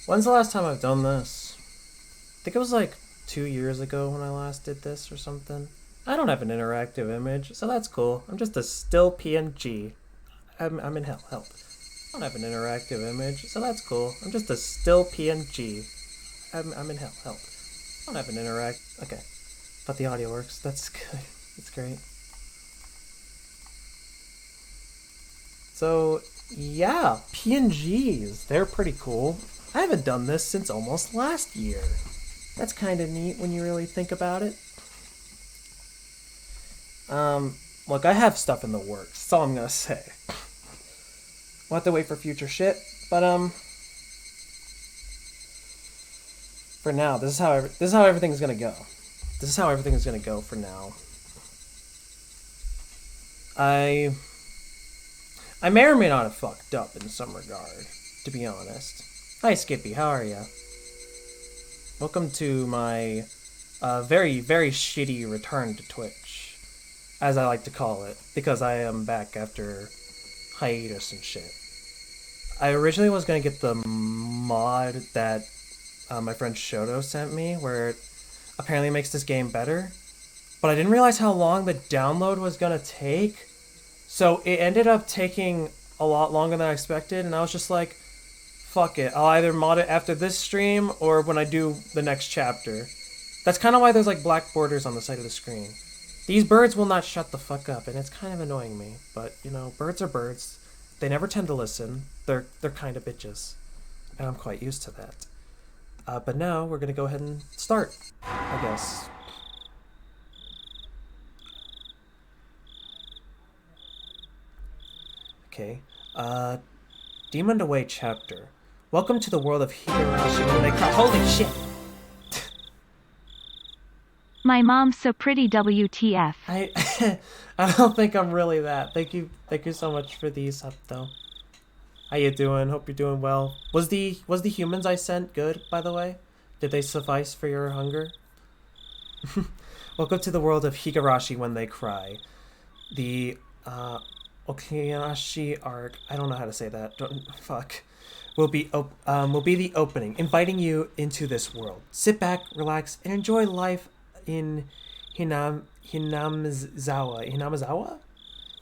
When's the last time I've done this? I think it was like 2 years ago when I last did this or something. I don't have an interactive image, so that's cool. I'm just a still PNG. I'm in hell. Help. I don't have an interactive image, so that's cool. I'm just a still PNG. I'm in hell. Help. I don't have an interact. Okay. But the audio works. That's good. That's great. So, yeah, PNGs. They're pretty cool. I haven't done this since almost last year. That's kind of neat when you really think about it. Look, I have stuff in the works. That's all I'm gonna say. We'll have to wait for future shit, but for now, this is how everything's gonna go. This is how everything is gonna go for now. I I may or may not have fucked up in some regard, to be honest. Hi, Skippy. How are ya? Welcome to my very, very shitty return to Twitch, as I like to call it, because I am back after hiatus and shit. I originally was gonna get the mod that my friend Shoto sent me, where it apparently makes this game better, but I didn't realize how long the download was gonna take, so it ended up taking a lot longer than I expected, and I was just like, fuck it, I'll either mod it after this stream or when I do the next chapter. That's kind of why there's like black borders on the side of the screen. These birds will not shut the fuck up, and it's kind of annoying me, but you know, birds are birds. They never tend to listen. They're kind of bitches, and I'm quite used to that. But now we're gonna go ahead and start, I guess. Okay. Demon Away chapter. Welcome to the world of Higurashi when they cry. Holy shit! My mom's so pretty, WTF. I I don't think I'm really that. Thank you so much for these up though. How you doing? Hope you're doing well. Was the humans I sent good, by the way? Did they suffice for your hunger? Welcome to the world of Higurashi when they cry. The Okinashi arc. I don't know how to say that. Fuck. Will be the opening, inviting you into this world. Sit back, relax, and enjoy life in Hinamizawa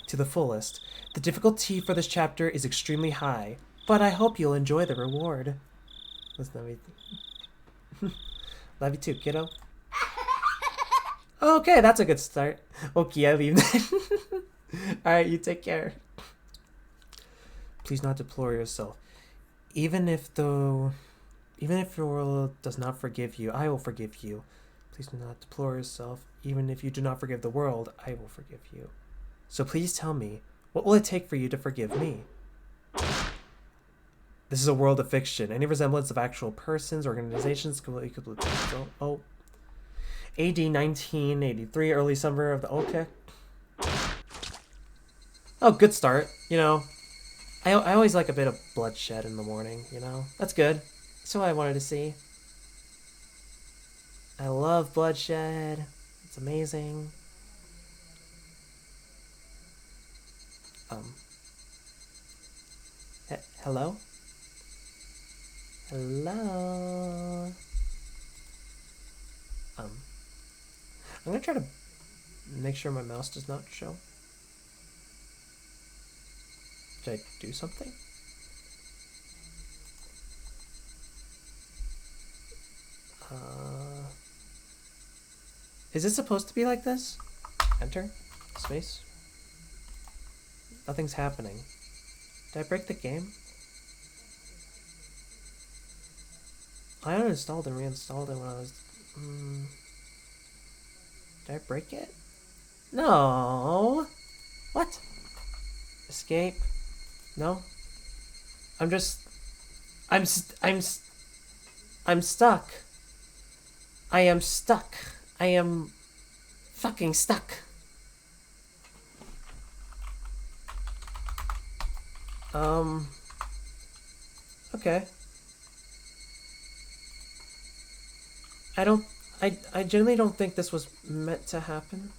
to the fullest. The difficulty for this chapter is extremely high, but I hope you'll enjoy the reward. Love you. Love you too, kiddo. Okay, that's a good start. Okay, I leave then. Alright, you take care. Please not deplore yourself. Even if your world does not forgive you, I will forgive you. Please do not deplore yourself. Even if you do not forgive the world, I will forgive you. So please tell me, what will it take for you to forgive me? This is a world of fiction. Any resemblance of actual persons, organizations, oh. AD 1983, early summer of the okay. Oh, good start. You know, I always like a bit of bloodshed in the morning, you know? That's good. That's what I wanted to see. I love bloodshed. It's amazing. Hello? Hello? I'm gonna try to make sure my mouse does not show. Did I do something? Is it supposed to be like this? Enter? Space? Nothing's happening. Did I break the game? I uninstalled and reinstalled it when I was... Did I break it? No! What? Escape? No? I'm just... I'm stuck. I am stuck. I am fucking stuck. Okay. I generally don't think this was meant to happen.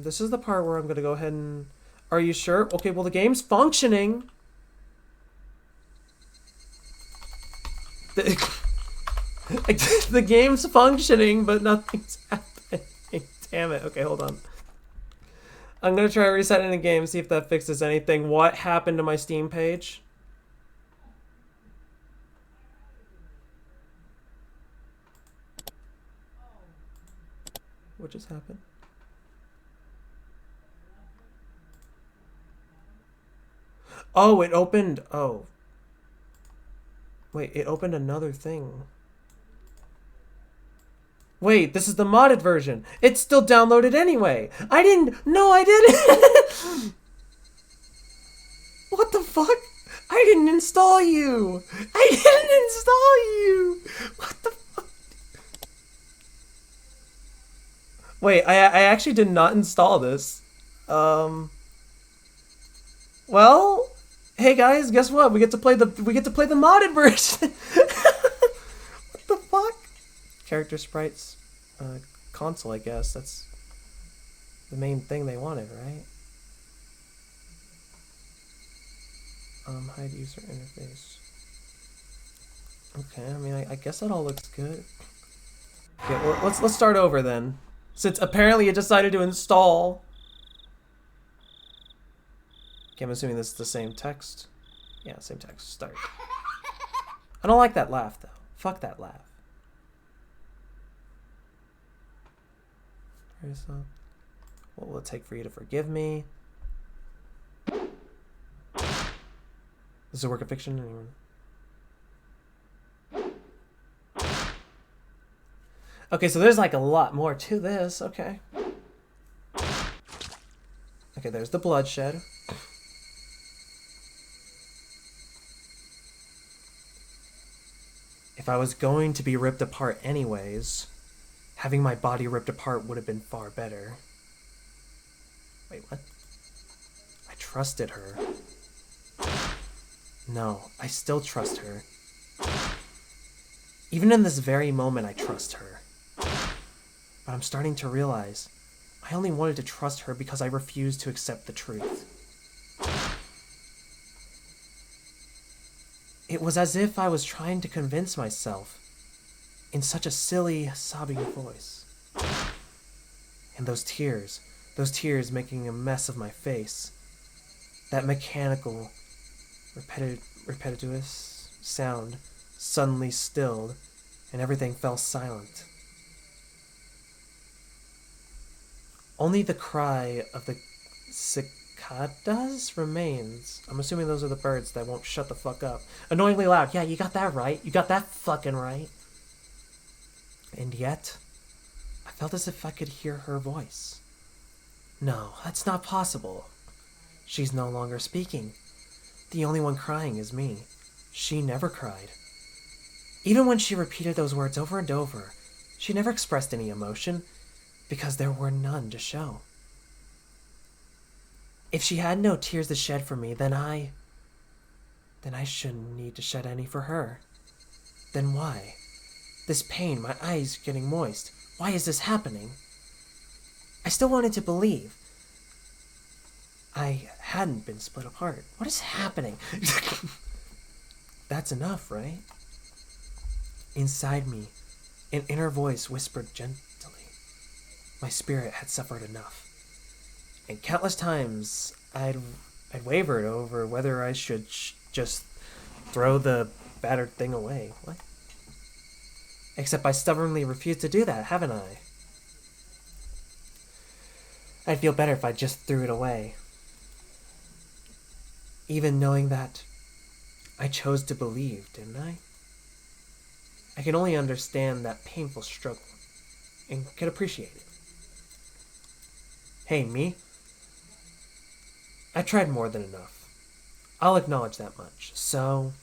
This is the part where I'm gonna go ahead and... Are you sure? Okay, well the game's functioning. The game's functioning, but nothing's happening. Damn it. Okay, hold on. I'm gonna try resetting the game, see if that fixes anything. What happened to my Steam page? What just happened? Oh, it opened. Oh. Wait, it opened another thing. Wait, this is the modded version. It's still downloaded anyway. I didn't. No, I didn't. What the fuck? I didn't install you. I didn't install you. What the fuck? Wait, I actually did not install this. Well, hey guys, guess what? We get to play the modded version. What the fuck? Character sprites, console. I guess that's the main thing they wanted, right? Hide user interface. Okay, I mean, I guess that all looks good. Okay, well, let's start over then, since apparently it decided to install. Okay, I'm assuming this is the same text. Yeah, same text. Start. I don't like that laugh, though. Fuck that laugh. What will it take for you to forgive me? This is a work of fiction? Anyone? Okay, so there's like a lot more to this. Okay. Okay, there's the bloodshed. If I was going to be ripped apart anyways, having my body ripped apart would have been far better. Wait, what? I trusted her. No, I still trust her. Even in this very moment, I trust her. But I'm starting to realize I only wanted to trust her because I refused to accept the truth. It was as if I was trying to convince myself in such a silly, sobbing voice. And those tears making a mess of my face. That mechanical, repetitious sound suddenly stilled, and everything fell silent. Only the cry of the cicadas remains. I'm assuming those are the birds that won't shut the fuck up. Annoyingly loud. Yeah, you got that right. You got that fucking right. And yet, I felt as if I could hear her voice. No, that's not possible. She's no longer speaking. The only one crying is me. She never cried. Even when she repeated those words over and over, she never expressed any emotion, because there were none to show. If she had no tears to shed for me, then I shouldn't need to shed any for her. Then why? This pain, my eyes getting moist. Why is this happening? I still wanted to believe I hadn't been split apart. What is happening? That's enough, right? Inside me, an inner voice whispered gently. My spirit had suffered enough. And countless times, I'd wavered over whether I should just throw the battered thing away. What? Except I stubbornly refused to do that, haven't I? I'd feel better if I just threw it away. Even knowing that I chose to believe, didn't I? I can only understand that painful struggle and can appreciate it. Hey, me? I tried more than enough. I'll acknowledge that much. So,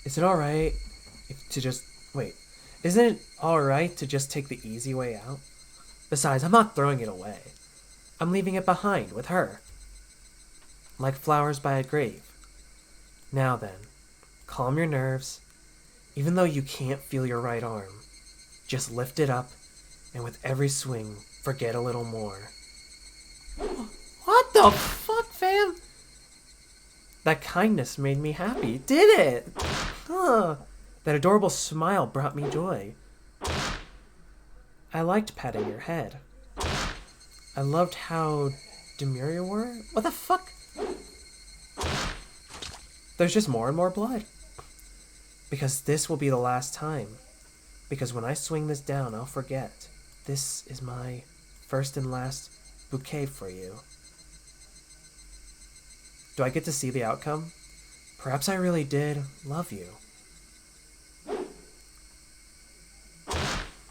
is it alright to just... Wait, isn't it alright to just take the easy way out? Besides, I'm not throwing it away. I'm leaving it behind with her. Like flowers by a grave. Now then, calm your nerves. Even though you can't feel your right arm, just lift it up, and with every swing, forget a little more. What the fuck, fam? That kindness made me happy, did it? Huh. That adorable smile brought me joy. I liked patting your head. I loved how demure you were. What the fuck? There's just more and more blood. Because this will be the last time. Because when I swing this down, I'll forget. This is my first and last bouquet for you. Do I get to see the outcome? Perhaps I really did love you.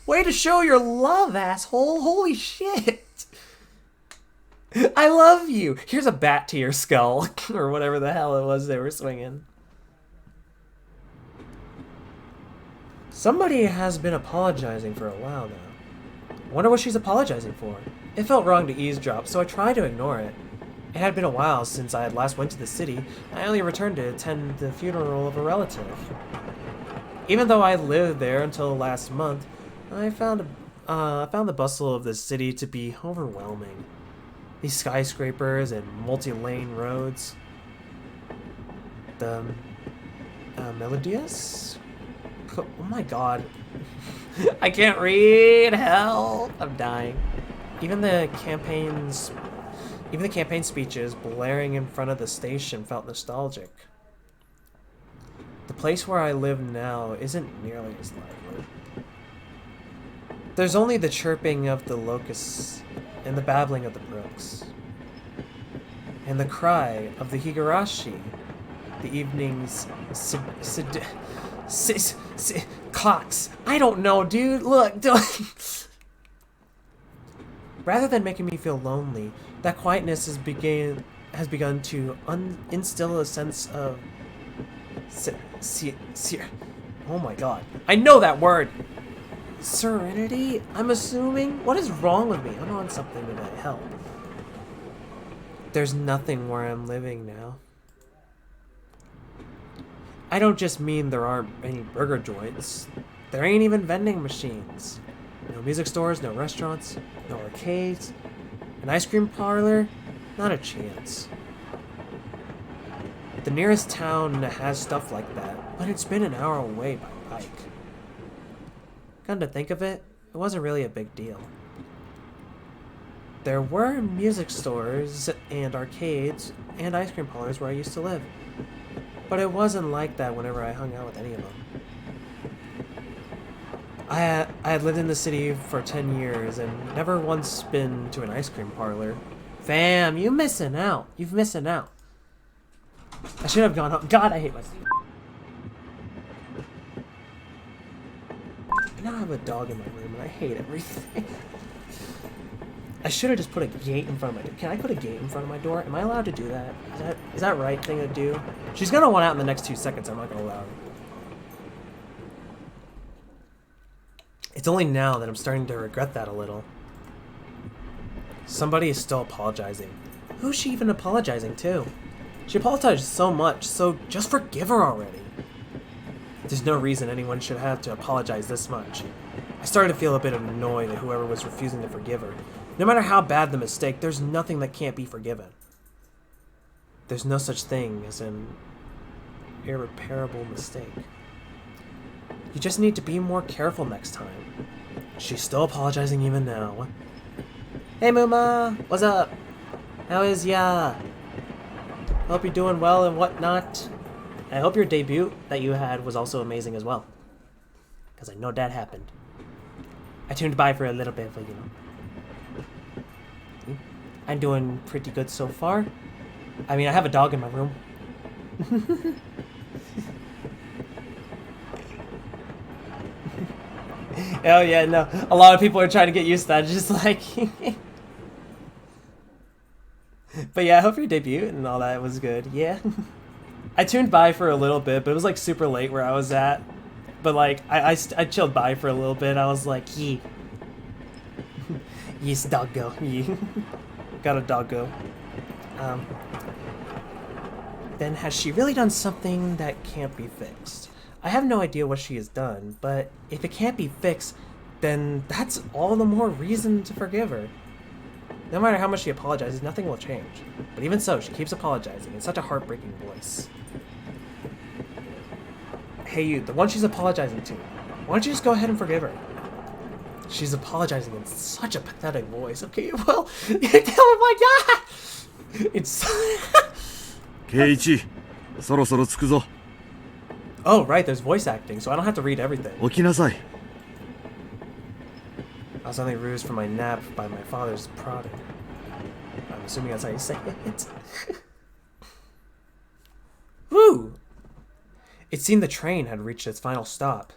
Way to show your love, asshole! Holy shit! I love you! Here's a bat to your skull. Or whatever the hell it was they were swinging. Somebody has been apologizing for a while now. I wonder what she's apologizing for. It felt wrong to eavesdrop, so I tried to ignore it. It had been a while since I had last went to the city. I only returned to attend the funeral of a relative. Even though I lived there until last month, I found the bustle of the city to be overwhelming. These skyscrapers and multi-lane roads. The melodious? Oh my god. I can't read. Help! I'm dying. Even the campaign speeches blaring in front of the station felt nostalgic. The place where I live now isn't nearly as lively. There's only the chirping of the locusts and the babbling of the brooks. And the cry of the higurashi, the evening's clocks. I don't know, dude. Look, rather than making me feel lonely, that quietness has begun to instill a sense of oh my god. I know that word! Serenity? I'm assuming? What is wrong with me? I'm on something today. Help. There's nothing where I'm living now. I don't just mean there aren't any burger joints. There ain't even vending machines. No music stores, no restaurants, no arcades. An ice cream parlor? Not a chance. The nearest town has stuff like that, but it's been an hour away by bike. Come to think of it, it wasn't really a big deal. There were music stores and arcades and ice cream parlors where I used to live, but it wasn't like that whenever I hung out with any of them. I had lived in the city for 10 years and never once been to an ice cream parlor. Fam, you missing out. You've missing out. I should have gone home. God, I hate myself. Now I have a dog in my room and I hate everything. I should have just put a gate in front of my door. Can I put a gate in front of my door? Am I allowed to do that? Is that right thing to do? She's gonna want out in the next 2 seconds. I'm not gonna allow her. It's only now that I'm starting to regret that a little. Somebody is still apologizing. Who's she even apologizing to? She apologized so much, so just forgive her already. There's no reason anyone should have to apologize this much. I started to feel a bit annoyed at whoever was refusing to forgive her. No matter how bad the mistake, there's nothing that can't be forgiven. There's no such thing as an irreparable mistake. You just need to be more careful next time. She's still apologizing even now. Hey Muma, what's up? How is ya? Hope you're doing well and whatnot. I hope your debut that you had was also amazing as well. Because I know that happened. I tuned by for a little bit, but you know. I'm doing pretty good so far. I mean, I have a dog in my room. Oh yeah, no. A lot of people are trying to get used to that, just like... But yeah, I hope your debut and all that was good. Yeah. I tuned by for a little bit, but it was like super late where I was at. But like, I chilled by for a little bit. I was like, yee. Yes, doggo. Yee. Got a doggo. Then has she really done something that can't be fixed? I have no idea what she has done, but if it can't be fixed, then that's all the more reason to forgive her. No matter how much she apologizes, nothing will change. But even so, she keeps apologizing in such a heartbreaking voice. Hey you, the one she's apologizing to. Why don't you just go ahead and forgive her? She's apologizing in such a pathetic voice. Okay, well, oh my god! It's... Keiichi, そろそろ着くぞ。 Oh, right, there's voice acting, so I don't have to read everything. 起きなさい。 I was only roused from my nap by my father's prodding. I'm assuming that's how you say it. Woo! It seemed the train had reached its final stop.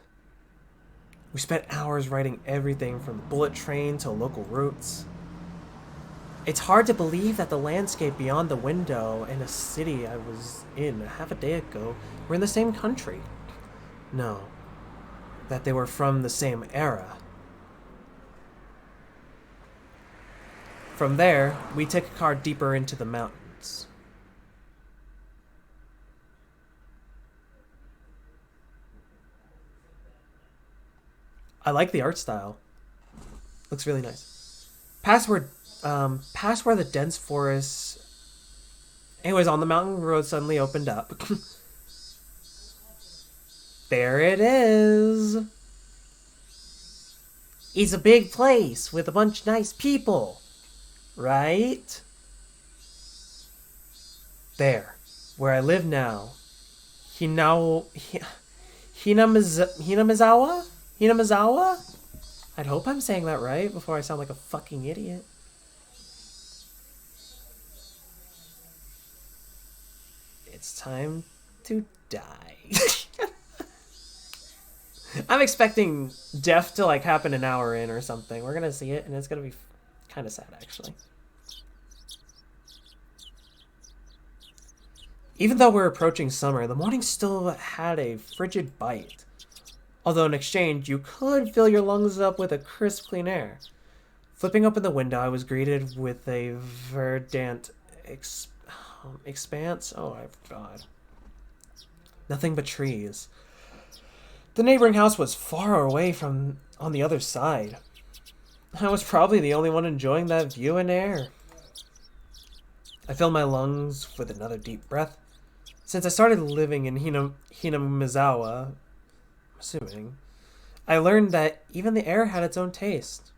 We spent hours riding everything from the bullet train to local routes. It's hard to believe that the landscape beyond the window and a city I was in half a day ago were in the same country. No, that they were from the same era. From there, we took a car deeper into the mountains. I like the art style. Looks really nice. Past where the dense forest... Anyways, on the mountain road suddenly opened up. There it is! It's a big place with a bunch of nice people. Right? There. Where I live now. Hinamizawa? Hinamizawa? I'd hope I'm saying that right before I sound like a fucking idiot. It's time to die. I'm expecting death to like happen an hour in or something. We're gonna see it and it's gonna be kind of sad actually. Even though we're approaching summer, the morning still had a frigid bite. Although in exchange, you could fill your lungs up with a crisp, clean air. Flipping open the window, I was greeted with a verdant expanse. Oh my god. Nothing but trees. The neighboring house was far away from on the other side. I was probably the only one enjoying that view and air. I filled my lungs with another deep breath. Since I started living in Hinamizawa, assuming, I learned that even the air had its own taste.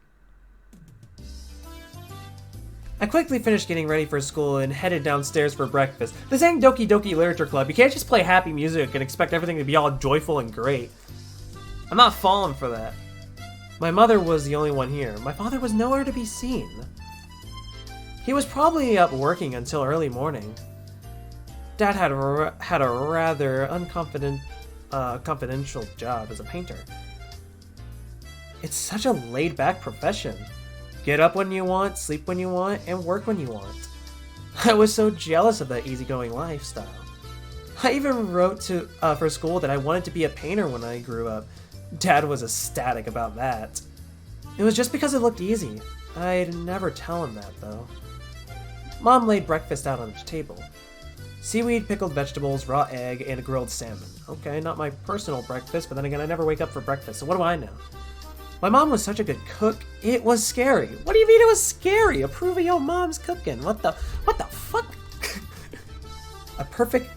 I quickly finished getting ready for school and headed downstairs for breakfast. This ain't Doki Doki Literature Club. You can't just play happy music and expect everything to be all joyful and great. I'm not falling for that. My mother was the only one here. My father was nowhere to be seen. He was probably up working until early morning. Dad had a rather confidential job as a painter. It's such a laid-back profession. Get up when you want, sleep when you want, and work when you want. I was so jealous of that easygoing lifestyle. I even wrote for school that I wanted to be a painter when I grew up. Dad was ecstatic about that. It was just because it looked easy. I'd never tell him that, though. Mom laid breakfast out on the table. Seaweed, pickled vegetables, raw egg, and a grilled salmon. Okay, not my personal breakfast, but then again, I never wake up for breakfast, so what do I know? My mom was such a good cook, it was scary. What do you mean it was scary? Approve of your mom's cooking. What the fuck? A perfect...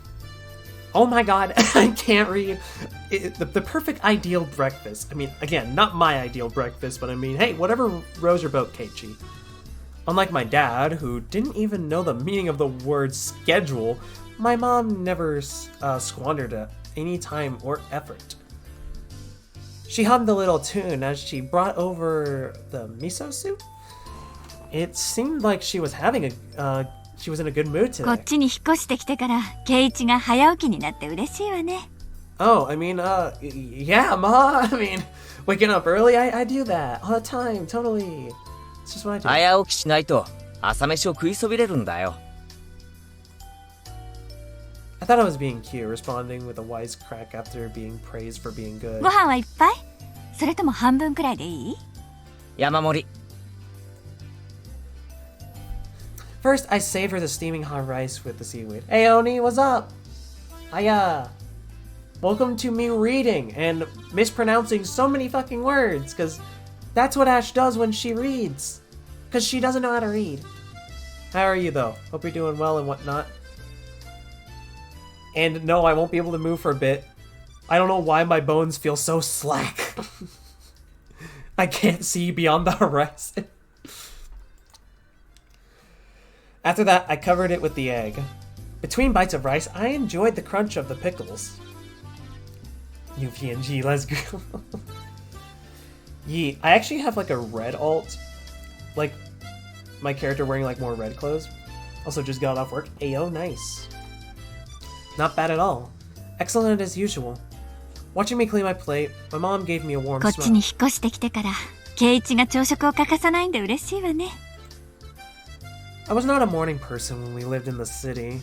Oh my god, I can't read. The perfect ideal breakfast. I mean, again, not my ideal breakfast, but I mean, hey, whatever rows your boat, Keiichi. Unlike my dad, who didn't even know the meaning of the word schedule, my mom never squandered any time or effort. She hummed a little tune as she brought over the miso soup. It seemed like she was she was in a good mood today. こっちに引っ越してきてからケイチが早起きになって嬉しいわね。 Oh, I mean, yeah, Ma. I mean, waking up early, I do that all the time, totally. It's just what I do. 早起きしないと朝飯を食いそびれるんだよ。 I thought I was being cute, responding with a wisecrack after being praised for being good. ご飯はいっぱい？それとも半分くらいでいい？山盛り。 First, I savor the steaming hot rice with the seaweed. Hey, Oni, what's up? Hiya. Welcome to me reading and mispronouncing so many fucking words, because that's what Ash does when she reads. Because she doesn't know how to read. How are you, though? Hope you're doing well and whatnot. And no, I won't be able to move for a bit. I don't know why my bones feel so slack. I can't see beyond the horizon. After that, I covered it with the egg. Between bites of rice, I enjoyed the crunch of the pickles. New PNG, let's go. Yeet. I actually have like a red alt. Like, my character wearing like more red clothes. Also just got off work. Ayo, nice. Not bad at all. Excellent as usual. Watching me clean my plate, my mom gave me a warm こっちに引 smile. っ越してきてから圭一が朝食を欠かさないんで嬉しいわね。 I was not a morning person when we lived in the city.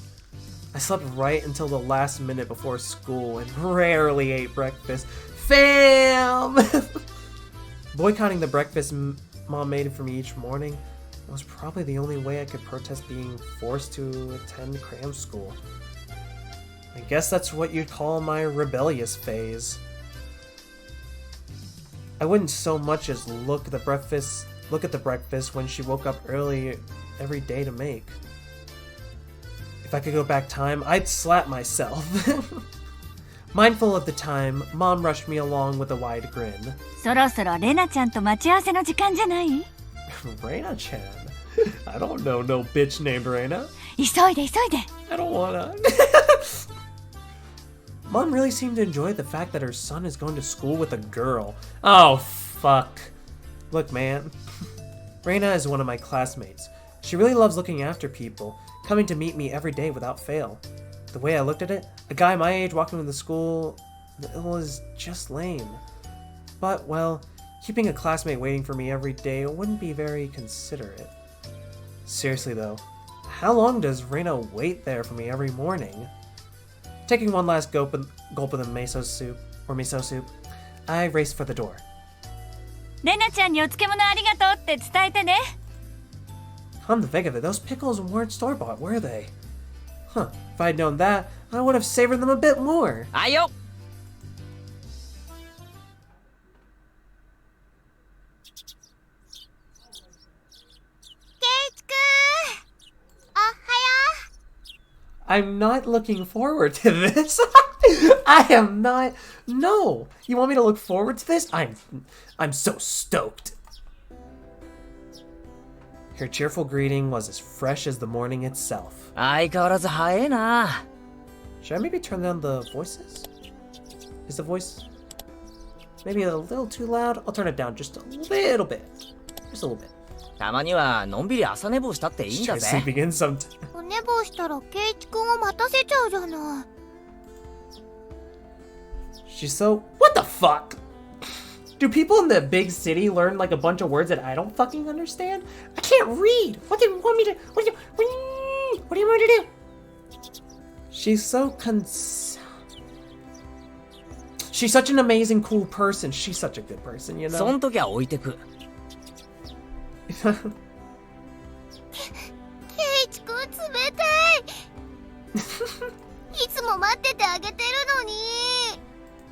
I slept right until the last minute before school and rarely ate breakfast. Fam! Boycotting the breakfast mom made for me each morning was probably the only way I could protest being forced to attend cram school. I guess that's what you'd call my rebellious phase. I wouldn't so much as look at the breakfast when she woke up early every day to make. If I could go back time, I'd slap myself. Mindful of the time, Mom rushed me along with a wide grin. そろそろレナちゃんと待ち合わせの時間じゃない？ Reina-chan? I don't know no bitch named Reina. 急いで急いで。 I don't wanna. Mom really seemed to enjoy the fact that her son is going to school with a girl. Oh, fuck. Look, man. Reina is one of my classmates. She really loves looking after people, coming to meet me every day without fail. The way I looked at it, a guy my age walking to the school, it was just lame. But, well, keeping a classmate waiting for me every day wouldn't be very considerate. Seriously though, how long does Reina wait there for me every morning? Taking one last gulp of the miso soup, I raced for the door. レナちゃんにお漬物ありがとうって伝えてね。 Come to think of it, those pickles weren't store-bought, were they? Huh, if I'd known that, I would have savored them a bit more. あいよ。I'm not looking forward to this. I am not. No, you want me to look forward to this? I'm so stoked. Her cheerful greeting was as fresh as the morning itself. 相変わらず早いな。 Should I maybe turn down the voices? Is the voice maybe a little too loud? I'll turn it down just a little bit. Just a little bit. たまにはのんびり朝寝坊したっていいん She's だ trying ぜ。 sleeping in some. お寝坊したら圭一くんを待たせちゃうじゃない。 She's so. What the fuck? Do people in the big city learn like a bunch of words that I don't fucking understand? I can't read. What do you want me to? What do you want me to do? She's so She's such an amazing, cool person. She's such a good person, you そ know. ん時は置いてく。圭一くん冷たい。いつも待っててあげてるのに。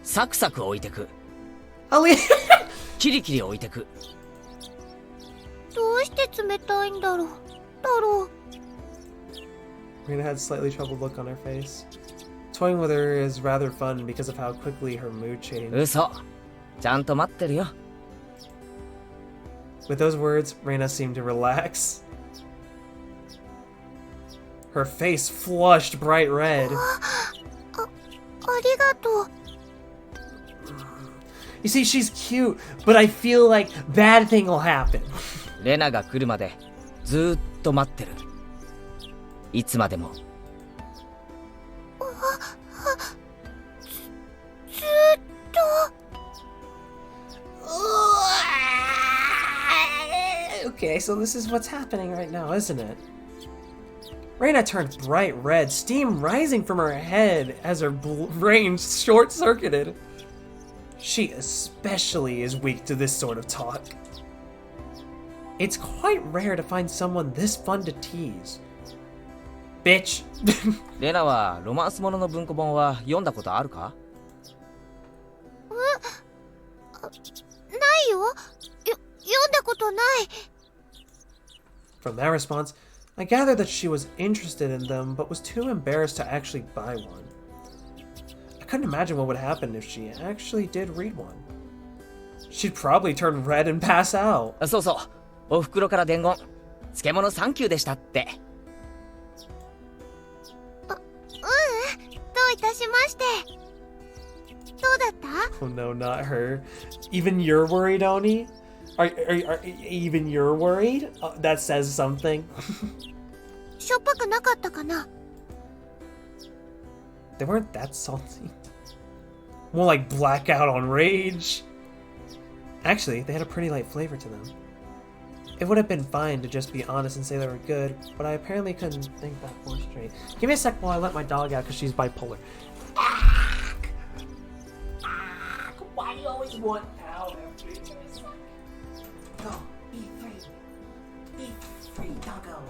サクサク置いてく。 I'll leave. キリキリ置いてく。どうして冷たいんだろう。Rena had a slightly troubled look on her face. Toying with her is rather fun because of how quickly her mood changed. 嘘。ちゃんと待ってるよ。 With those words, Reina seemed to relax. Her face flushed bright red. ありがとう。 You see, she's cute, but I feel like bad thing will happen. レナが来るまでずーっと待ってる。いつまでも。ずっと。 Okay, so this is what's happening right now, isn't it? Reina turned bright red, steam rising from her head as her brain short-circuited. She especially is weak to this sort of talk. It's quite rare to find someone this fun to tease. Bitch. レナはロマンスものの文庫本は読んだことあるか？ないよ。読んだことない。 From that response, I gathered that she was interested in them but was too embarrassed to actually buy one. I couldn't imagine what would happen if she actually did read one. She'd probably turn red and pass out. そうそう、お袋から伝言。漬物サンキューでしたって。どういたしまして。どうだった？ Oh no, not her. Even you're worried, Oni? Are even you're worried? That says something. しょっぱくなかったかな？ They weren't that salty. More like blackout on rage. Actually, they had a pretty light flavor to them. It would have been fine to just be honest and say they were good, but I apparently couldn't think that far straight. Give me a sec while I let my dog out because she's bipolar. Why do you always want out? Go, eat free, doggo.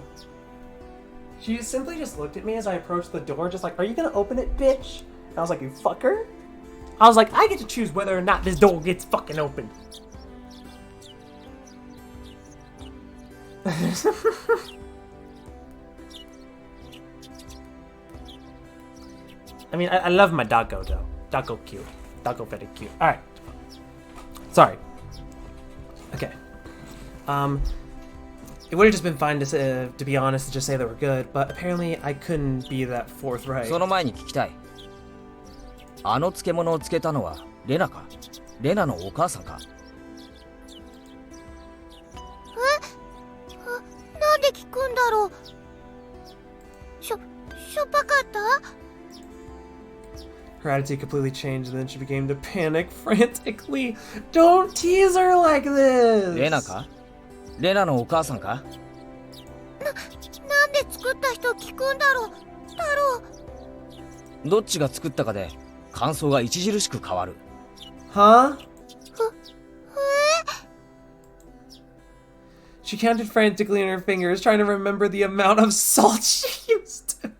She simply just looked at me as I approached the door, just like, are you gonna open it, bitch? And I was like, you fucker? I was like, I get to choose whether or not this door gets fucking opened. I mean, I love my doggo though. Doggo cute. Doggo very cute. Alright. Sorry. Okay. It would have just been fine to be honest and just say they were good, but apparently I couldn't be that forthright. その前に聞きたい。あの漬物を漬けたのはレナか？レナのお母さんか？なんで聞くんだろう。しょっぱかった？ Her attitude completely changed, and then she began to panic frantically. Don't tease her like this! レナか？レナのお母さんか？なんで作った人聞くんだろう。太郎。どっちが作ったかで感想が著しく変わる。Huh? She counted frantically in her fingers, trying to remember the amount of salt she used to.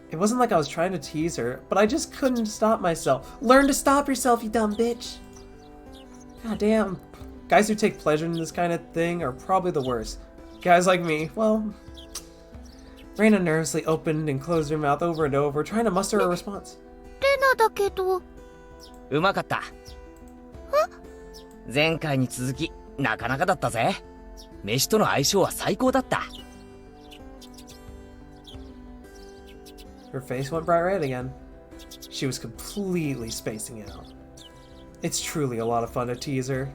It wasn't like I was trying to tease her, but I just couldn't stop myself. Learn to stop yourself, you dumb bitch. God damn. Guys who take pleasure in this kind of thing are probably the worst. Guys like me, well... Reina nervously opened and closed her mouth over and over, trying to muster a response. レナだけど。うまかった。前回に続きなかなかだったぜ。飯との相性は最高だった。Her face went bright red again. She was completely spacing out. It's truly a lot of fun to tease her.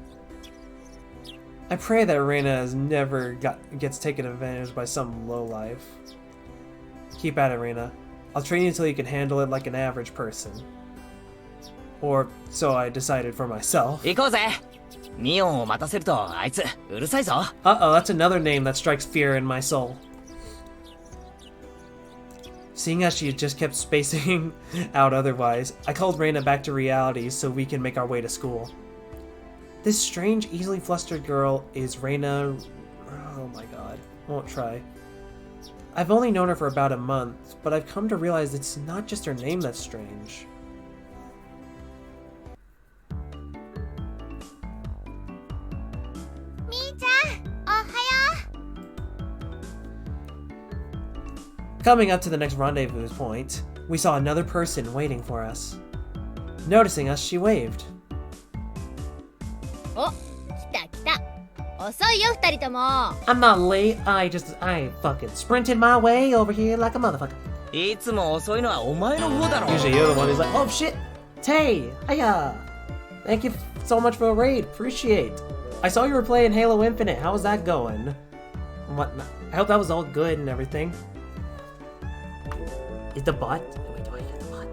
I pray that Reina gets taken advantage by some lowlife. Keep at it, Reina. I'll train you until you can handle it like an average person. Or so I decided for myself. 行こうぜ。ミオンを待たせるとあいつうるさいぞ。Uh-oh, that's another name that strikes fear in my soul. Seeing as she had just kept spacing out otherwise, I called Reina back to reality so we can make our way to school. This strange, easily flustered girl is Reina... Oh my god, I won't try. I've only known her for about a month, but I've come to realize it's not just her name that's strange. Coming up to the next rendezvous point, we saw another person waiting for us. Noticing us, she waved. お、来た来た。遅いよ二人とも。I'm not late, I fucking sprinted my way over here like a motherfucker. いつも遅いのはお前の方だろ。 Usually you're the one who's like, oh shit, Tay, hiya. Thank you so much for the raid, appreciate. I saw you were playing Halo Infinite, how was that going? What? I hope that was all good and everything. Is the bot? Wait, do I hear the bot?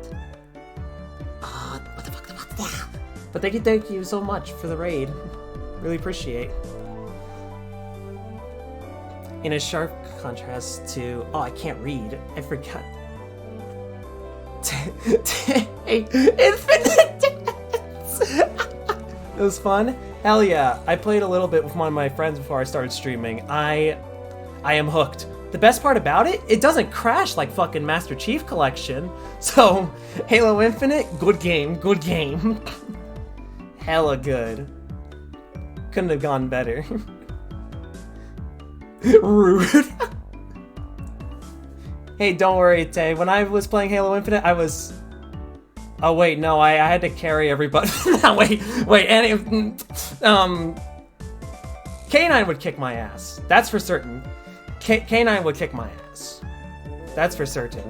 What the fuck, the bot? Yeah. But thank you so much for the raid. Really appreciate. In a sharp contrast to... Oh, I can't read. I forgot. Infinite Dance! It was fun. Hell yeah. I played a little bit with one of my friends before I started streaming. I am hooked. The best part about it, it doesn't crash like fucking Master Chief Collection. So, Halo Infinite, good game, good game. Hella good. Couldn't have gone better. Rude. Hey, don't worry, Tay. When I was playing Halo Infinite, I was... Oh, wait, no, I had to carry everybody. No, wait, Annie... K9 would kick my ass. That's for certain. K9 would kick my ass. That's for certain.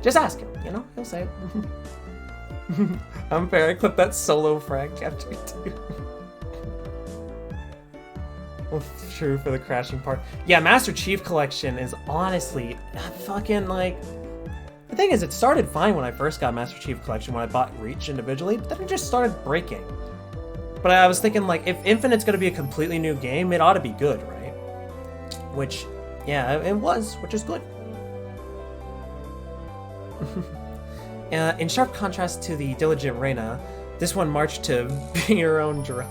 Just ask him, you know? He'll say it. I'm fair, I clipped that solo frag after you too. Well, true for the crashing part. Yeah, Master Chief Collection is honestly fucking like... The thing is, it started fine when I first got Master Chief Collection when I bought Reach individually, but then it just started breaking. But I was thinking, like, if Infinite's gonna be a completely new game, it ought to be good, right? Which, yeah, it was, which is good. In sharp contrast to the diligent Reina, this one marched to be your own drum.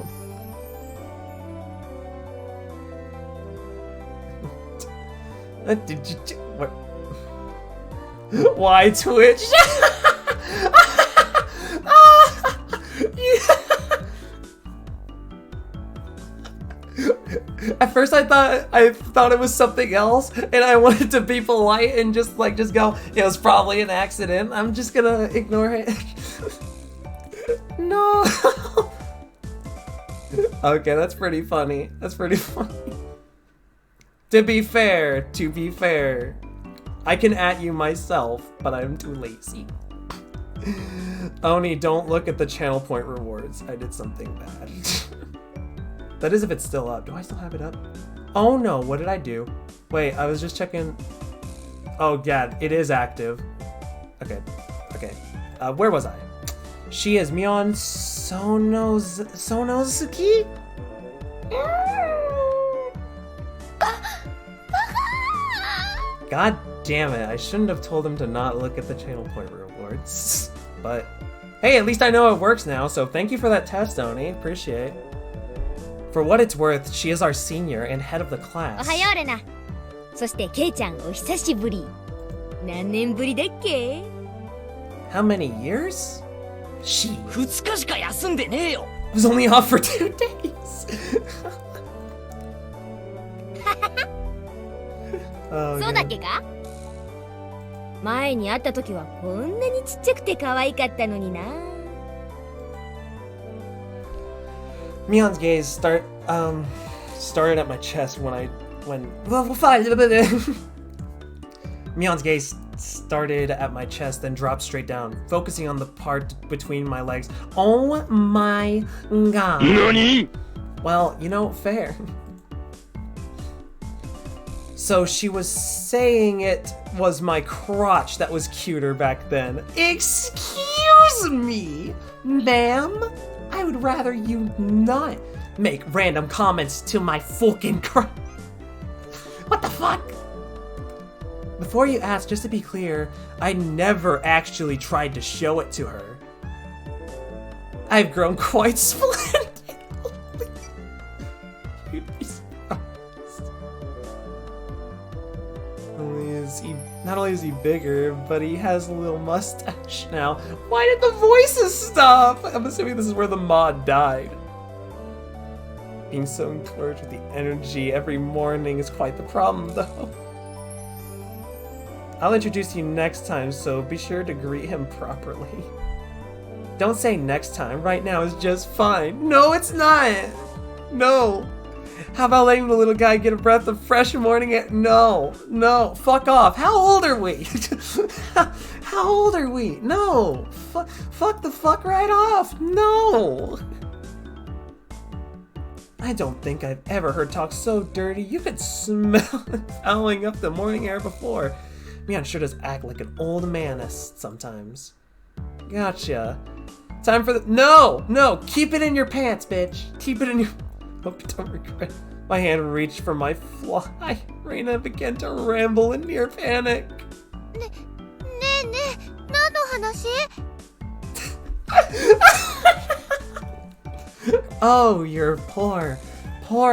Did you do, what? Why Twitch? At first I thought it was something else, and I wanted to be polite and just go, it was probably an accident. I'm just gonna ignore it. No. Okay, that's pretty funny. That's pretty funny. To be fair, I can at you myself, but I'm too lazy. Oni, don't look at the channel point rewards. I did something bad. That is if it's still up. Do I still have it up? Oh no, what did I do? Wait, I was just checking. Oh yeah, it is active. Okay. Where was I? She is Mion Sonosuke? God damn it, I shouldn't have told him to not look at the channel point rewards. But hey, at least I know it works now, so thank you for that test, Oni. Appreciate it. For what it's worth, she is our senior and head of the class. おはようレナ。そしてケイちゃんお久しぶり。何年ぶりだっけ？ How many years? She 2日しか休んでねえよ was only off for 2 days. Oh, そうだっけか？前に会った時はこんなにちっちゃくて可愛かったのにな。Mion's gaze started at my chest Mion's gaze started at my chest, then dropped straight down, focusing on the part between my legs. Oh my god. NANI? Well, you know, fair. So she was saying it was my crotch that was cuter back then. Excuse me, ma'am? I would rather you not make random comments to my fucking crotch. What the fuck? Before you ask, just to be clear, I never actually tried to show it to her. I've grown quite splendid. You'd be surprised. Not only is he bigger, but he has a little mustache now. Why did the voices stop? I'm assuming this is where the mod died. Being so encouraged with the energy every morning is quite the problem, though. I'll introduce you next time, so be sure to greet him properly. Don't say next time. Right now is just fine. No, it's not. No. How about letting the little guy get a breath of fresh morning air? No. Fuck off. How old are we? How old are we? No. Fuck the fuck right off. No. I don't think I've ever heard talk so dirty. You could smell it fouling up the morning air before. Mion sure does act like an old man sometimes. Gotcha. Time for the— No! Keep it in your pants, bitch. Keep it in your— Hope you don't regret. My hand reached for my fly. Reina began to ramble in near panic. ねえねえ、何の話？ Oh, your poor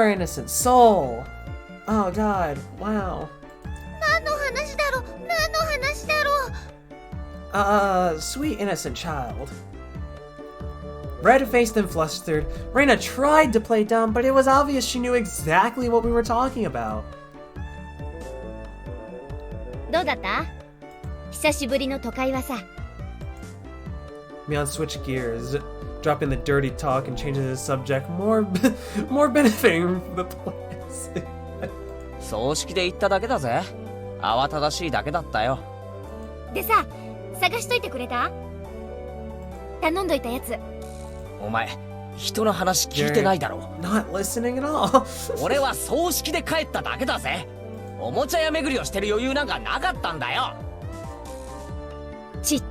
innocent soul. Oh god, wow. 何の話だろう？何の話だろう？ Sweet innocent child. Red-faced and flustered, Reina tried to play dumb, but it was obvious she knew exactly what we were talking about. どうだった？久しぶりの都会はさ、 Mion switched gears, dropping the dirty talk and changing the subject, more benefiting the place. 葬式で行っただけだぜ。慌ただしいだけだったよ。でさ、探しといてくれた？頼んどいたやつ。お前、人の話聞いてないだろ。Not listening at all. 俺は葬式で帰っただけだぜ。おもちゃ屋巡りをしてる余裕なんかなかったんだよ。ち。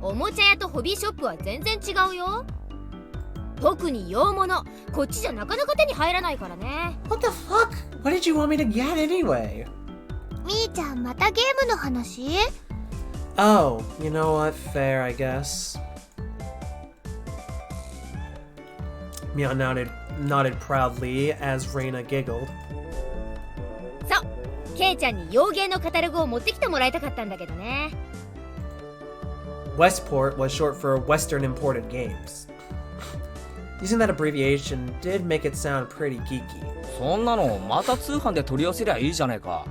おもちゃ屋とホビーショップは全然違うよ。特に洋物、こっちじゃなかなか手に入らないからね。What the fuck? What did you want me to get anyway? みーちゃん、またゲームの話？ Oh, you know what? Fair, I guess. Mion nodded proudly as Reina giggled. そう、ケイちゃんに洋芸のカタログを持ってきてもらいたかったんだけどね。Westport was short for Western Imported Games. Using that abbreviation did make it sound pretty geeky. そんなのまた通販で取り寄せりゃいいじゃねえか。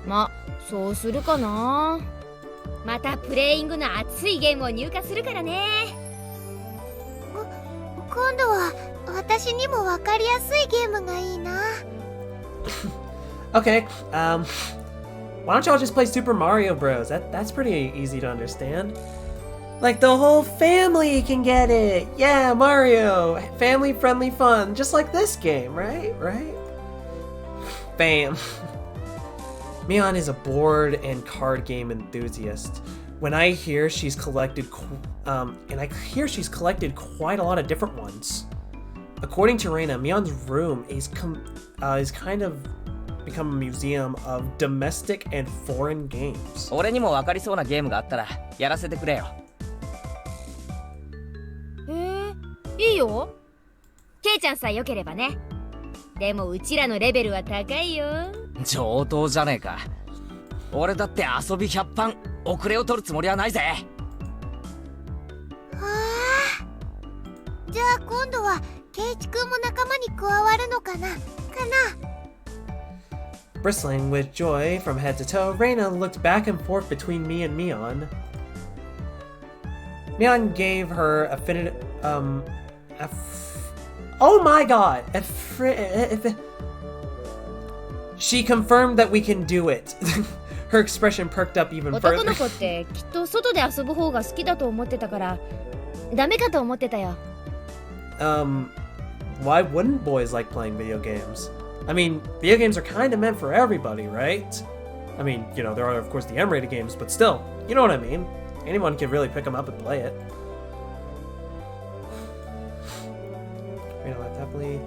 ま、そうするかな。またプレイングの熱いゲームを入荷するからね。今度は私にもわかりやすいゲームがいいな。Okay, why don't y'all just play Super Mario Bros? That's pretty easy to understand. Like the whole family can get it. Yeah, Mario, family friendly fun, just like this game, right? Bam. Mion is a board and card game enthusiast. When I hear she's collected, quite a lot of different ones. According to Reina, Mion's room is kind of become a museum of domestic and foreign games. 俺にも分かりそうなゲームがあったらやらせてくれよ。いいよ。ケイちゃんさえ良ければね。でもうちらのレベルは高いよ。上等じゃねえか。俺だって遊び100番遅れを取るつもりはないぜ。じゃあ今度はケイチくんも仲間に加わるのかな。Bristling with joy from head to toe, Reina looked back and forth between me and Mion. Mion gave her oh my god! She confirmed that we can do it. Her expression perked up even 男 further. の子ってきっと外で遊ぶ方が好きだと思ってたからダメかと思ってたよ。Why wouldn't boys like playing video games? I mean, video games are kind of meant for everybody, right? I mean, you know, there are of course the M-rated games, but still, you know what I mean. Anyone can really pick them up and play it. You know what, definitely.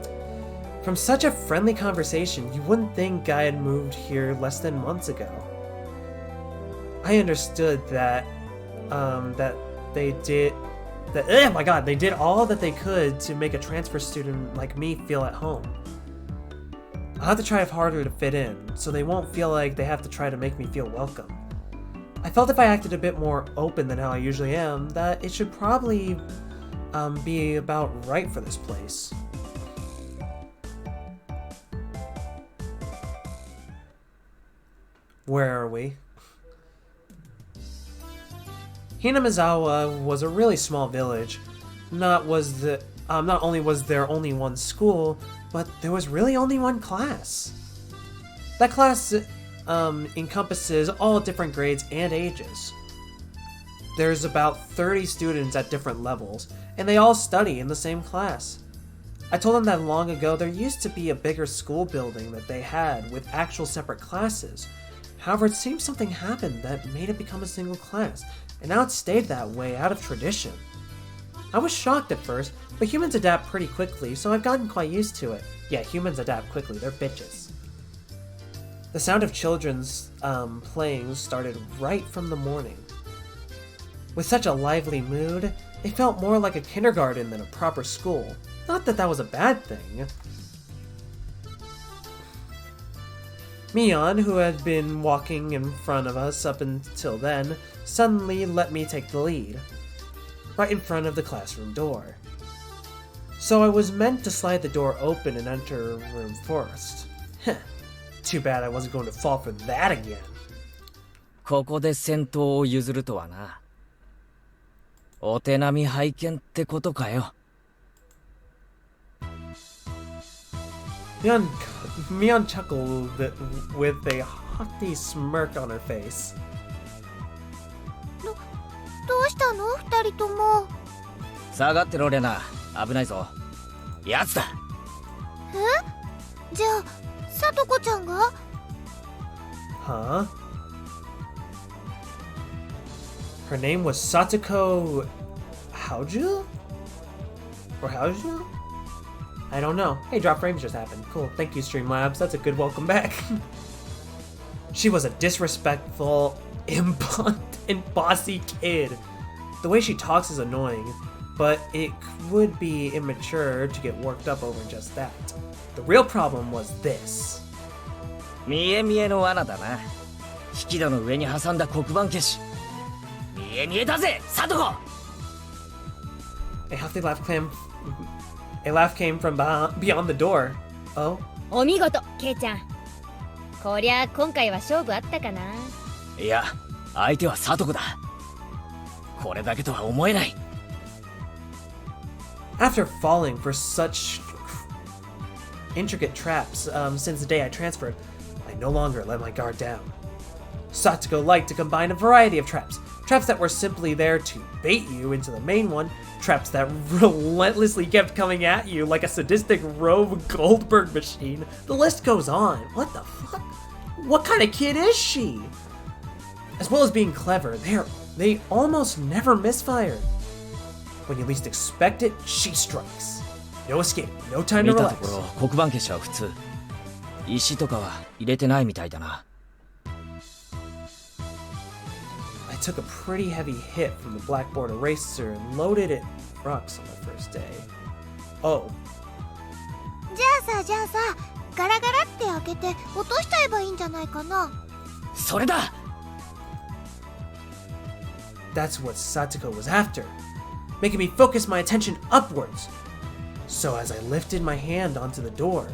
From such a friendly conversation, you wouldn't think I had moved here less than months ago. I understood that, they did all that they could to make a transfer student like me feel at home. I'll have to try harder to fit in, so they won't feel like they have to try to make me feel welcome. I felt if I acted a bit more open than how I usually am, that it should probably be about right for this place. Where are we? Hinamizawa was a really small village. Not only was there only one school, but there was really only one class. That class encompasses all different grades and ages. There's about 30 students at different levels, and they all study in the same class. I told them that long ago there used to be a bigger school building that they had with actual separate classes. However, it seems something happened that made it become a single class, and now it's stayed that way out of tradition. I was shocked at first, but humans adapt pretty quickly, so I've gotten quite used to it. Yeah, humans adapt quickly, they're bitches. The sound of children's playing started right from the morning. With such a lively mood, it felt more like a kindergarten than a proper school. Not that that was a bad thing. Mion, who had been walking in front of us up until then, suddenly let me take the lead, right in front of the classroom door. So I was meant to slide the door open and enter a room first. Heh, too bad I wasn't going to fall for that again. ここで先頭を譲るとはな。お手並み拝見ってことかよ。Mion chuckled with a haughty smirk on her face. どうしたの二人とも。下がってろレナ、危ないぞ。やつだ。じゃあさとこちゃんが？ Huh? Her name was Satoko Haoju? Or Haoju? I don't know. Hey, drop frames just happened. Cool. Thank you, Streamlabs. That's a good welcome back. She was a disrespectful, impudent, and bossy kid. The way she talks is annoying, but it would be immature to get worked up over just that. The real problem was this. 見え見えの罠だな。引き戸の上に挟んだ黒板消し。見え見えだぜ、サトコ。A healthy laugh came from beyond the door. Oh? お見事、ケイちゃん。こりゃ今回は勝負あったかな。いや、相手はサトコだ。これだけとは思えない。After falling for such intricate traps since the day I transferred, I no longer let my guard down. Satoko liked to combine a variety of traps. Traps that were simply there to bait you into the main one, traps that relentlessly kept coming at you like a sadistic Rove Goldberg machine. The list goes on. What the fuck? What kind of kid is she? As well as being clever, they almost never misfire. When you least expect it, she strikes. No escape, no time to 見た relax. ところ黒板消しは普通。石とかは入れてないみたいだな。I took a pretty heavy hit from the blackboard eraser and loaded it rocks on my first day. Oh. じゃあさ、ガラガラって開けて落としちゃえばいいんじゃないかな。それだ。 That's what Satoko was after, making me focus my attention upwards. So as I lifted my hand onto the door,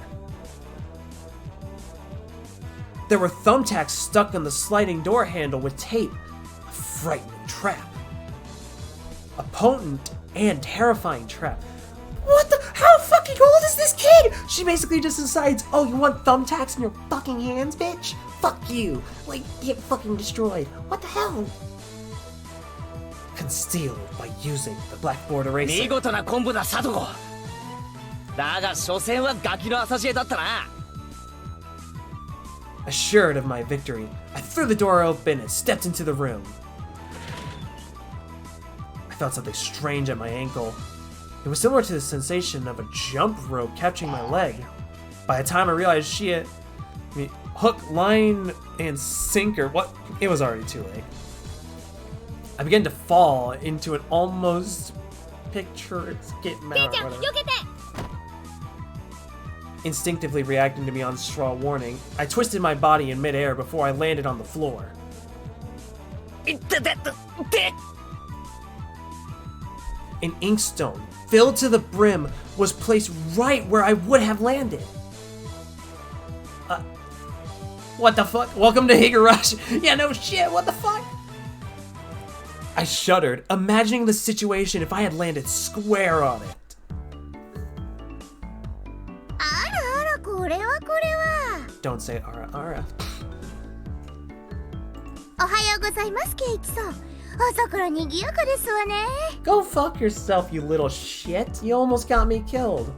there were thumbtacks stuck on the sliding door handle with tape. A frightening trap. A potent and terrifying trap. What the? How fucking old is this kid? She basically just decides, oh, you want thumbtacks in your fucking hands, bitch? Fuck you. Like, get fucking destroyed. What the hell? Concealed by using the blackboard 見 eraser. 事なコンボだ、サトコ。だが所詮はガキの浅知恵だったな。Assured of my victory, I threw the door open and stepped into the room. I felt something strange at my ankle. It was similar to the sensation of a jump rope catching my leg. By the time I realized she had hook, line, and sinker, what? It was already too late. I began to fall into an almost picturesque mount. Instinctively reacting to Mion's straw warning, I twisted my body in midair before I landed on the floor. An inkstone, filled to the brim, was placed right where I would have landed. What the fuck? Welcome to Higurashi. Yeah, no shit, what the fuck? I shuddered, imagining the situation if I had landed square on it. あらあら、これはこれは。 Don't say ara ara. おはようございます、ケイチさん。朝から賑やかですわね。 Go fuck yourself, you little shit. You almost got me killed.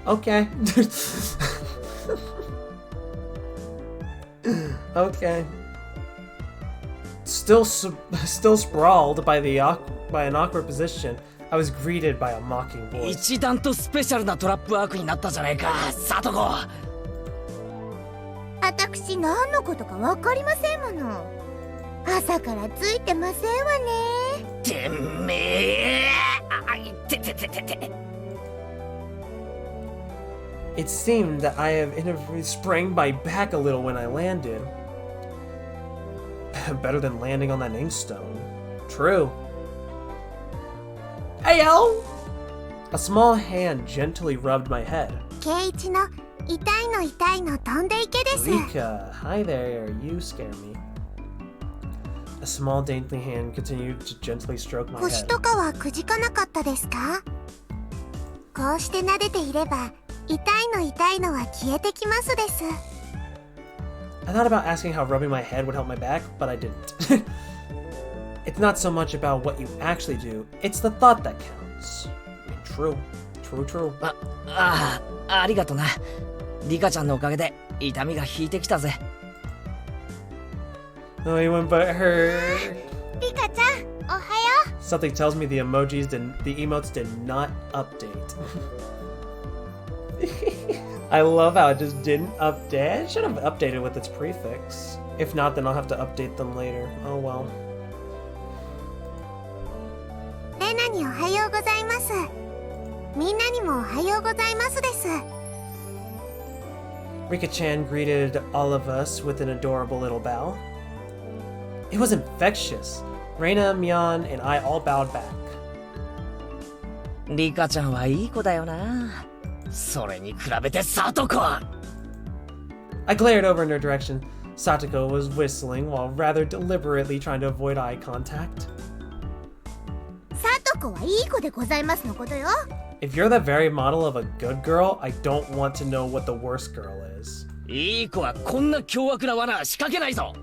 Okay. Okay. Still sprawled by an awkward position, I was greeted by a mocking voice. 一段とスペシャルなトラップワークになったじゃないか、サトコ。私何のことかわかりませんもの。朝からついてませんわね。てめえ。あ、いててててて。It seemed that I have inadvertently sprang my back a little when I landed. Better than landing on that inkstone. True. Ayo! A small hand gently rubbed my head. 圭一の痛いの痛いの飛んでいけです。 Rika, hi there, you scare me. A small dainty hand continued to gently stroke my 腰 head. とかはくじかなかったですか？こうして撫でていれば痛いのは消えてきますです。 I thought about asking how rubbing my head would help my back, but I didn't. It's not so much about what you actually do, it's the thought that counts. I mean, true. True. ありがとな。リカちゃんのおかげで痛みが引いてきたぜ。No, anyone but her. リカちゃん、おはよ Something tells me the emotes did not update. I love how it just didn't update. It should have updated with its prefix. If not, then I'll have to update them later. Oh well. う。レナにおはようございます。みんなにもおはようございますです。 Rika-chan greeted all of us with an adorable little bow. It was infectious. Reina, Mion, and I all bowed back. リカちゃんはいい子だよな。それに比べてサトコは。I glared over in her direction. Satoko was whistling while rather deliberately trying to avoid eye contact. サトコはいい子でございますのことよ。 If you're the very model of a good girl, I don't want to know what the worst girl is. いい子はこんな凶悪な罠は仕掛けないぞ。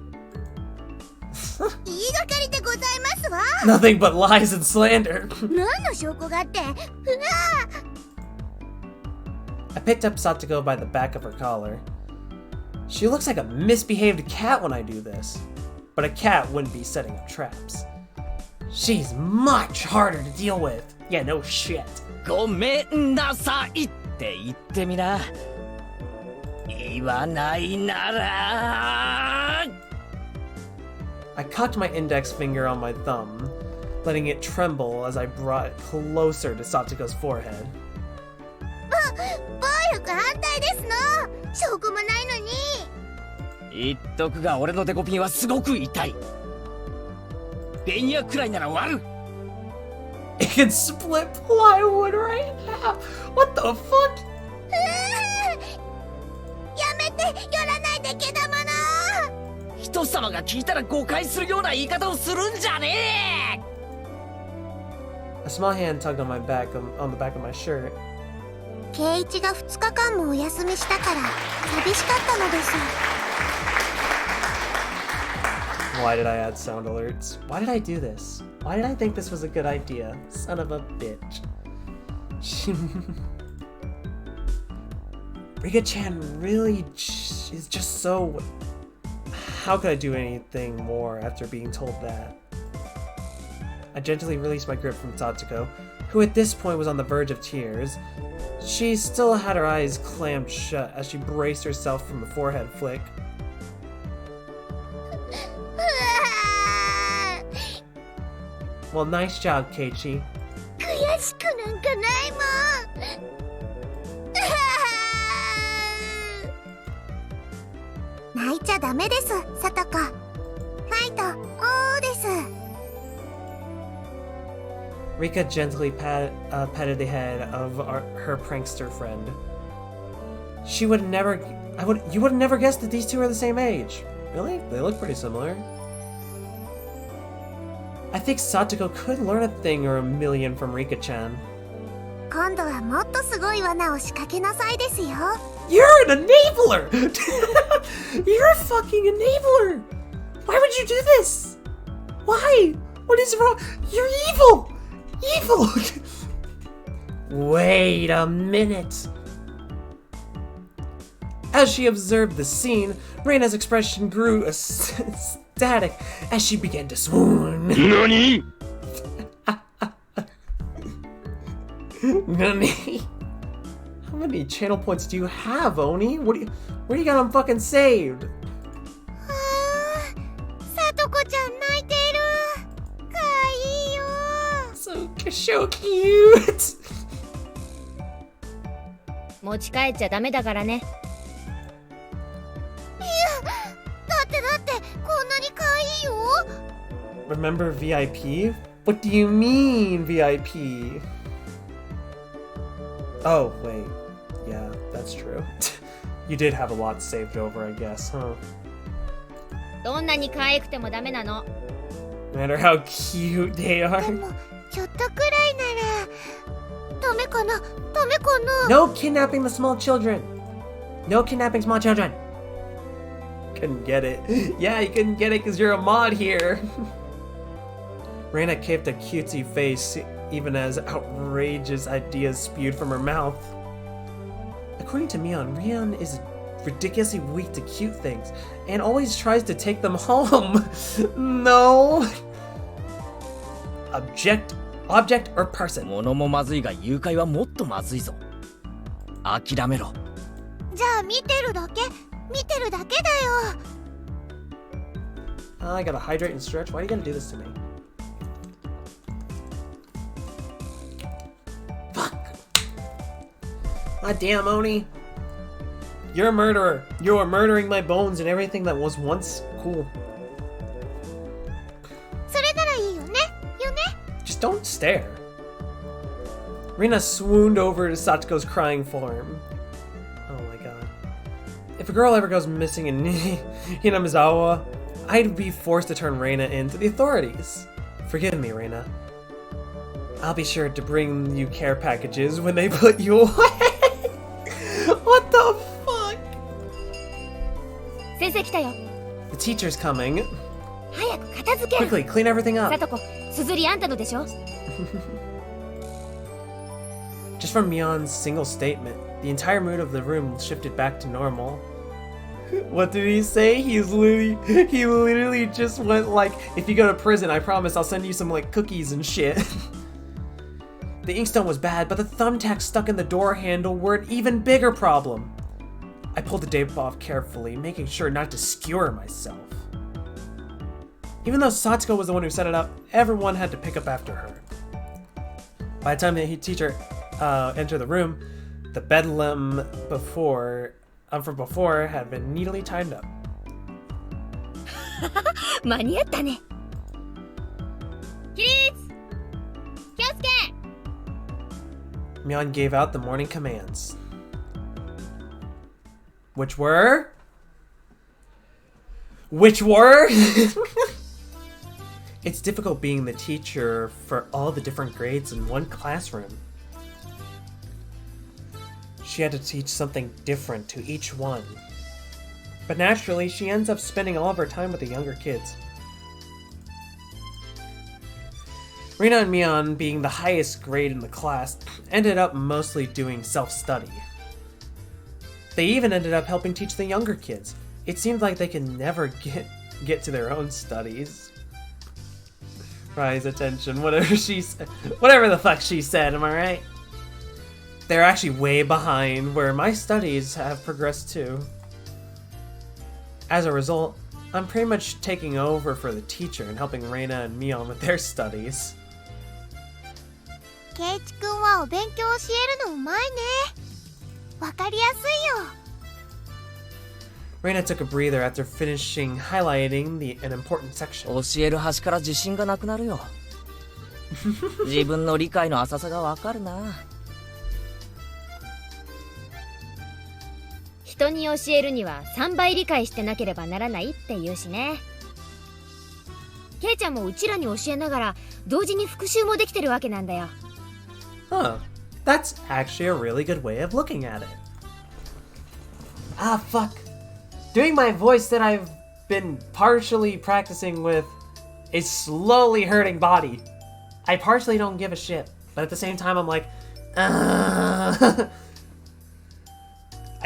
言いがかりでございますわ。 Nothing but lies and slander. 何の証拠があって。うわ I picked up Satoko by the back of her collar. She looks like a misbehaved cat when I do this, but a cat wouldn't be setting up traps. She's much harder to deal with. Yeah, no shit. ごめんなさいって言ってみな。言わないなら。I cocked my index finger on my thumb, letting it tremble as I brought it closer to Satoko's forehead. 暴力反対ですの。証拠もないのに。言っとくが俺のデコピンはすごく痛い。ベニヤくらいなら割る。It can split plywood right now. What the fuck? やめて、寄らないでけだもの。人様が聞いたら誤解するような言い方をするんじゃねえ。 A small hand tugged on my back, on the back of my shirt. 圭一が2日間もお休みしたから寂しかったのです。 Why did I add sound alerts? Why did I do this? Why did I think this was a good idea? Son of a bitch. Rika-chan really is just so... How could I do anything more after being told that? I gently released my grip from Tatsuko, who at this point was on the verge of tears. She still had her eyes clamped shut as she braced herself from the forehead flick. Well, nice job, Keiichi. 悔しくなんかないもん。泣いちゃダメです、サトコ。ファイト、おーです。 Rika gently patted the head of her prankster friend. You would have never guessed that these two are the same age. Really? They look pretty similar. I think Satoko could learn a thing or a million from Rika-chan. 今度はもっとすごい罠を仕掛けなさいですよ。 You're an enabler! You're a fucking enabler! Why would you do this? Why? What is wrong? You're evil! Evil! Wait a minute. As she observed the scene, Reina's expression grew ecstatic as she began to swoon. NANI? Nani? How many channel points do you have, Oni? Where do you got them fucking saved? サトコちゃん泣いている。かわいいよ。So cute. 持ち帰っちゃダメだからね。だってこんなにかわいいよ。Remember VIP? What do you mean VIP? Oh, wait. Yeah, that's true. You did have a lot saved over, I guess, huh? どんなに可愛くてもダメなの。 No matter how cute they で are. もちょっとくらいならダメかなダメかな。 No kidnapping the small children! No kidnapping small children! Couldn't get it. Yeah, you couldn't get it because you're a mod here. Reina kept a cutesy face even as outrageous ideas spewed from her mouth. According to Mion is ridiculously weak to cute things and always tries to take them home. No. Object or person? 物もまずいが誘拐はもっとまずいぞ。諦めろ。じゃあ見てるだけだよ。 I gotta hydrate and stretch. Why are you gonna do this to me? Fuck! Ah, damn, Oni. You're a murderer. You are murdering my bones and everything that was once cool. それならいいよね。 Just don't stare. Rina swooned over to Sachiko's crying form. Oh my god. If a girl ever goes missing in Hinamizawa, I'd be forced to turn Reina in to the authorities. Forgive me, Reina. I'll be sure to bring you care packages when they put you away. What the fuck? 先生来たよ。 The teacher's coming. 早く片付け。 Quickly, clean everything さ up. とこ、すずりあんたのでしょ。 Just from Mion's single statement, the entire mood of the room shifted back to normal. What did he say? He literally just went like, if you go to prison, I promise I'll send you some like cookies and shit. The inkstone was bad, but the thumbtacks stuck in the door handle were an even bigger problem. I pulled the tape off carefully, making sure not to skewer myself. Even though Satsuko was the one who set it up, everyone had to pick up after her. By the time the teacher entered the room, the bedlam from before had been neatly tied up. 間に合ったね。起立。気をつけ。 Mion gave out the morning commands. Which were? It's difficult being the teacher for all the different grades in one classroom. She had to teach something different to each one. But naturally, she ends up spending all of her time with the younger kids. Rina and Mion, being the highest grade in the class, ended up mostly doing self-study. They even ended up helping teach the younger kids. It seemed like they could never get to their own studies. Rise attention, whatever the fuck she said, am I right? They're actually way behind where my studies have progressed to. As a result, I'm pretty much taking over for the teacher and helping Reina and Mion with their studies. ケイチくんはお勉強教えるのうまいね。わかりやすいよ。 Reina took a breather after finishing highlighting an important section. 教える端から自信がなくなるよ。自分の理解の浅さがわかるな。人に教えるには3倍理解してなければならないって言うしね。ケイちゃんもうちらに教えながら同時に復習もできてるわけなんだよ。 Huh. That's actually a really good way of looking at it. Ah, fuck. Doing my voice that I've been partially practicing with is slowly hurting body. I partially don't give a shit, but at the same time I'm like, I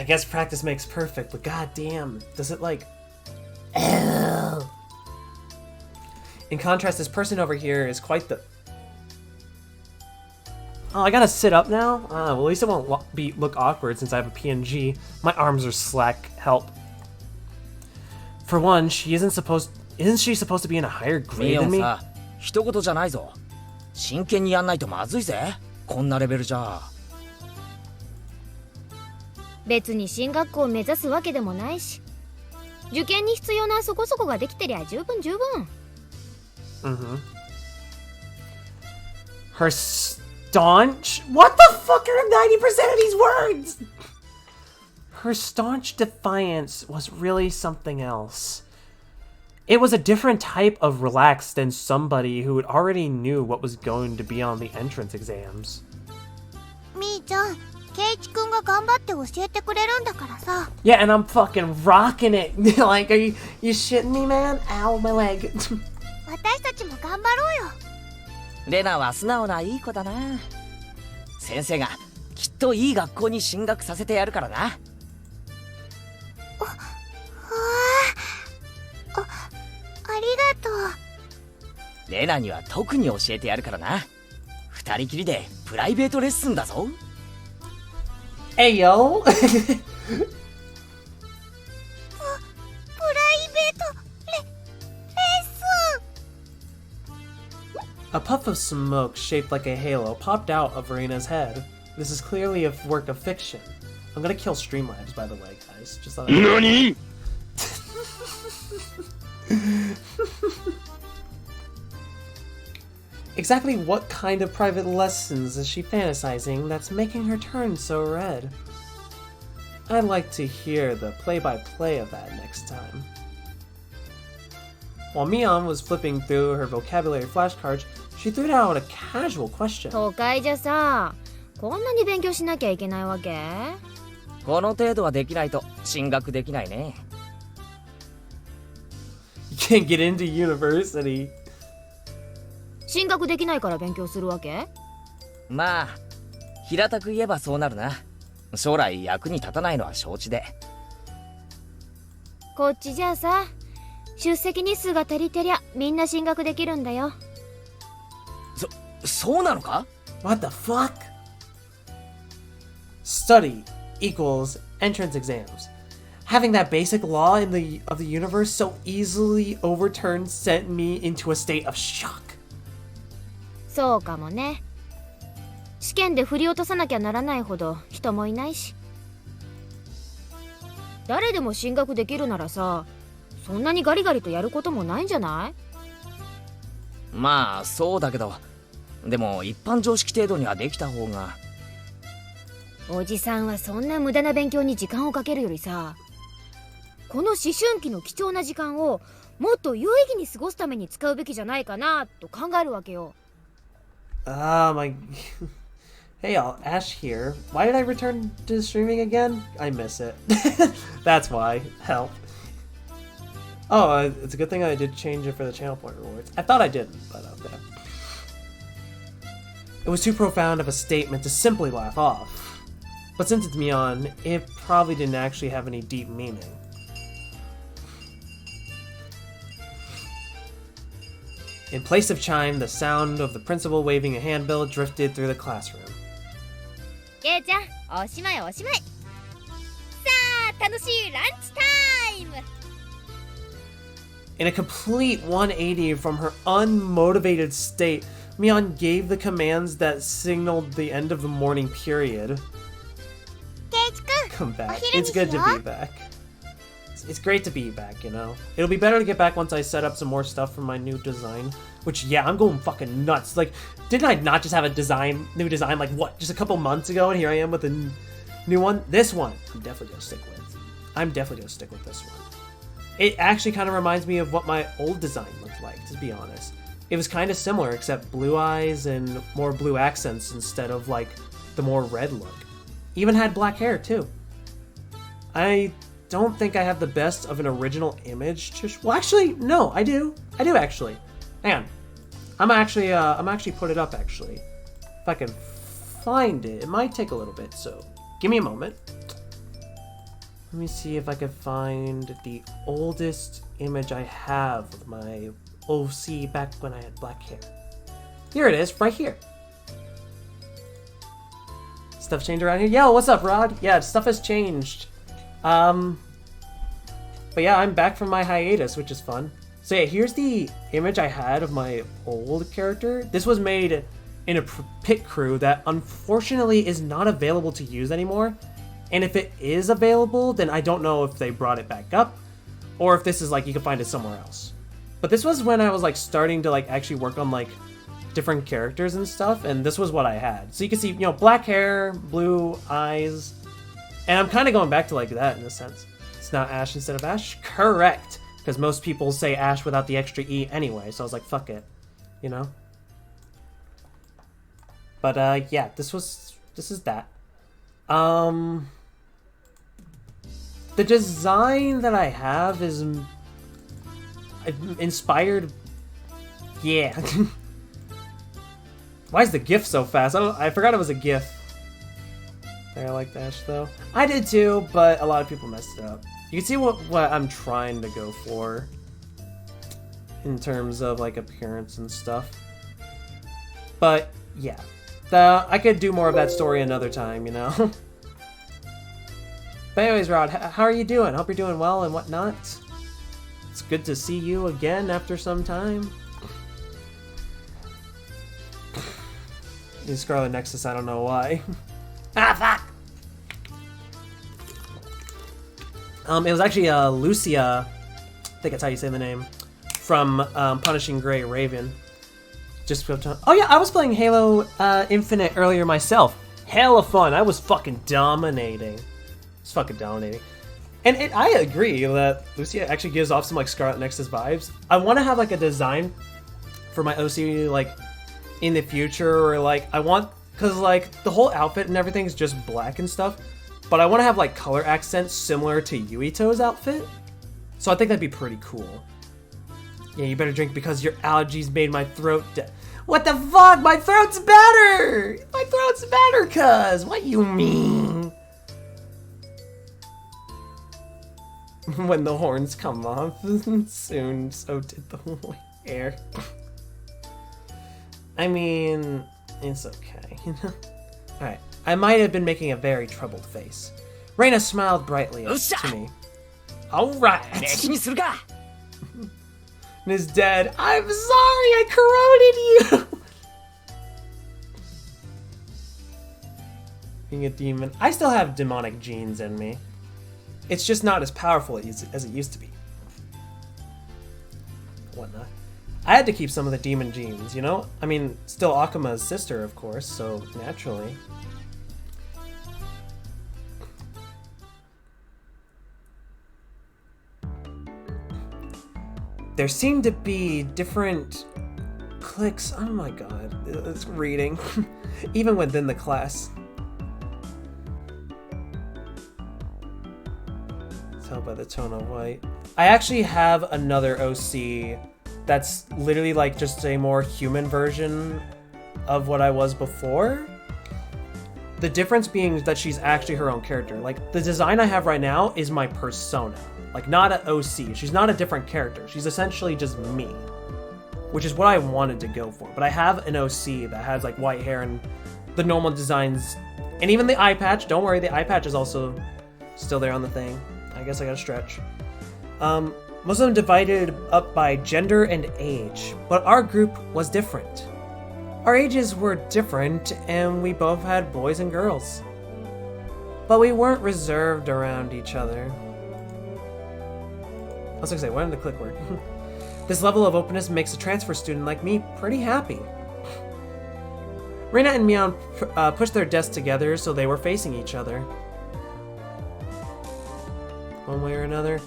guess practice makes perfect, but goddamn, does it like... In contrast, this person over here is quite the... Oh, I gotta sit up now? Well, at least it won't look awkward since I have a PNG. My arms are slack. Help. For one, isn't she supposed to be in a higher grade than me? さ、一言じゃないぞ。真剣にやんないとまずいぜ。こんなレベルじゃ。別に進学校を目指すわけでもないし、受験に必要なそこそこができてりゃ十分。Her staunch... What the fuck are 90% of these words? Her staunch defiance was really something else. It was a different type of relaxed than somebody who already knew what was going to be on the entrance exams. みーちゃん、ケイチくんが頑張って教えてくれるんだからさ。 Yeah, and I'm fucking rocking it. Like, are you shitting me, man? Ow, my leg. 私たちも頑張ろうよ。レナは素直ないい子だな。先生がきっといい学校に進学させてやるからな。ありがとう。レナには特に教えてやるからな。二人きりでプライベートレッスンだぞ。Hey, yo. プライベートレッスン。 A puff of smoke shaped like a halo popped out of Reina's head. This is clearly a work of fiction. I'm gonna kill Streamlabs, by the way, guys. Just thought NANI?! Exactly what kind of private lessons is she fantasizing that's making her turn so red? I'd like to hear the play-by-play of that next time. While Mion was flipping through her vocabulary flashcards, she threw out a casual question. 都会じゃさ、こんなに勉強しなきゃいけないわけ？この程度はできないと進学できないね。You can't get into university. 進学できないから勉強するわけ？まあ平たく言えばそうなるな。将来役に立たないのは承知で。こっちじゃさ、出席日数が足りてりゃみんな進学できるんだよ。そうなのか？ What the fuck? Study equals entrance exams. Having that basic law of the universe so easily overturned sent me into a state of shock. そうかもね。試験で振り落とさなきゃならないほど人もいないし。誰でも進学できるならさ、そんなにガリガリとやることもないんじゃない？まあそうだけど、でも一般常識程度にはできた方が。おじさんはそんな無駄な勉強に時間をかけるよりさ、この思春期の貴重な時間をもっと有意義に過ごすために使うべきじゃないかなと考えるわけよ。My... Hey y'all, Ash here. Why did I return to streaming again? I miss it. That's why. Help. Oh, it's a good thing I did change it for the channel point rewards. I thought I didn't, but okay. It was too profound of a statement to simply laugh off. But since it's Mion, it probably didn't actually have any deep meaning. In place of chime, the sound of the principal waving a handbill drifted through the classroom. ケイちゃん、おしまいおしまい。さあ、楽しいランチタイム。 In a complete 180 from her unmotivated state, Mion gave the commands that signaled the end of the morning period. ケイチくん、 Come back. お昼 It's にしよう。 good to be back. It's great to be back, you know? It'll be better to get back once I set up some more stuff for my new design. Which, yeah, I'm going fucking nuts. Like, didn't I not just have a new design, like, what, just a couple months ago? And here I am with a new one? This one, I'm definitely going to stick with. I'm definitely going to stick with this one. It actually kind of reminds me of what my old design looked like, to be honest. It was kind of similar, except blue eyes and more blue accents instead of, like, the more red look. Even had black hair, too. I don't think I have the best of an original image to... Well, actually, no, I do. I do, actually. Hang on. I'm actually put it up, actually. If I can find it. It might take a little bit, so give me a moment. Let me see if I can find the oldest image I have of my OC back when I had black hair. Here it is, right here. Stuff changed around here? Yo, what's up, Rod? Yeah, stuff has changed. But yeah, I'm back from my hiatus, which is fun. So yeah, here's the image I had of my old character. This was made in a pit crew that unfortunately is not available to use anymore. And if it is available, then I don't know if they brought it back up or if this is like you can find it somewhere else. But this was when I was like starting to like actually work on like different characters and stuff, and this was what I had. So you can see, you know, black hair, blue eyes, and I'm kind of going back to like that in a sense. It's not Ash instead of Ash? Correct! Because most people say Ash without the extra E anyway, so I was like, fuck it. You know? But, yeah, this is that. The design that I have is inspired... Yeah. Why is the GIF so fast? I forgot it was a GIF. I like Ash, though. I did too, but a lot of people messed it up. You can see what I'm trying to go for in terms of like appearance and stuff. But yeah, I could do more of that story another time, you know. But anyways, Rod, how are you doing? Hope you're doing well and whatnot. It's good to see you again after some time. The Scarlet Nexus, I don't know why. Ah, fuck! It was actually Lucia, I think that's how you say the name, from Punishing Gray Raven. Just oh yeah, I was playing Halo Infinite earlier myself. Hella fun. I was fucking dominating. It's fucking dominating. And I agree that Lucia actually gives off some like Scarlet Nexus vibes. I want to have like a design for my OC like in the future, or like I want, because like the whole outfit and everything is just black and stuff. But I want to have like color accents similar to Yuito's outfit. So I think that'd be pretty cool. Yeah, you better drink because your allergies made my throat What the fuck? My throat's better! My throat's better, cuz! What you mean? When the horns come off, soon so did the hair. I mean, it's okay, you know? Alright. I might have been making a very troubled face. Reina smiled brightly to me. Alright! And is dead. I'm sorry, I corroded you! Being a demon. I still have demonic genes in me. It's just not as powerful as it used to be. Whatnot. I had to keep some of the demon genes, you know? I mean, still Akuma's sister, of course, so naturally. There seemed to be different cliques. Oh my god, it's reading. Even within the class. Tell by the tone of white. I actually have another OC that's literally like just a more human version of what I was before. The difference being that she's actually her own character. Like, the design I have right now is my persona. Like, not an OC. She's not a different character. She's essentially just me. Which is what I wanted to go for. But I have an OC that has, like, white hair and the normal designs. And even the eye patch. Don't worry, the eye patch is also still there on the thing. I guess I gotta stretch. Most of them divided up by gender and age. But our group was different. Our ages were different, and we both had boys and girls. But we weren't reserved around each other. I was gonna say, why didn't the click work? This level of openness makes a transfer student like me pretty happy. Reina and Mion pushed their desks together so they were facing each other. One way or another.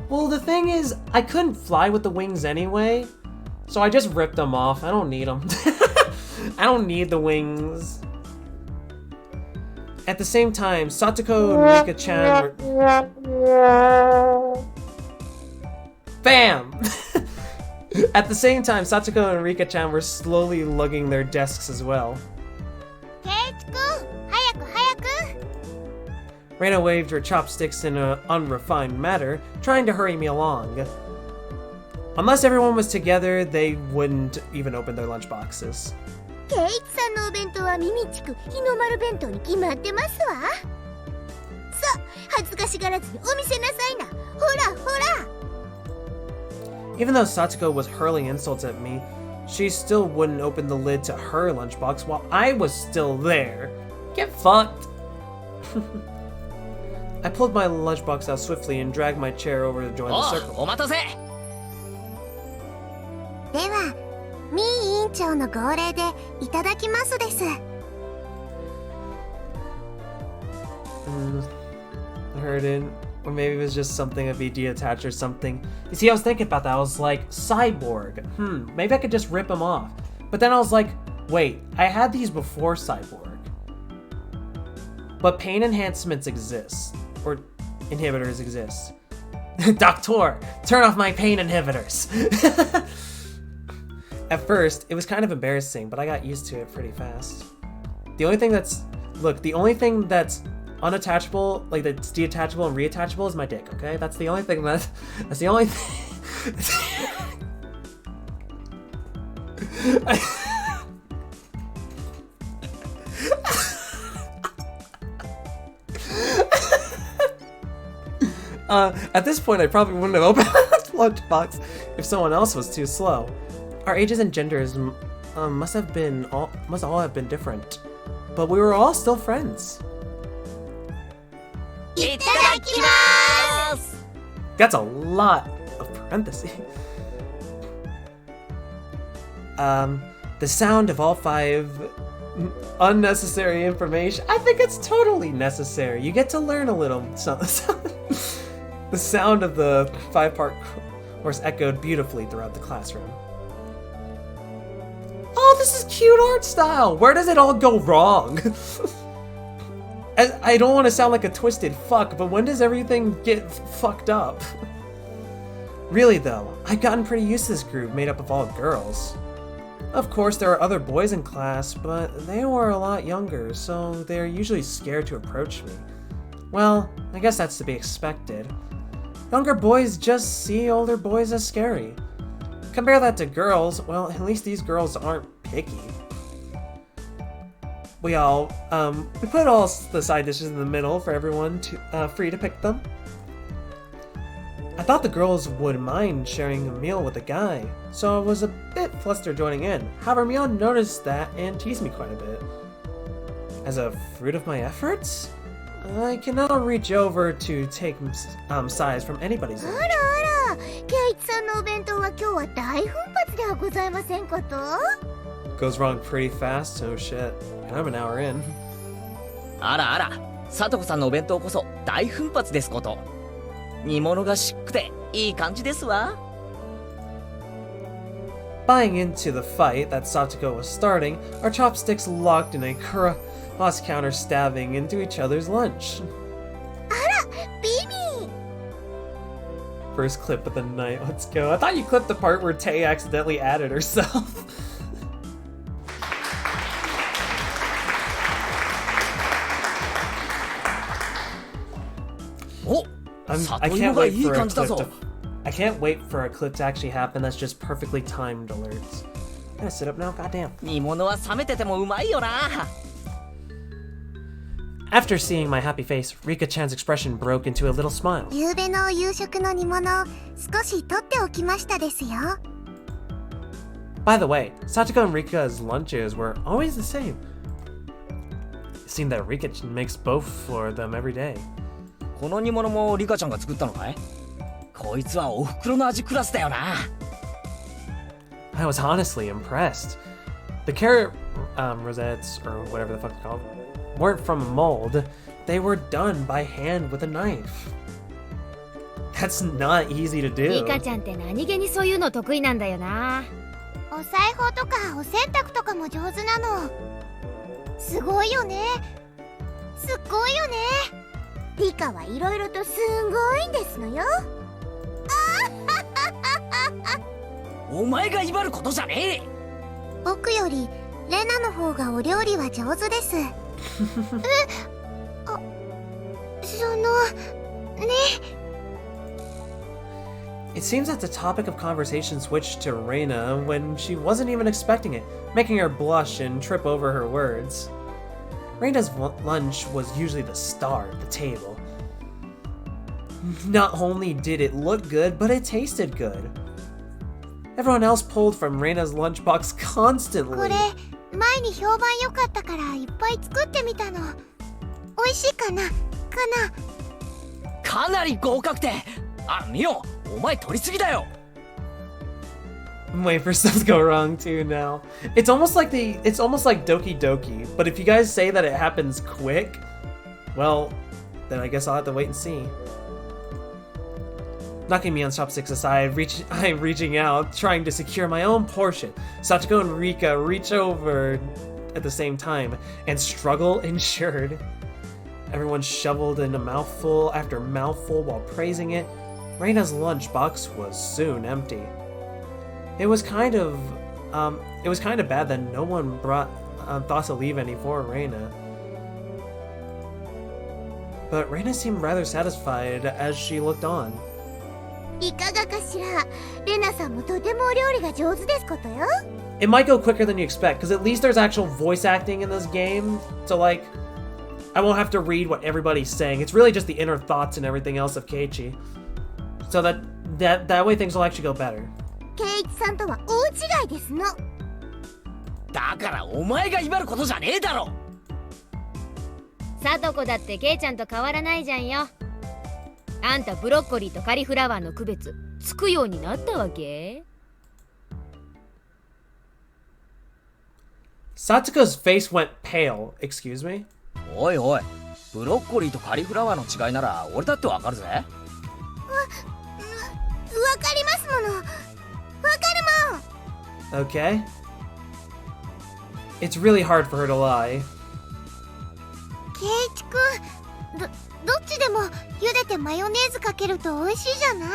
Well, the thing is, I couldn't fly with the wings anyway, so I just ripped them off. I don't need them. I don't need the wings. At the same time, Satoko and Rika-chan were... BAM! At the same time, Satoko and Rika-chan were slowly lugging their desks as well. Reina waved her chopsticks in an unrefined manner, trying to hurry me along. Unless everyone was together, they wouldn't even open their lunch boxes. Even though Satoko was hurling insults at me, she still wouldn't open the lid to her lunchbox while I was still there. Get fucked! I pulled my lunchbox out swiftly and dragged my chair over to join the circle. ではミー委員長の号令でいただきますです。I heard it. Or maybe it was just something a VD attached or something. You see, I was thinking about that. I was like, Cyborg. Maybe I could just rip him off. But then I was like, wait, I had these before Cyborg. But pain enhancements exist. Or inhibitors exist. Doctor, turn off my pain inhibitors. At first, it was kind of embarrassing, but I got used to it pretty fast. The only thing that's unattachable, like that's detachable and reattachable is my dick, okay? That's the only thing that's the only thing. At this point, I probably wouldn't have opened the lunchbox if someone else was too slow. Our ages and genders must all have been different, but we were all still friends. Itadakimasu! That's a lot of parentheses. The sound of all 5 unnecessary information. I think it's totally necessary. You get to learn a little something. The sound of the 5-part course echoed beautifully throughout the classroom. Oh, this is cute art style! Where does it all go wrong? I don't want to sound like a twisted fuck, but when does everything get fucked up? Really though, I've gotten pretty used to this group made up of all girls. Of course, there are other boys in class, but they were a lot younger, so they're usually scared to approach me. Well, I guess that's to be expected. Younger boys just see older boys as scary. Compare that to girls, well, at least these girls aren't picky. We put all the side dishes in the middle for everyone to free to pick them. I thought the girls would mind sharing a meal with a guy, so I was a bit flustered joining in. However, Mio noticed that and teased me quite a bit. As a fruit of my efforts, I can now reach over to take size from anybody's lunch. あらあら、ケイチさんのお弁当は今日は大奮発ではございませんかと。 Goes wrong pretty fast, oh shit. And I'm an hour in. あらあら、さとこさんのお弁当こそ大奮発ですこと。煮物がしっくていい感じですわ。Buying into the fight that Satoko was starting, our chopsticks locked in a cross-counter stabbing into each other's lunch. あら、ビビー。 First clip of the night, let's go. I thought you clipped the part where Tay accidentally added herself. I can't wait for a clip to. I can't wait for a clip to actually happen. That's just perfectly timed alerts. I gotta sit up now. Goddamn. 煮物は冷めててもうまいよな。After seeing my happy face, Rika-chan's expression broke into a little smile. 夕べの夕食の煮物、少し取っておきましたですよ。 By the way, Satoko and Rika's lunches were always the same. It seemed that Rika makes both for them every day. この煮物もリカちゃんが作ったのかい？こいつはお袋の味クラスだよな。I was honestly impressed. The carrot rosettes, or whatever the fuck they're called, weren't from a mold. They were done by hand with a knife. That's not easy to do. リカちゃんって何気にそういうの得意なんだよな。お裁縫とかお洗濯とかも上手なの。すごいよね。すっごいよね。リカはいろいろとすごいんですのよ。お前が威張ることじゃねえ。僕よりレナの方がお料理は上手です。そのね。 It seems that the topic of conversation switched to Reina when she wasn't even expecting it, making her blush and trip over her words. Reina's lunch was usually the star at the table. Not only did it look good, but it tasted good. Everyone else pulled from Reina's lunchbox こ constantly. れ前に評判良かったからいっぱい作ってみたの。美味しいかな？かなり合格点。あ、ミオ、お前取りすぎだよ。I'm waiting for stuff to go wrong too now. It's almost like Doki Doki, but if you guys say that it happens quick, well, then I guess I'll have to wait and see. Knocking me on chopsticks aside, I'm reaching out, trying to secure my own portion. Satoko and Rika reach over at the same time, and struggle ensured. Everyone shoveled in a mouthful after mouthful while praising it. Reina's lunchbox was soon empty. It was kind of bad that no one brought thought to leave any for Reina. But Reina seemed rather satisfied as she looked on. いかがかしら。レナさんもとてもお料理が上手ですことよ。It might go quicker than you expect, because at least there's actual voice acting in this game, so like, I won't have to read what everybody's saying. It's really just the inner thoughts and everything else of Keiichi. So that way things will actually go better. ケイイチさんとは大違いですの。だからお前が威張ることじゃねえだろ。さとこだってケイちゃんと変わらないじゃんよ。あんたブロッコリーとカリフラワーの区別つくようになったわけ？ Satsuko's face went pale. Excuse me? おいおい、ブロッコリーとカリフラワーの違いなら俺だってわかるぜ。わかりますもの。わかるもん。 Okay. It's really hard for her to lie. ケイイチくん、どっちでも茹でてマヨネーズかけると美味しいじゃない？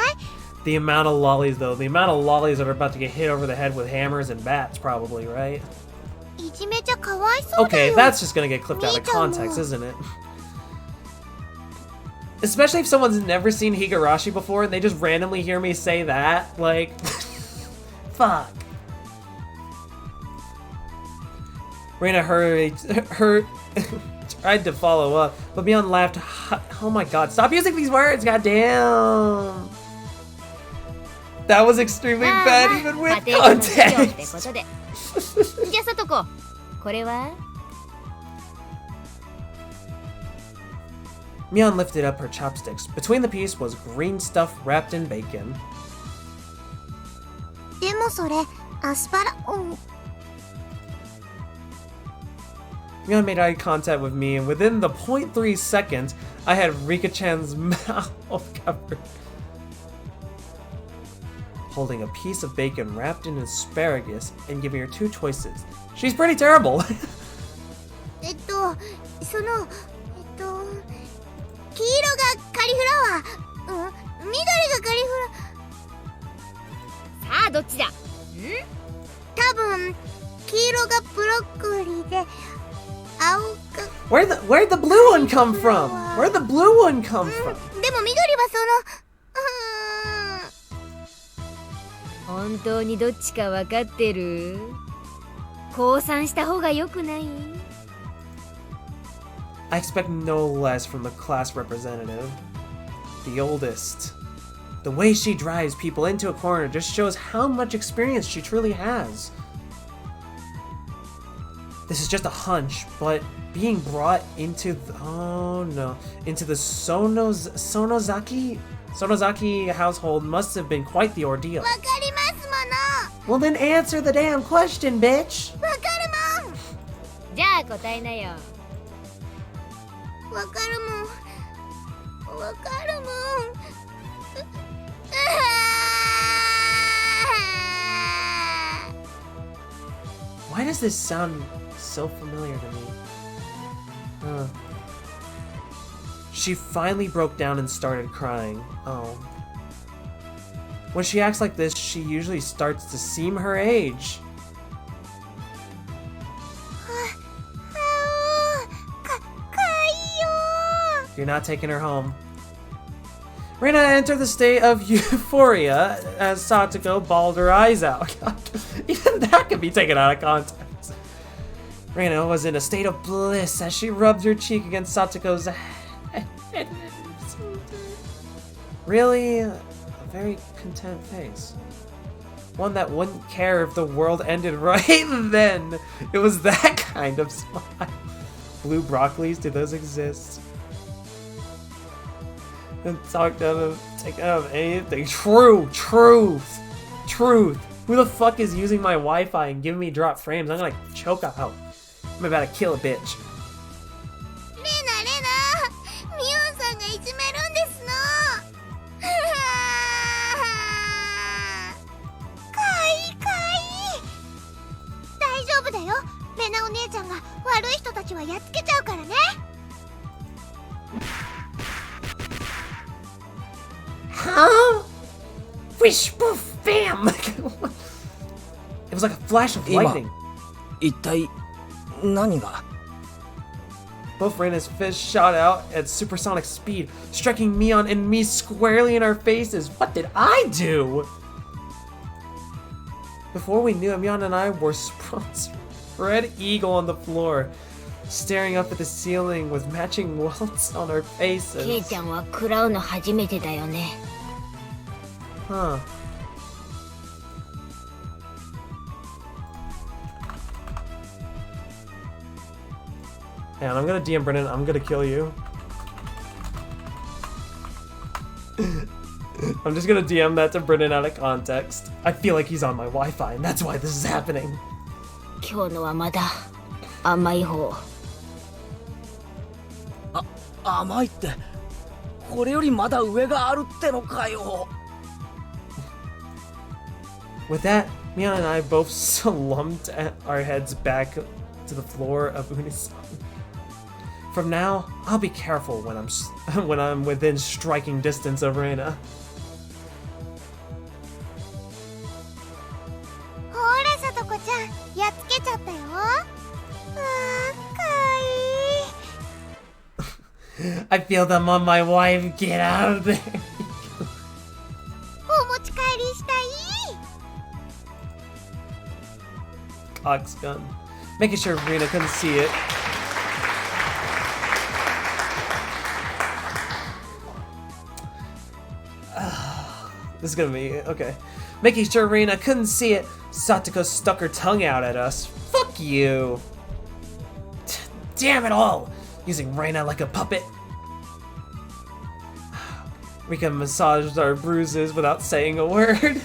The amount of lollies, though. The amount of lollies that are about to get hit over the head with hammers and bats, probably, right? いじめちゃかわいそうだ Okay, よ。 that's just gonna get clipped out of context, isn't it? Especially if someone's never seen Higurashi before and they just randomly hear me say that. Like, fuck. Reina tried to follow up, but Beyond laughed. Oh my god, stop using these words, goddamn! That was extremely bad, even with 家庭科の授業ってこ context. とで。じゃあさとこ、これは？ Mion lifted up her chopsticks. Between the piece was green stuff wrapped in bacon. でもそれアスパラ。Mion made eye contact with me, and within the 0.3 seconds, I had Rika-chan's mouth covered. Holding a piece of bacon wrapped in asparagus and giving her two choices. She's pretty terrible. その黄色がカリフラワー、緑がカリフラ。さあどっちだ？多分黄色がブロッコリーで青が。 Where'd the blue one come from? Where'd the blue one come from? でも緑は本当にどっちか分かってる？降参した方が良くない？ I expect no less from the class representative. The oldest. The way she drives people into a corner just shows how much experience she truly has. This is just a hunch, but being brought into the, into the Sonozaki household must have been quite the ordeal. わかりますも Well, then answer the damn question, bitch. の。わかるもん。じゃあ答えなよ。わかるもん。わかるもん。Why does this sound so familiar to me? She finally broke down and started crying. Oh. When she acts like this, she usually starts to seem her age. You're not taking her home. Reina entered the state of euphoria as Satoko bawled her eyes out. Even that could be taken out of context. Reina was in a state of bliss as she rubbed her cheek against Satoko's head. Really, a very content face. One that wouldn't care if the world ended right then. It was that kind of smile. Blue broccolis, do those exist? And talked out of anything. Truth. Who the fuck is using my Wi-Fi and giving me drop frames? I'm gonna choke out. I'm about to kill a bitch. レナミオンさんがいじめるんですの。かいかい。大丈夫だよ。レナお姉ちゃんが悪い人たちはやっつけちゃうからね。Huh? Wish poof bam! It was like a flash of lightning. 一体何が？ Both Reina's fists shot out at supersonic speed, striking Mion and me squarely in our faces. What did I do? Before we knew it, Mion and I were spread eagle on the floor, staring up at the ceiling with matching welts on our ケイ faces. ちゃんは食らうの初めてだよね。 Huh. And I'm gonna DM Brennan, I'm gonna kill you. I'm just gonna DM that to Brennan out of context. I feel like he's on my Wi-Fi, and that's why this is happening. 今日のはまだ甘い方。甘いって、これよりまだ上があるってのかよ。 With that, Mion and I both slumped our heads back to the floor of Unisan. From now, I'll be careful when I'm within striking distance of Reina. ほらさとこちゃん、やっつけちゃったよ。かわいい。 I feel them on my wife. Get out of there. お持ち帰りしたい。 Cox gun. Making sure Reina couldn't see it. This is gonna be okay. Making sure Reina couldn't see it, Satoko stuck her tongue out at us. Fuck you! Damn it all! Using Reina like a puppet. Rika massaged our bruises without saying a word.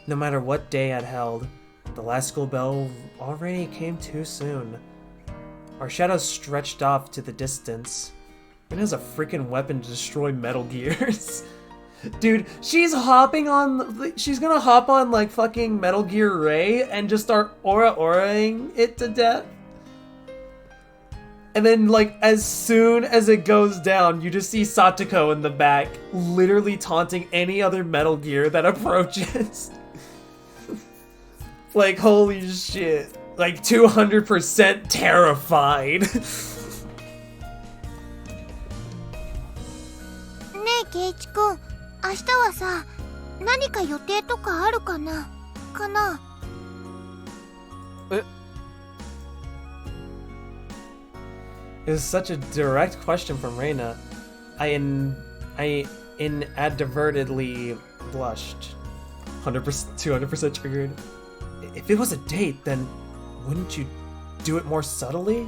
No matter what day I'd held, the last school bell already came too soon. Our shadows stretched off to the distance. It has a freaking weapon to destroy Metal Gears. Dude, she's gonna hop on like fucking Metal Gear Ray and just start aura-auraing it to death. And then, like, as soon as it goes down, you just see Satoko in the back, literally taunting any other Metal Gear that approaches. Like, holy shit. Like, 200% terrified. ねえ、ケイチくん、明日はさ、何か予定とかあるかな？え？ It was such a direct question from Reina. I inadvertently blushed. 100%, 200% triggered. If it was a date, then wouldn't you do it more subtly?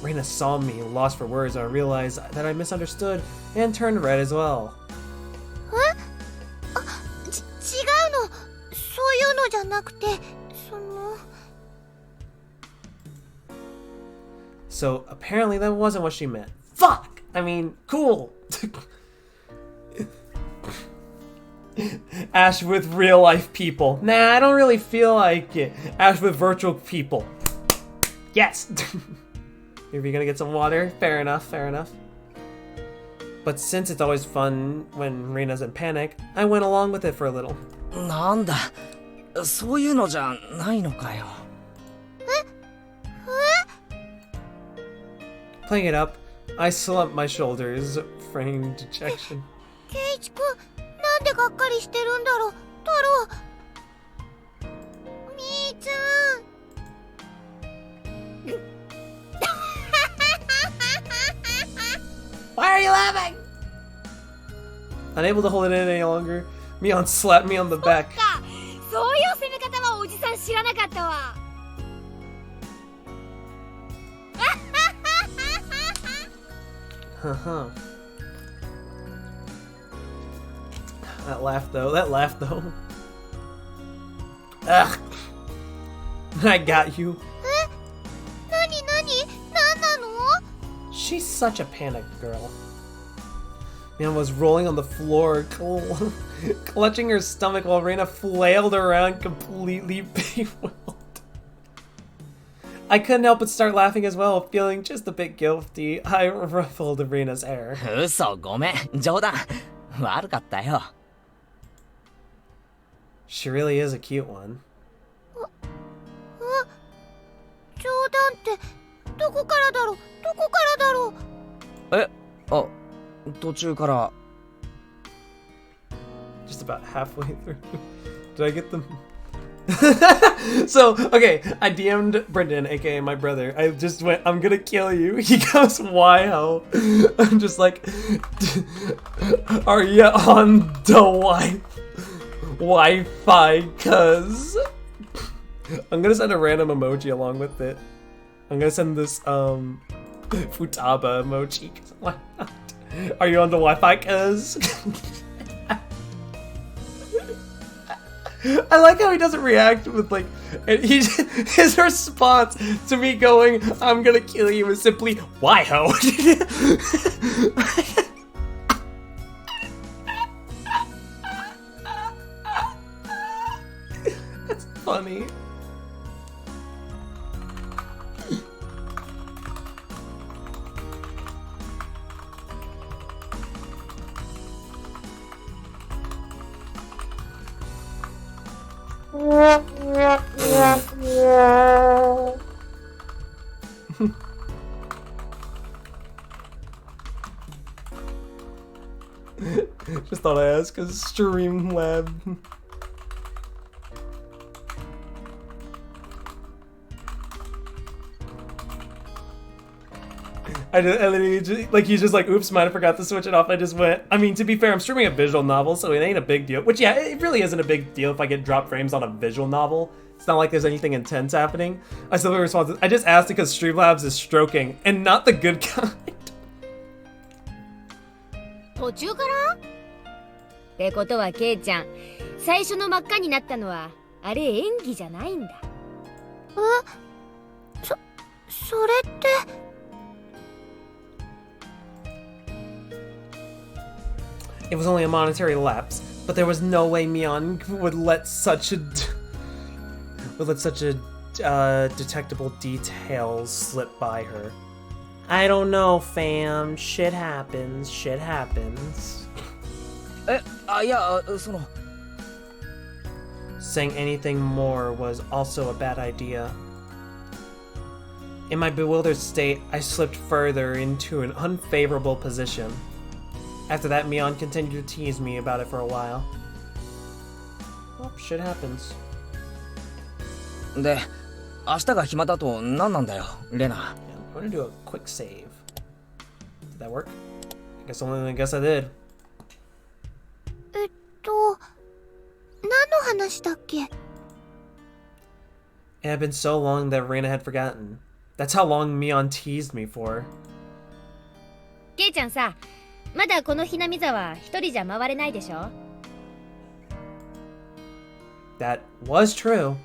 Reina saw me, lost for words, and I realized that I misunderstood and turned red as well. 違うの。そういうのじゃなくて、So apparently that wasn't what she meant. Fuck! I mean, cool! Ash with real life people. Nah, I don't really feel like it. Ash with virtual people. Yes! If you're gonna get some water, fair enough, fair enough. But since it's always fun when Reina's in panic, I went along with it for a little. なんだ、そういうのじゃないのかよ。Playing it up, I slumped my shoulders, feigning dejection. ケイチくん、なんでがっかりしてるんだろう、太郎。みーちゃん。Why are you laughing? Unable to hold it in any longer, Mion slapped me on the back. そういう攻め方はおじさん知らなかったわ。Huh. That laugh though. Ugh. I got you. なになに、なんなの？ She's such a panic girl. Man was rolling on the floor, clutching her stomach while Reina flailed around completely bewildered. I couldn't help but start laughing as well, feeling just a bit guilty. I ruffled Reina's hair. 嘘、ごめん。冗談。悪かったよ。She really is a cute one. 冗談ってどこからだろう、どこからだろう。え、あ、途中から。Just about halfway through. Did I get them? So, okay, I DM'd Brendan, aka my brother. I just went, I'm gonna kill you. He goes, why ho? I'm just like, are you on the Wi-Fi? Cuz I'm gonna send a random emoji along with it. I'm gonna send this Futaba emoji. Why not? Are you on the Wi-Fi? Cuz I like how he doesn't react with like, and his response to me going, "I'm gonna kill you," is simply, "Why ho?" That's funny. Just thought I'd ask, cause Streamlab. I literally just, like, he's just like, oops, might have forgot to switch it off. I just went, I mean, to be fair, I'm streaming a visual novel, so it ain't a big deal. Which, yeah, it really isn't a big deal if I get drop frames on a visual novel. It's not like there's anything intense happening. I still have a response. I just asked it because Streamlabs is stroking, and not the good kind. 途中からってことはケイちゃん、最初の真っ赤になったのはあれ演技じゃないんだ。それって。It was only a monetary lapse, but there was no way Mion would let such a detectable detail slip by her. I don't know, fam. Shit happens. Shit happens. え、あ、いや、その。Saying anything more was also a bad idea. In my bewildered state, I slipped further into an unfavorable position. After that, Mion continued to tease me about it for a while. Well, shit happens. で、明日が暇だと何なんだよ、レナ。I'm gonna do a quick save. Did that work? I guess I did. 何の話だっけ？ It had been so long that Reina had forgotten. That's how long Mion teased me for. ケイちゃんさ、まだこのひなみ沢一人じゃ回れないでしょ？ That was true.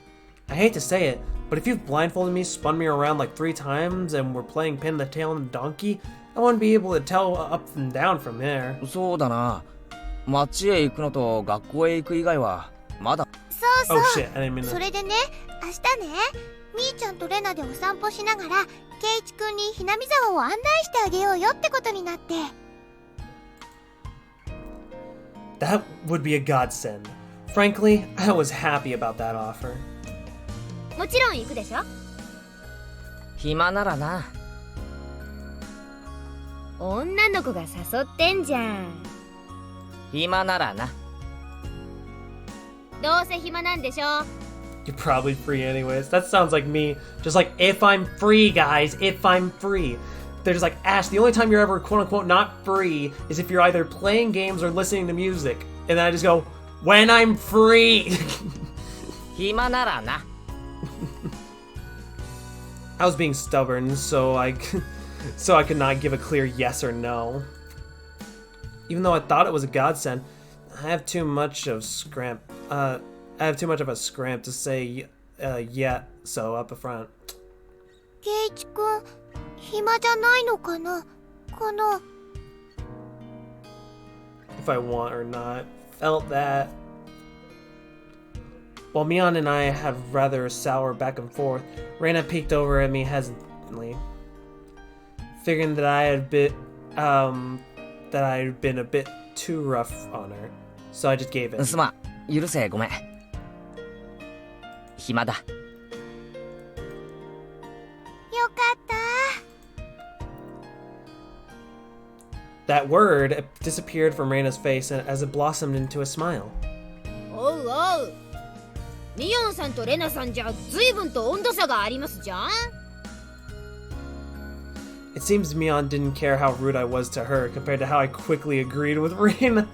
I hate to say it, but if you've blindfolded me, spun me around like 3 times, and were playing pin the tail on the donkey, I wouldn't be able to tell up and down from there. そうだな。街へ行くのと学校へ行く以外はまだ。そうそう。Oh shit, I didn't mean to. それでね、明日ね、みーちゃんとレナでお散歩しながら、ケイイチくんにひなみ沢を案内してあげようよってことになって。That would be a godsend. Frankly, I was happy about that offer. もちろん行くでしょ？暇ならな。女の子が誘ってんじゃん。暇ならな。どうせ暇なんでしょ？ You're probably free anyways. That sounds like me. Just like, if I'm free, guys, if I'm free. They're just like, Ash, the only time you're ever quote-unquote not free is if you're either playing games or listening to music. And then I just go, when I'm free! 暇ならな。I was being stubborn, so So I could not give a clear yes or no. Even though I thought it was a godsend, I have too much of a scramp to say yet, so up front. ケイチくん、暇じゃないのかな？この If I want or not. Felt that. While Mion and I had rather sour back and forth, Reina peeked over at me hesitantly, figuring that I had been a bit too rough on her. So I just gave it. すまん、許せ、ごめん。暇だ。よかった。 That word disappeared from Reina's face as it blossomed into a smile. おうおう。ミヨンさんとレナさんじゃ随分と温度差がありますじゃん。 It seems Mion didn't care how rude I was to her compared to how I quickly agreed with Reina.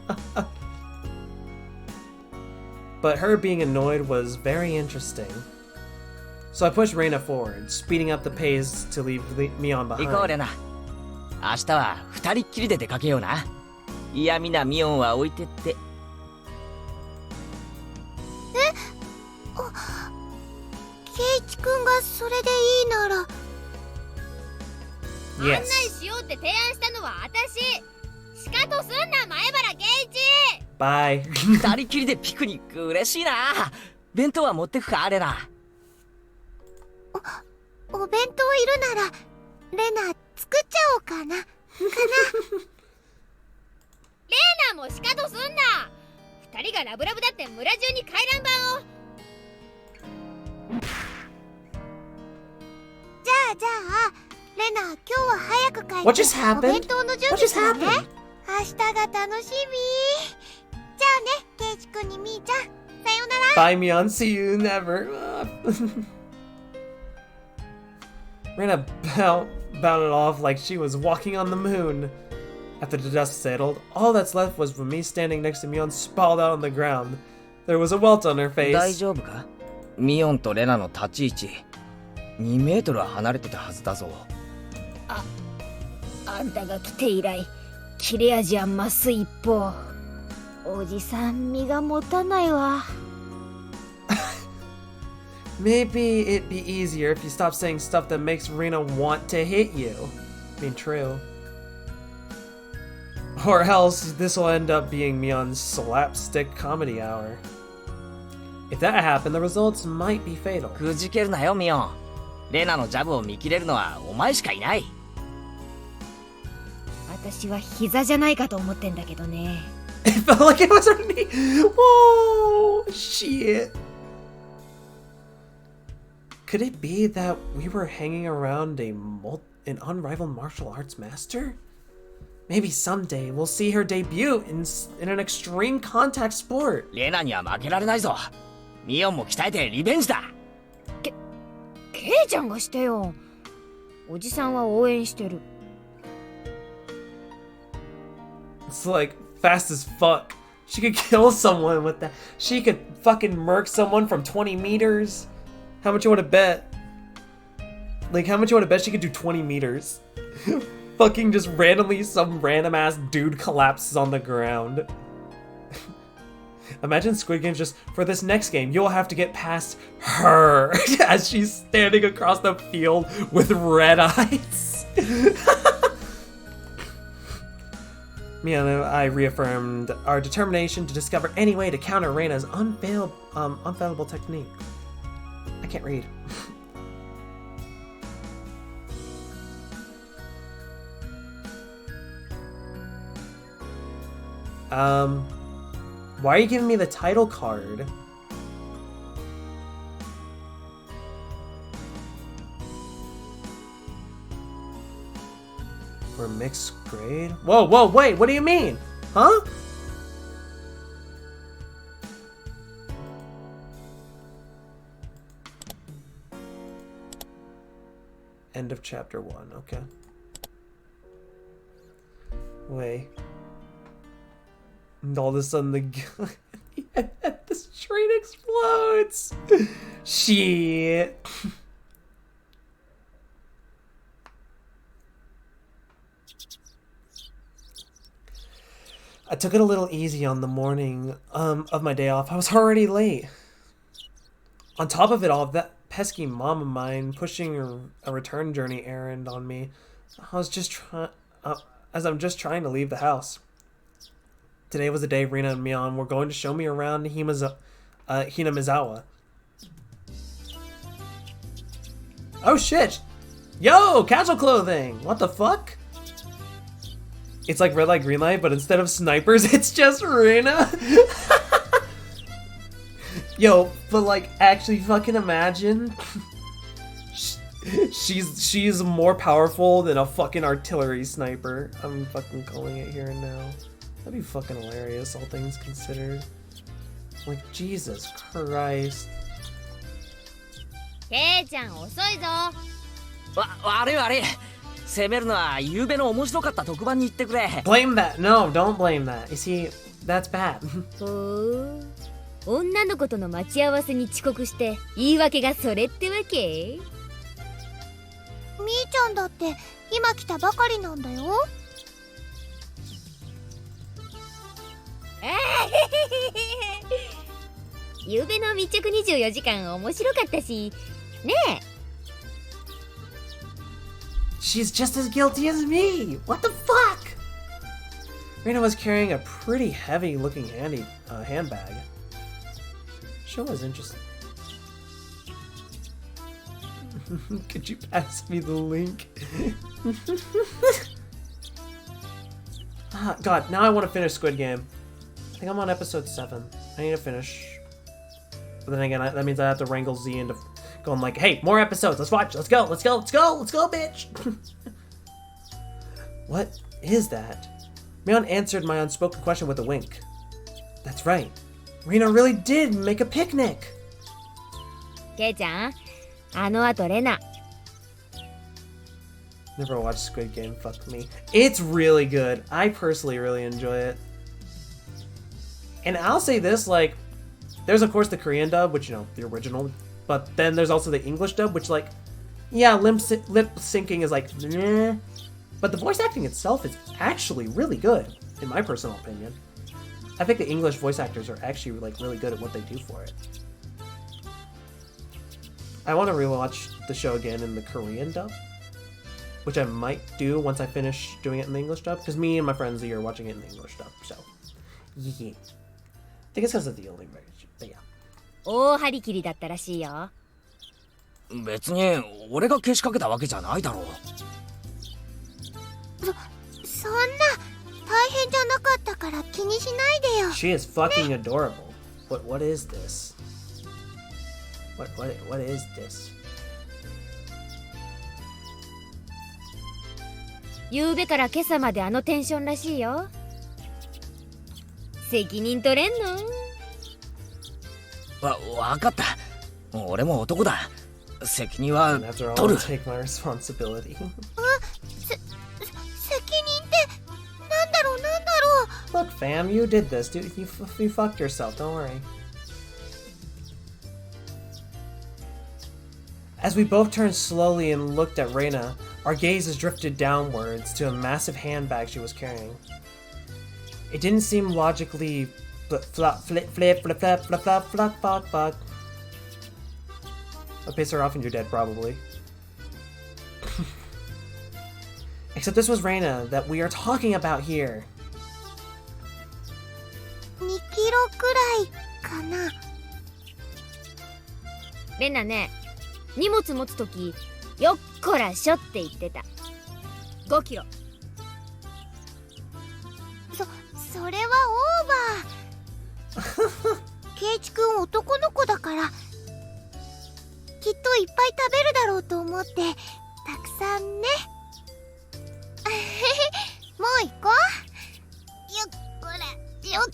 But her being annoyed was very interesting. So I pushed Reina forward, speeding up the pace to leave Mion 行こう、レ behind. ナ。明日は二人っきりで出かけような。嫌味なミオンは置いてって。ケイチくんがそれでいいなら。案内 Yes. しようって提案したのは私。しかとすんな前原圭一。 Bye. 二人っきりでピクニック嬉しいな。弁当は持ってくか、レナ。お弁当いるならレナ作っちゃおうかな。レナもしかとすんな。二人がラブラブだって村中に回覧板を。じゃあレナ今日は早く帰 What って just happened? お弁当の準 What 備 just するね。 happened? 明日が楽しみ。じゃあねケイチくんにみーちゃんさようなら。 Bye, Mion. See you never. Reina bounded off like she was walking on the moon. After the dust settled, all that's left was me standing next to Mion sprawled out on the ground. There was a welt on her 大 face. 丈夫か？ミオンとレナの立ち位置2メートルは離れてたはずだぞ。あんたが来て以来切れ味は増す一方。おじさん身が持たないわ。 Maybe it'd be easier if you stopped saying stuff that makes Reina want to hit you. I mean, true. Or else, this will end up being Mion's slapstick comedy hour. If that happened, the results might be fatal. くじけるなよ、ミオン。レナのジャブを見切れるのはお前しかいない。私は膝じゃないかと思ってんだけどね。 It felt like it was her knee. Whoa, shit. Could it be that we were hanging around an unrivaled martial arts master? Maybe someday we'll see her debut in an extreme contact sport. レナには負けられないぞ。ミオンも鍛えてリベンジだ。ケイちゃんがしてよ。おじさんは応援してる。 It's like fast as fuck. She could kill someone with that. She could fucking murk someone from 20 meters. How much you want to bet? Like, how much you want to bet she could do 20 meters? Fucking just randomly, some random ass dude collapses on the ground. Imagine Squid Games just, for this next game, you'll have to get past her as she's standing across the field with red eyes. Mia and I reaffirmed our determination to discover any way to counter Reina's unfailable technique. I can't read. Why are you giving me the title card? We're mixed grade? Whoa, whoa, wait, what do you mean? Huh? End of chapter 1, okay. Wait. And all of a sudden the train explodes! Shit. I took it a little easy on the morning of my day off. I was already late. On top of it all, that pesky mom of mine pushing a return journey errand on me. I was just as I'm just trying to leave the house. Today was the day Rina and Mion were going to show me around Hinamizawa. Oh shit! Yo, casual clothing! What the fuck? It's like red light, green light, but instead of snipers, it's just Rina. Yo, but like, actually fucking imagine. She's more powerful than a fucking artillery sniper. I'm fucking calling it here and now. That'd be fucking hilarious, all things considered. Like, Jesus Christ. ケイちゃん遅いぞ。悪い悪い。責めるのは夕べの面白かった特番に行ってくれ。Blame that. No, don't blame that. You see, that's bad. ほう。女の子との待ち合わせに遅刻して言い訳がそれってわけ？みーちゃんだって今来たばかりなんだよ。ゆうべの密着24時間面白かったしねえ。She's just as guilty as me. What the fuck? Rena was carrying a pretty heavy-looking handbag. Show was interesting. Could you pass me the link? God, now I want to finish Squid Game. I think I'm on episode 7. I need to finish. But then again, that means I have to wrangle Z into going like, hey, more episodes. Let's watch. Let's go. Let's go. Let's go. Let's go, bitch. What is that? Mion answered my unspoken question with a wink. That's right. Rena really did make a picnic. ケイちゃん、あの後レナ。Never watched Squid Game, fuck me. It's really good. I personally really enjoy it. And I'll say this, like, there's of course the Korean dub, which, you know, the original, but then there's also the English dub, which, like, yeah, lip syncing is like, meh, but the voice acting itself is actually really good, in my personal opinion. I think the English voice actors are actually, like, really good at what they do for it. I want to rewatch the show again in the Korean dub, which I might do once I finish doing it in the English dub, because me and my friends are watching it in the English dub, so, yeah. I think it's because of the only version, but yeah. 大張り切りだったらしいよ。別に俺がけしかけたわけじゃないだろう。そんな大変じゃなかったから気にしないでよ。 She is fucking adorable. What is this? What is this? ゆうべから今朝まであのテンションらしいよ。責任取れんの？わかった。俺も男だ。責任は And after all, 取 I'll る。take my responsibility. 責任ってなんだろうなんだろう。 Look, fam, you did this, dude. You fucked yourself. Don't worry. As we both turned slowly and looked at Reina, our gazes drifted downwards to a massive handbag she was carrying. It didn't seem logically flap. I'll piss her off and you're dead, probably. Except this was Reina that we are talking about here. 2キロくらいかな。レナね、荷物持つときよっこらしょって言ってた。5キロ。それはオーバー。ケイチくん男の子だからきっといっぱい食べるだろうと思ってたくさんね。もう行こう。よっこらよっこ。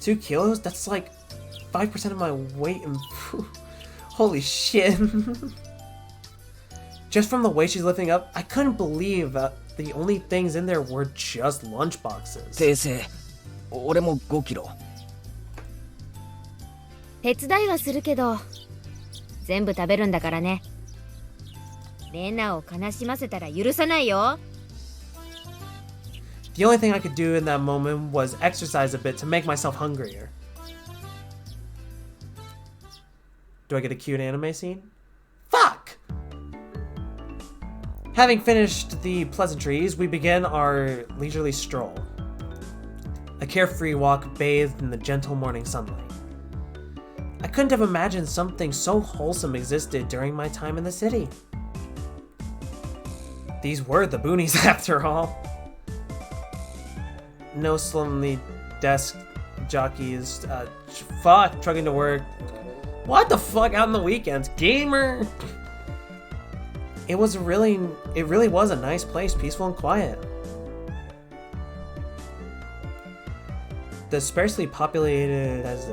2 kilos? That's like 5% of my weight and holy shit. Just from the way she's lifting up, I couldn't believe that the only things in there were just lunch boxes. 訂正。俺も5キロ。手伝いはするけど全部食べるんだからね。レナを悲しませたら許さないよ。The only thing I could do in that moment was exercise a bit to make myself hungrier. Do I get a cute anime scene? Fuck! Having finished the pleasantries, we begin our leisurely stroll. A carefree walk bathed in the gentle morning sunlight. I couldn't have imagined something so wholesome existed during my time in the city. These were the boonies after all. No slumly desk jockeys, fuck, trucking to work. What the fuck out on the weekends? Gamer! It really was a nice place, peaceful and quiet. Sparsely populated as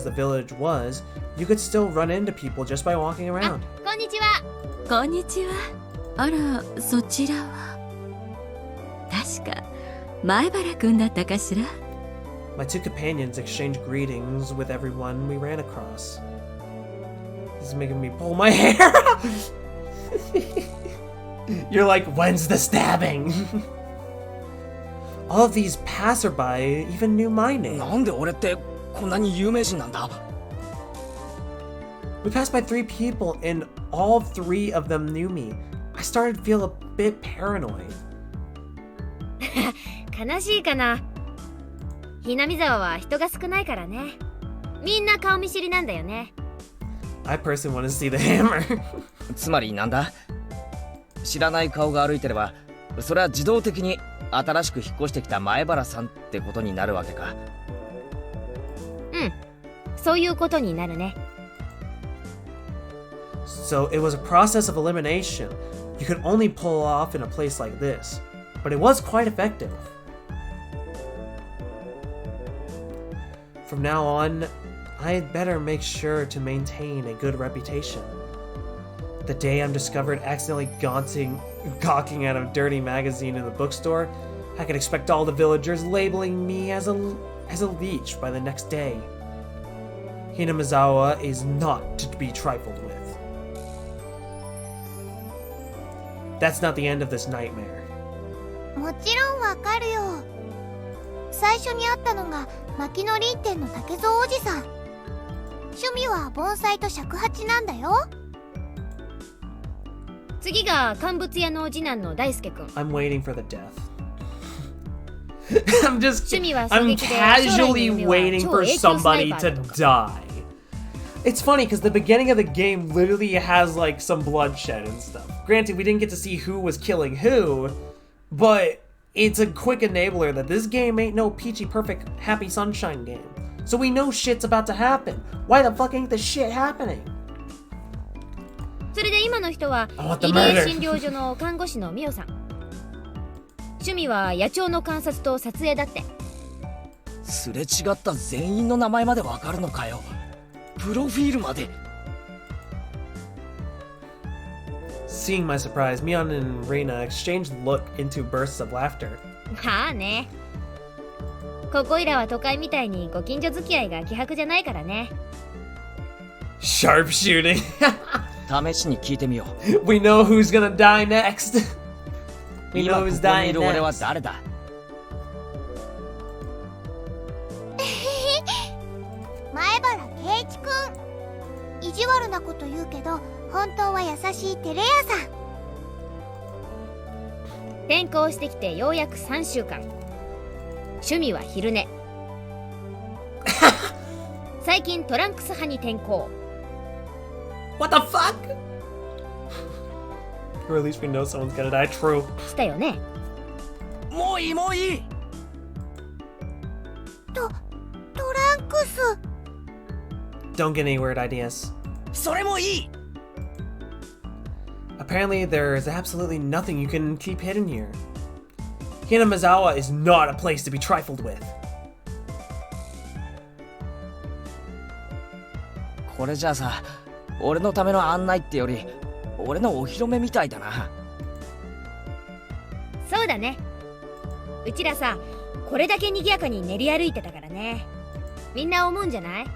the village was, you could still run into people just by walking around. こんにちは。こんにちは。あら、そちらは。確か、前原くんだったかしら。My two companions exchanged greetings with everyone we ran across. This is making me pull my hair out. You're like, when's the stabbing? All of these passerby even knew my name. なんで俺ってこんなに有名人なんだ？ We passed by 3 people and all 3 of them knew me. I started to feel a bit paranoid. 悲しいかな。ひなみ沢は人が少ないからね。みんな顔見知りなんだよね。I personally want to see the hammer. つまりなんだ？知らない顔が歩いてれば、それは自動的に新しく引っ越してきた前原さんってことになるわけか。うん、そういうことになるね。So it was a process of elimination you could only pull off in a place like this, but it was quite effective. From now on, I'd better make sure to maintain a good reputation. The day I'm discovered accidentally gawking at a dirty magazine in the bookstore, I could expect all the villagers labeling me as a leech by the next day. Hinamizawa is not to be trifled with. That's not the end of this nightmare. もちろんわかるよ。最初に会ったのが牧野林店の竹蔵おじさん。趣味は盆栽と尺八なんだよ。次が乾物屋の次男の大輔くん。 I'm waiting for the death. I'm I'm casually waiting for somebody to die. It's funny because the beginning of the game literally has like some bloodshed and stuff. Granted, we didn't get to see who was killing who, but it's a quick enabler that this game ain't no peachy perfect happy sunshine game. So we know shit's about to happen. Why the fuck ain't this shit happening? それで今の人は I want the 入江 murder. 診療所の看護師のミオさん。趣味は野鳥の観察と撮影だって。すれ違った全員の名前までわかるのかよ。プロフィールまで。Seeing my surprise, Mion and Reina exchanged look into bursts of laughter. はあね。ここいらは都会みたいにご近所付き合いが希薄じゃないからね。Sharpshooting. 試しに聞いてみよう。We know who's gonna die next. We 今 know こ who's こにい dying る俺は next. 誰だ？前原圭一くん。意地悪なこと言うけど本当は優しいテレ屋さん。転校してきてようやく3週間。趣味は昼寝。最近トランクス派に転校。 What the fuck? Or at least we know someone's gonna die. True. したよね。もういいもういい。トランクス。 Don't get any weird ideas. それもいい。 Apparently, there is absolutely nothing you can keep hidden here. Hinamizawa is not a place to be trifled with. これじゃあさ、俺のための案内ってより俺のお披露目みたいだな。そうだね。うちらさ、これだけ賑やかに練り歩いてたからね。みんな思うんじゃない？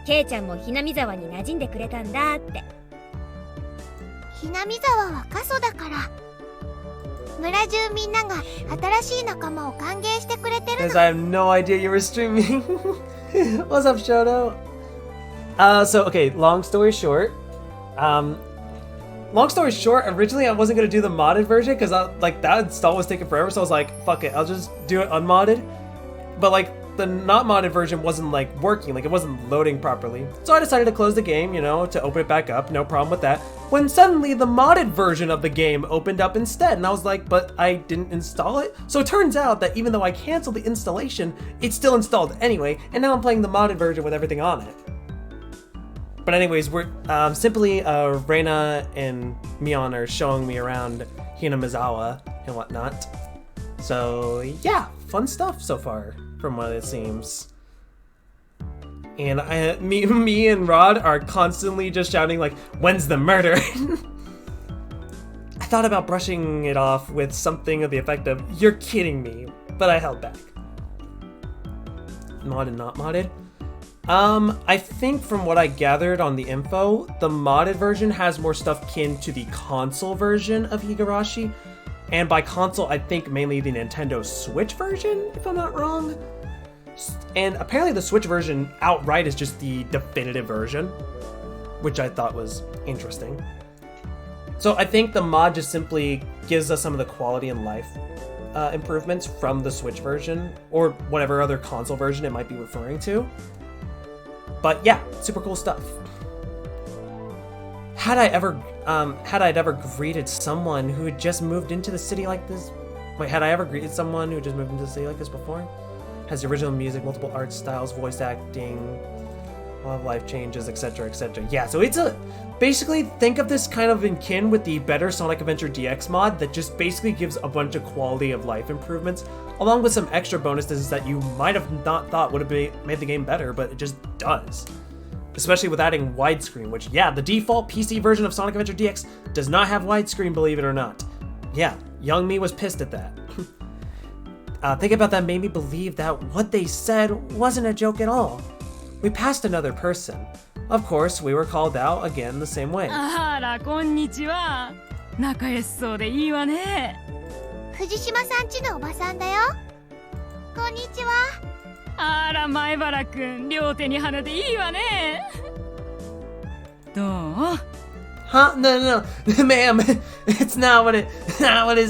ケイちゃんもひなみ沢に馴染んでくれたんだって。ひなみ沢は過疎だから。村中みんなが新しい仲間を歓迎してくれてる Because の。 I have no idea you were streaming. What's up, Shoto? So okay, long story short, originally I wasn't gonna do the modded version because that install was taking forever. So I was like, fuck it, I'll just do it unmodded. But like the not modded version wasn't like working, like it wasn't loading properly. So I decided to close the game, you know, to open it back up. No problem with that. When suddenly the modded version of the game opened up instead, and I was like, but I didn't install it. So it turns out that even though I canceled the installation, it's still installed anyway, and now I'm playing the modded version with everything on it. But anyways, we're simply Reina and Mion are showing me around Hinamizawa and whatnot. So yeah, fun stuff so far, from what it seems. And me and Rod are constantly just shouting like, "When's the murder?" I thought about brushing it off with something of the effect of, "You're kidding me," but I held back. Modded, not modded. I think from what I gathered on the info, the modded version has more stuff kin to the console version of Higurashi. And by console, I think mainly the Nintendo Switch version, if I'm not wrong. And apparently the Switch version outright is just the definitive version, which I thought was interesting. So I think the mod just simply gives us some of the quality and life improvements from the Switch version, or whatever other console version it might be referring to. But yeah, super cool stuff. Had I ever greeted someone who had just moved into the city like this? Wait, had I ever greeted someone who had just moved into the city like this before? Has the original music, multiple art styles, voice acting, a lot of life changes, etc., etc. Yeah, so it's basically think of this kind of in kin with the better Sonic Adventure DX mod that just basically gives a bunch of quality of life improvements, along with some extra bonuses that you might have not thought would have made the game better, but it just does. Especially with adding widescreen, which, yeah, the default PC version of Sonic Adventure DX does not have widescreen, believe it or not. Yeah, young me was pissed at that. Thinking about that made me believe that what they said wasn't a joke at all. We passed another person. Of course, we were called out again the same way. あら、こんにちは。仲良しそうでいいわね。藤島さんちのおばさんだよ。こんにちは。あら、前原くん、両手に花でいいわね。どう？ Huh? No, ma'am. It's not what it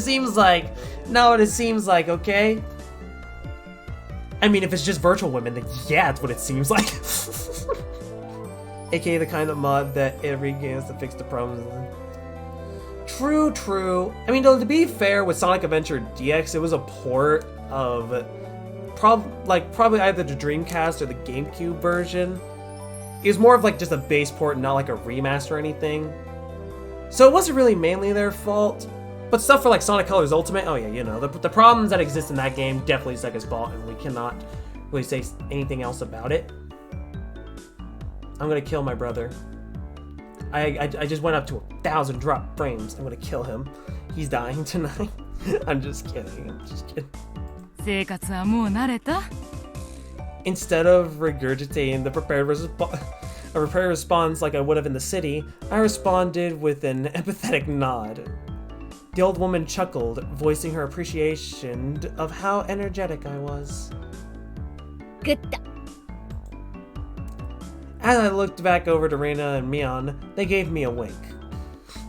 seems like. Not what it seems like, okay? I mean, if it's just virtual women, then yeah, it's what it seems like. AKA the kind of mod that every game has to fix the problems. True. I mean, to be fair, with Sonic Adventure DX, it was a port of probably either the Dreamcast or the GameCube version. It was more of like just a base port, not like a remaster or anything. So it wasn't really mainly their fault. But stuff for like Sonic Colors Ultimate, oh yeah, you know, the problems that exist in that game definitely Sega's fault, and we cannot really say anything else about it. I'm gonna kill my brother. I just went up to 1,000 drop frames. I'm gonna kill him. He's dying tonight. I'm just kidding.生活はもう慣れた？ Instead of regurgitating the prepared response like I would have in the city, I responded with an empathetic nod. The old woman chuckled, voicing her appreciation of how energetic I was. Good. As I looked back over to Reina and Mion, they gave me a wink.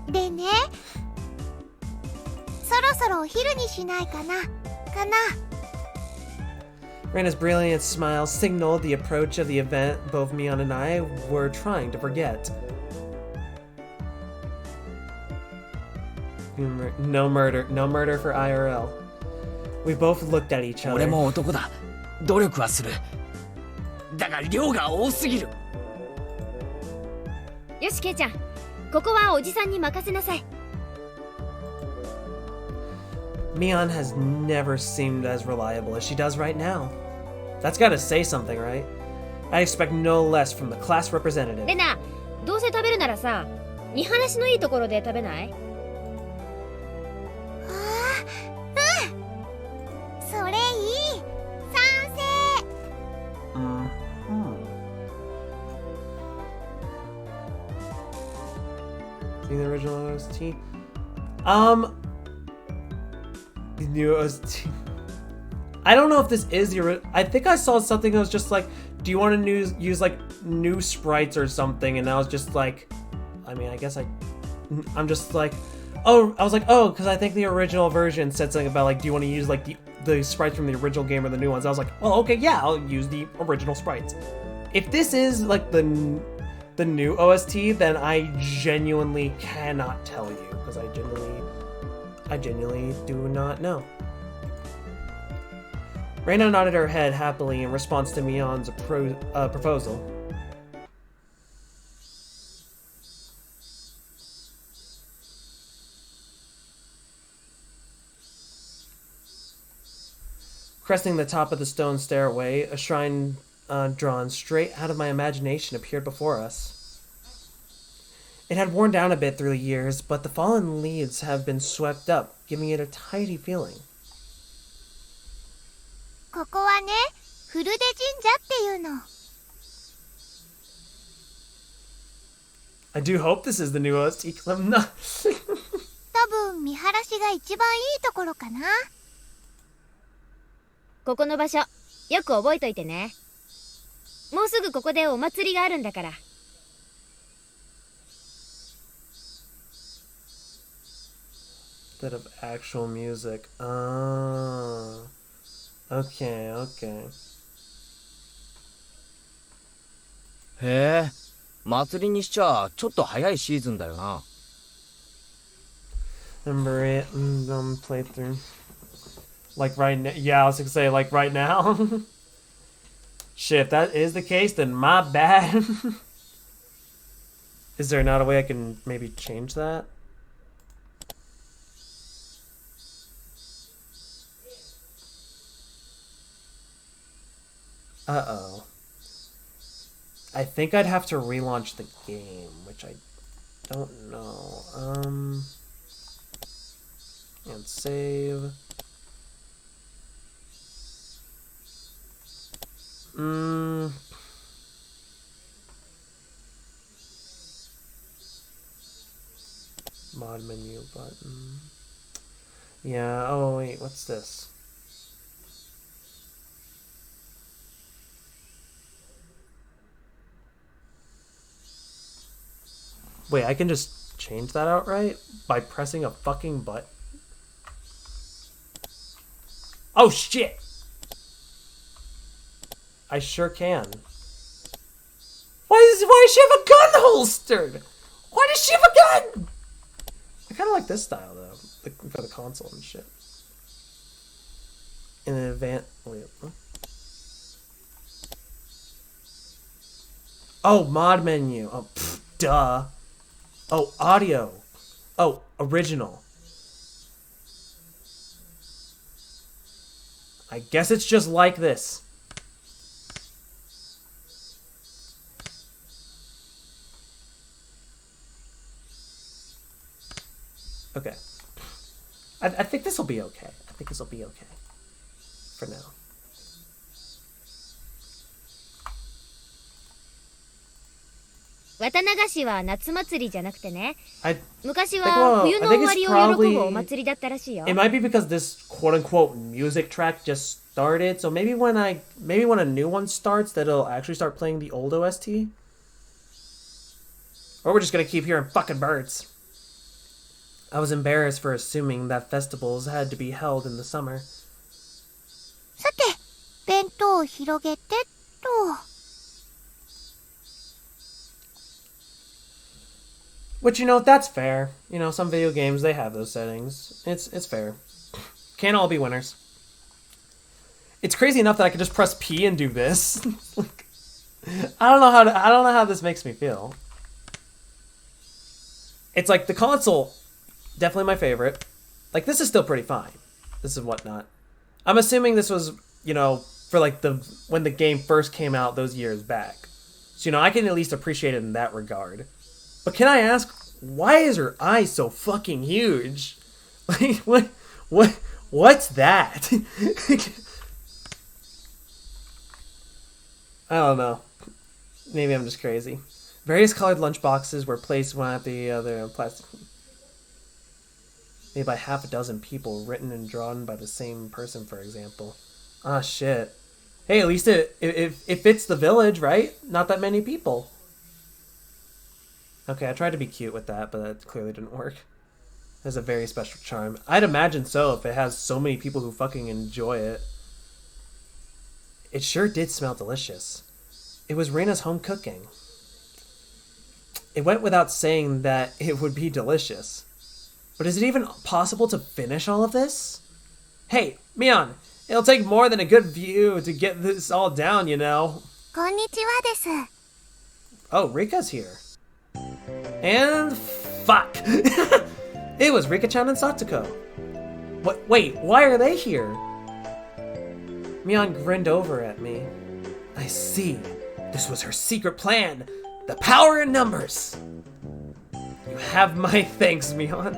でね、そろそろお昼にしないかな。Reina's brilliant smile signaled the approach of the event both Mion and I were trying to forget. No murder for IRL. We both looked at each other. 俺も男だ。努力はする。だが量が多すぎる。よし、ケイちゃん。ここはおじさんに任せなさい。Mion has never seemed as reliable as she does right now. That's gotta say something, right? I expect no less from the class representative. レナ、どうせ食べるならさ、見晴らしのいいところで食べない？それいい。賛成。See the original OST? The new OST. I don't know if this is the. I think I saw something that was just like, do you want to use like new sprites or something? And I was just like, I mean, I guess I'm just like, oh, I was like, oh, because I think the original version said something about like, do you want to use like the sprites from the original game or the new ones? I was like, well, okay, yeah, I'll use the original sprites. If this is like the new OST, then I genuinely cannot tell you because I genuinely do not know. Reina nodded her head happily in response to Mion's proposal. Cresting the top of the stone stairway, a shrine drawn straight out of my imagination appeared before us. It had worn down a bit through the years, but the fallen leaves have been swept up, giving it a tidy feeling. ここはね、古出神社っていうの。 I do hope this is the new OST, because I'm not... 多分見晴らしが一番いいところかな。ここの場所よく覚えといてね。もうすぐここでお祭りがあるんだから。Bit of actual music. Okay. へえ、祭りにしちゃちょっと早いシーズンだよな。Number 8, playthrough. Like right now. Yeah, I was gonna say, like right now. Shit, if that is the case, then my bad. Is there not a way I can maybe change that? Uh-oh. I think I'd have to relaunch the game, which I don't know. And save. Mod menu button. Yeah, oh wait, what's this? Wait, I can just change that outright by pressing a fucking button? Oh shit! I sure can. Why does she have a gun holstered? Why does she have a gun? I kind of like this style though, for the console and shit. In an advanced, wait. Huh? Oh, mod menu. Oh, pff, duh. Oh, audio. Oh, original. I guess it's just like this. Okay. I think this will be okay. I think this will be okay. For now.綿流しは夏祭りじゃなくてね。 昔 well, は冬の終わりを喜ぶお祭りだったらしいよ。 It might be because this quote-unquote music track just started, so maybe when a new one starts, that it'll actually start playing the old OST? Or we're just gonna keep hearing fucking birds. I was embarrassed for assuming that festivals had to be held in the summer. さて、弁当を広げてと。 Which, you know, that's fair. You know, some video games, they have those settings. It's fair. Can't all be winners. It's crazy enough that I could just press P and do this. I don't know how this makes me feel. It's like the console, definitely my favorite. Like, this is still pretty fine. This is whatnot. I'm assuming this was, you know, for like when the game first came out those years back. So, you know, I can at least appreciate it in that regard. But can I ask, why is her eye so fucking huge? Like, what's that? I don't know. Maybe I'm just crazy. Various colored lunchboxes were placed one after the other in plastic. made by half a dozen people, written and drawn by the same person, for example. Ah, shit. Hey, at least it fits the village, right? Not that many people. Okay, I tried to be cute with that, but that clearly didn't work. It has a very special charm. I'd imagine so if it has so many people who fucking enjoy it. It sure did smell delicious. It was Reina's home cooking. It went without saying that it would be delicious. But is it even possible to finish all of this? Hey, Mion, it'll take more than a good view to get this all down, you know. こんにちはです。 Oh, Rika's here. And fuck! It was Rika-chan and Satsuko. What? Wait, why are they here? Mion grinned over at me. I see. This was her secret plan. The power in numbers. You have my thanks, Mion.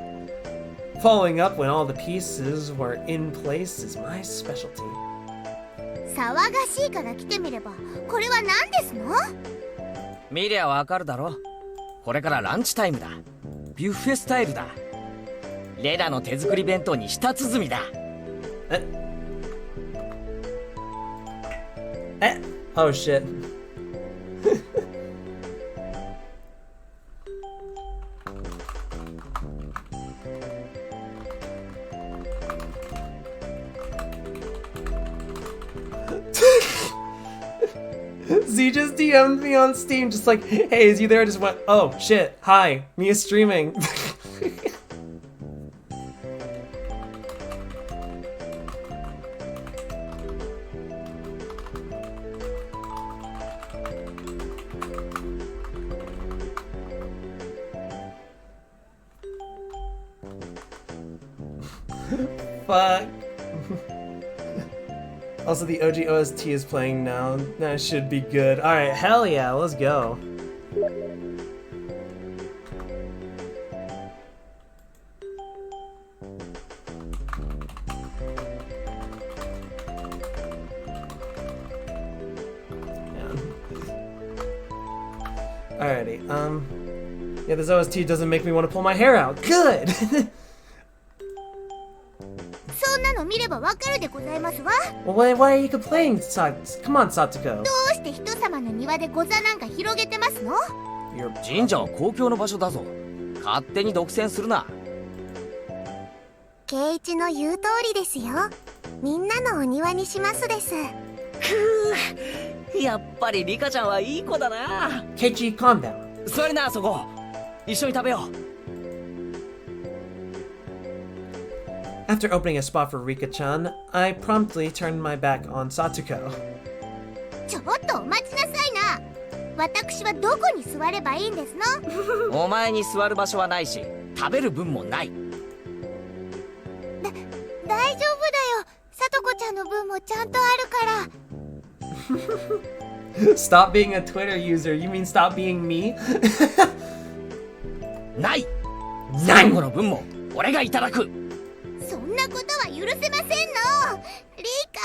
Following up when all the pieces were in place is my specialty. 騒がしいから来てみれば、これは何ですの？見りゃわかるだろ。これからランチタイムだ。ビュッフェスタイルだ。レナの手作り弁当に舌鼓だ。Oh shit. Z just DM'd me on Steam, just like, hey, is you there? I just went, oh shit, hi, Mia's streaming. Fuck. Also, the OG OST is playing now. That should be good. Alright, hell yeah, let's go. Alrighty, yeah, this OST doesn't make me want to pull my hair out. Good! そんなの見ればわかるでございますわ。 Well, why are you complaining, Come on, Satsuko. どうして人様の庭でご座なんか広げてますの？ 神社は公共の場所だぞ。勝手に独占するな。圭一の言う通りですよ。みんなのお庭にしますです。やっぱりリカちゃんはいい子だな。Keiichi, calm down. 座りな、そこ。一緒に食べよう。 After opening a spot for Rika-chan, I promptly turned my back on Satsuko. ちょっとお待ちなさいな。私はどこに座ればいいんですの？お前に座る場所はないし、食べる分もない。大丈夫だよ。さとこちゃんの分もちゃんとあるから。 Stop being a Twitter user. You mean stop being me? ない。最後の分も俺がいただく。そんなことは許せませんの。リカ。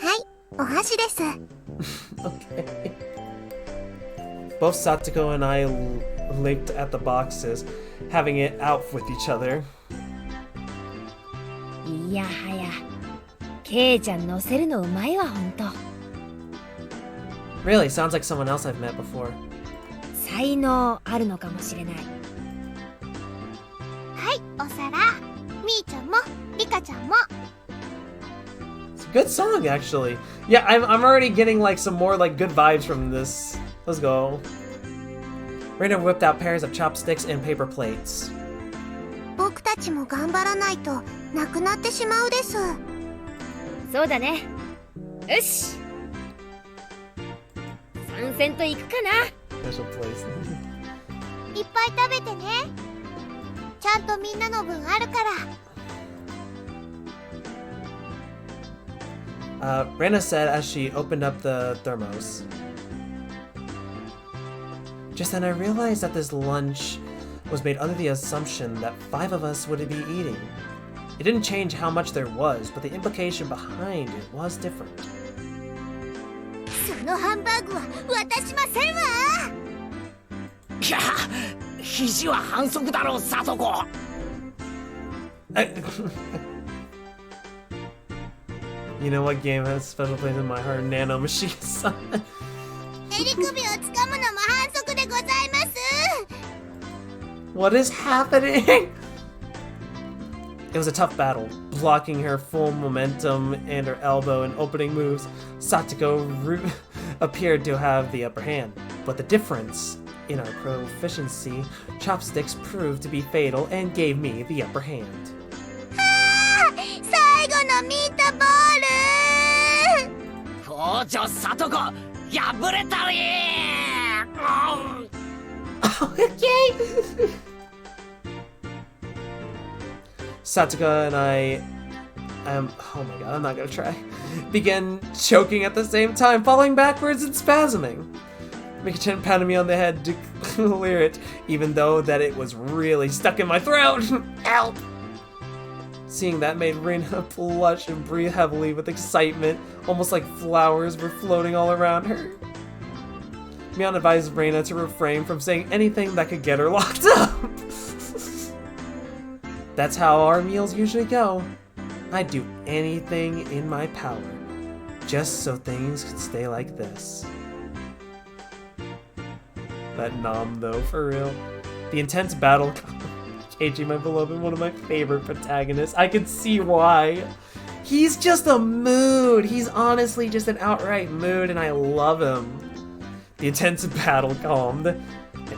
はい、お箸です。 Okay. Both Satsuko and I leaped at the boxes, having it out with each other. いやはや、ケイちゃん乗せるのうまいわ、ほんと。 Really, sounds like someone else I've met before. 才能あるのかもしれない。はい、お皿。みーちゃんも、リカちゃんも。 It's a good song, actually. Yeah, I'm already getting like some more like good vibes from this. Let's go. Reina whipped out pairs of chopsticks and paper plates. 僕たちも頑張らないとなくなってしまうです。そうだね。よし。参戦と行くかな。 Special place. いっぱい食べてね。ちゃんとみんなの分あるから。Reina said as she opened up the thermos. Just then I realized that this lunch was made under the assumption that 5 of us would be eating. It didn't change how much there was, but the implication behind it was different. そのハンバーグは渡しませんわ。いや、肘は反則だろう、サトコ。You know what game has a special place in my heart? Nano Machine. 襟首をつかむのも反則でございます。 What is happening? It was a tough battle, blocking her full momentum and her elbow and opening moves. Satoko appeared to have the upper hand, but the difference in our proficiency, chopsticks proved to be fatal and gave me the upper hand. 最後のミートボール。校長サトコ破れたりOkay. Satsuka and I oh my god, I'm not gonna try. Began choking at the same time, falling backwards and spasming. Mika-chan patted me on the head to clear it, even though that it was really stuck in my throat. Help! Seeing that made Reina blush and breathe heavily with excitement, almost like flowers were floating all around her. Mion advised Reina to refrain from saying anything that could get her locked up. That's how our meals usually go. I'd do anything in my power, just so things could stay like this. That nom though, for real. The intense battle. Keiichi, my beloved, one of my favorite protagonists. I can see why. He's just a mood. He's honestly just an outright mood, and I love him. The intense battle calmed, and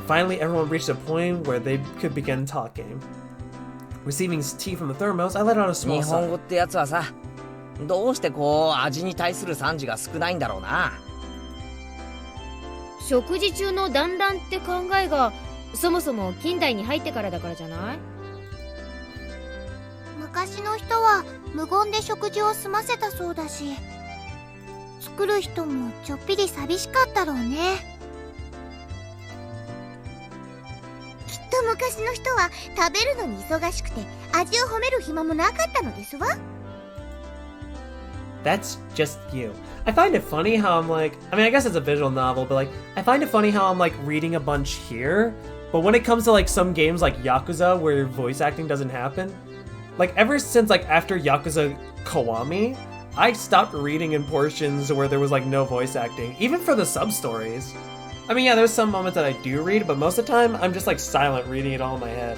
finally everyone reached a point where they could begin talking. Receiving tea from the thermos, I let out a small 日本語 sigh. ってやつはさ、どうしてこう味に対する賛辞が少ないんだろうな。食事中の団らんって考えがそもそも近代に入ってからだからじゃない？昔の人は無言で食事を済ませたそうだし、作る人もちょっぴり寂しかったろうね。きっと昔の人は食べるのに忙しくて味を褒める暇もなかったのですわ。 That's just you. I find it funny how I'm like, I mean, I guess it's a visual novel, but like, I find it funny how I'm like reading a bunch here, but when it comes to like some games like Yakuza where voice acting doesn't happen, like ever since like after Yakuza Kiwami, I stopped reading in portions where there was like no voice acting, even for the sub-stories. I mean, yeah, there's some moments that I do read, but most of the time I'm just like silent reading it all in my head.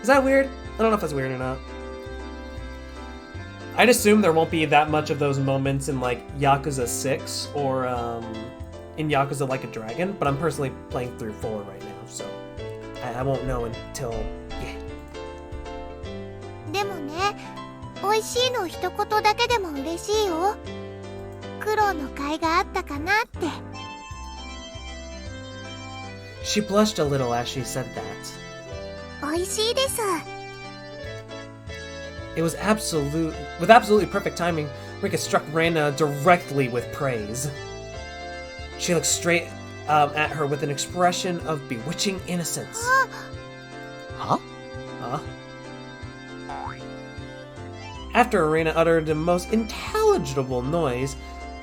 Is that weird? I don't know if that's weird or not. I'd assume there won't be that much of those moments in like Yakuza 6 or in Yakuza Like a Dragon, but I'm personally playing through 4 right now, so I won't know until, yeah. でもね、美味しいの一言だけでも嬉しいよ。苦労の甲斐があったかなって。She blushed a little as she said that. 美味しいです。 It was with absolutely perfect timing, Rika struck Reina directly with praise. She looked straight at her with an expression of bewitching innocence. Huh? Huh? After Reina uttered the most intelligible noise,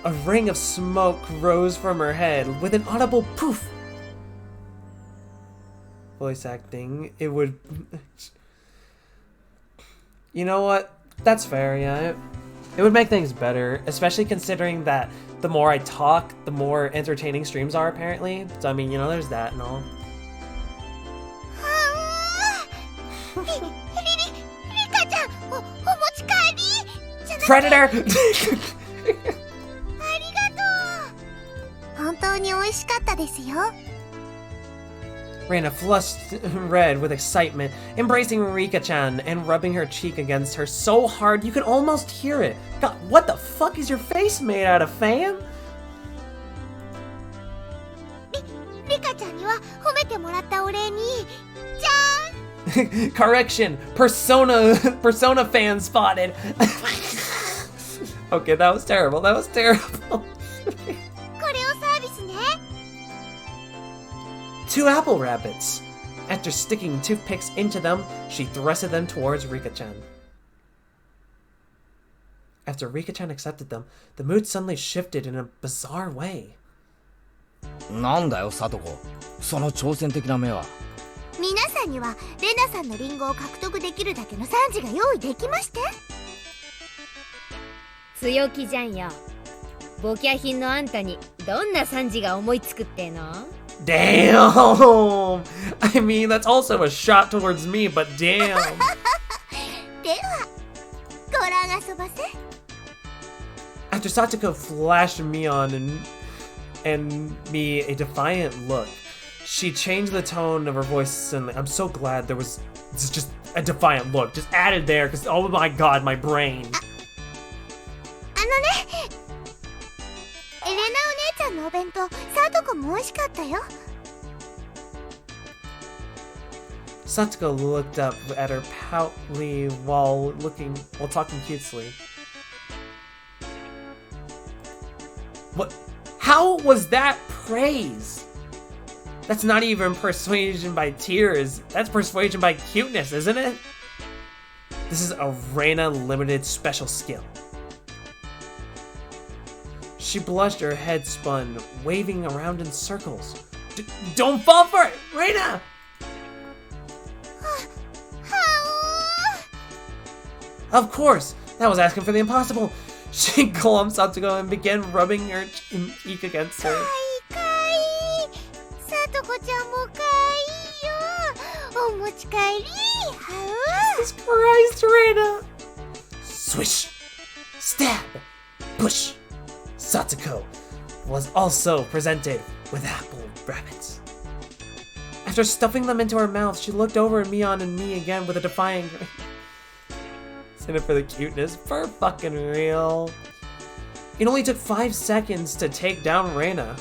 a ring of smoke rose from her head with an audible poof. Voice acting, it would... You know what? That's fair, yeah. It would make things better, especially considering that the more I talk, the more entertaining streams are, apparently. So, I mean, you know, there's that and all. リカちゃん、お持ち帰りじゃなくて Predator! ありがとう。本当に美味しかったですよ。 Reina flushed red with excitement, embracing Rika-chan and rubbing her cheek against her so hard you could almost hear it. God, what the fuck is your face made out of, fam? リカちゃんには褒めてもらったお礼に、じゃーん Correction! Persona fan spotted! Okay, that was terrible. That was terrible. これをサービスね。 2 apple rabbits. After sticking toothpicks into them, she thrusted them towards Rika-chan. After Rika-chan accepted them, the mood suddenly shifted in a bizarre way. なんだよサトコ、その挑戦的な目は。皆ささんにはレナさんのリンゴを獲得できるだけの賛辞が用意できまして。強気じゃんよ。ボキャ品のあんたにどんな賛辞が思いつくっての？ Damn! I mean, that's also a shot towards me, but damn. ではご覧あそばせ。 After Satoko flashed Mion and me a defiant look, she changed the tone of her voice suddenly. I'm so glad there was just a defiant look just added there, because oh my god, my brain. あのね、エレナお姉ちゃんのお弁当、サトコも美味しかったよ。 Satoko looked up at her proudly while talking cutesly. What? How was that praise? That's not even persuasion by tears. That's persuasion by cuteness, isn't it? This is a Reina limited special skill. She blushed, her head spun, waving around in circles. Don't fall for it, Reina! Of course! That was asking for the impossible! She glumps Satoko and began rubbing her cheek against her. かわいい。サトコちゃんもかわいいよ。お持ち帰り。はう。 Jesus Christ, Reina! Swish! Stab! Push! Satoko was also presented with apple rabbits. After stuffing them into her mouth, she looked over at Mion and me again with a defying grin. In it for the cuteness, for fucking real. It only took 5 seconds to take down Reina.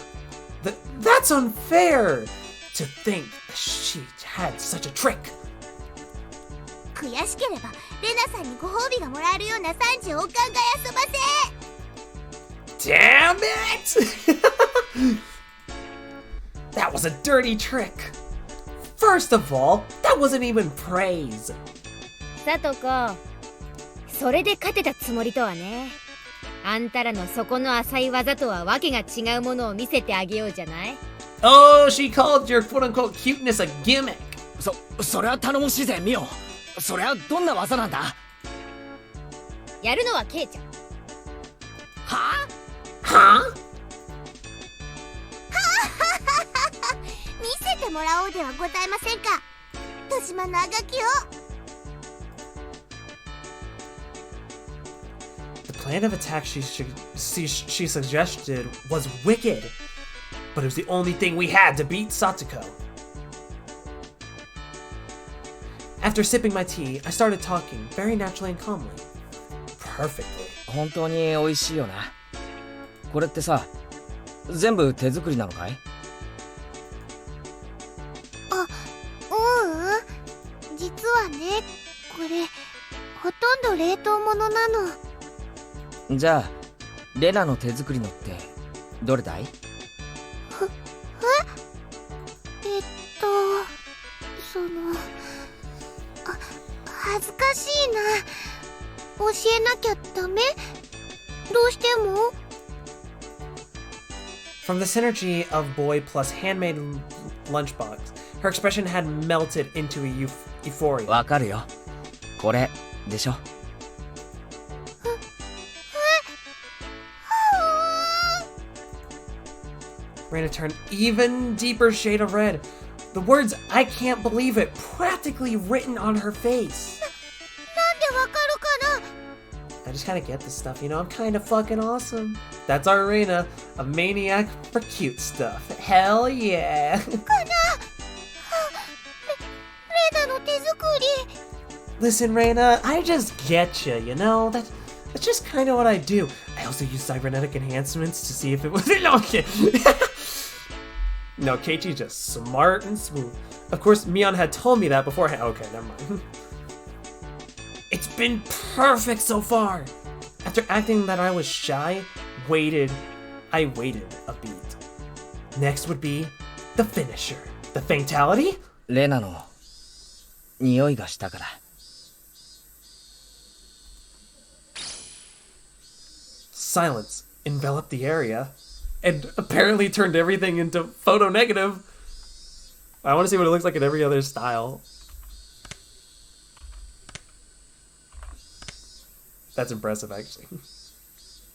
That's unfair! To think that she had such a trick. 悔しければレナさんにご褒美がもらえるような賛辞をお考えあそばせ。 Damn it! That was a dirty trick. First of all, that wasn't even praise. サトコ、それで勝てたつもりとはね。あんたらの底の浅い技とはわけが違うものを見せてあげようじゃない。 Oh, she called your quote-unquote cuteness a gimmick. それは頼もしいぜミオ。それはどんな技なんだ？やるのはケイちゃん。はHuh? 見せてもらおうではございませんか。豊島のあがきを。 The plan of attack she suggested was wicked, but it was the only thing we had to beat Satoko. After sipping my tea, I started talking, very naturally and calmly. Perfectly. 本当に美味しいよな。これってさ、全部手作りなのかい？ううん、実はね、これほとんど冷凍物なの。じゃあレナの手作りのってどれだい？その恥ずかしいな。教えなきゃダメ？どうしても？ From the synergy of boy plus handmade lunchbox, her expression had melted into a euphoria. わかるよ。これでしょ。Reina turned even deeper shade of red. The words "I can't believe it" practically written on her face. なんでわかるかな。 I just kind of get this stuff, you know. I'm kind of fucking awesome. That's our Reina, a maniac for cute stuff. Hell yeah. レナの手作り。 Listen, Reina, I just get you know? That's just kind of what I do. I also use cybernetic enhancements to see if it was... No, okay. No, Keiichi's just smart and smooth. Of course, Mion had told me that beforehand. Okay, never mind. It's been perfect so far. After acting that I was shy, I waited a beat. Next would be the finisher. The fatality? レナの匂いがしたから。Silence enveloped the area and apparently turned everything into photo negative. I want to see what it looks like in every other style. That's impressive, actually.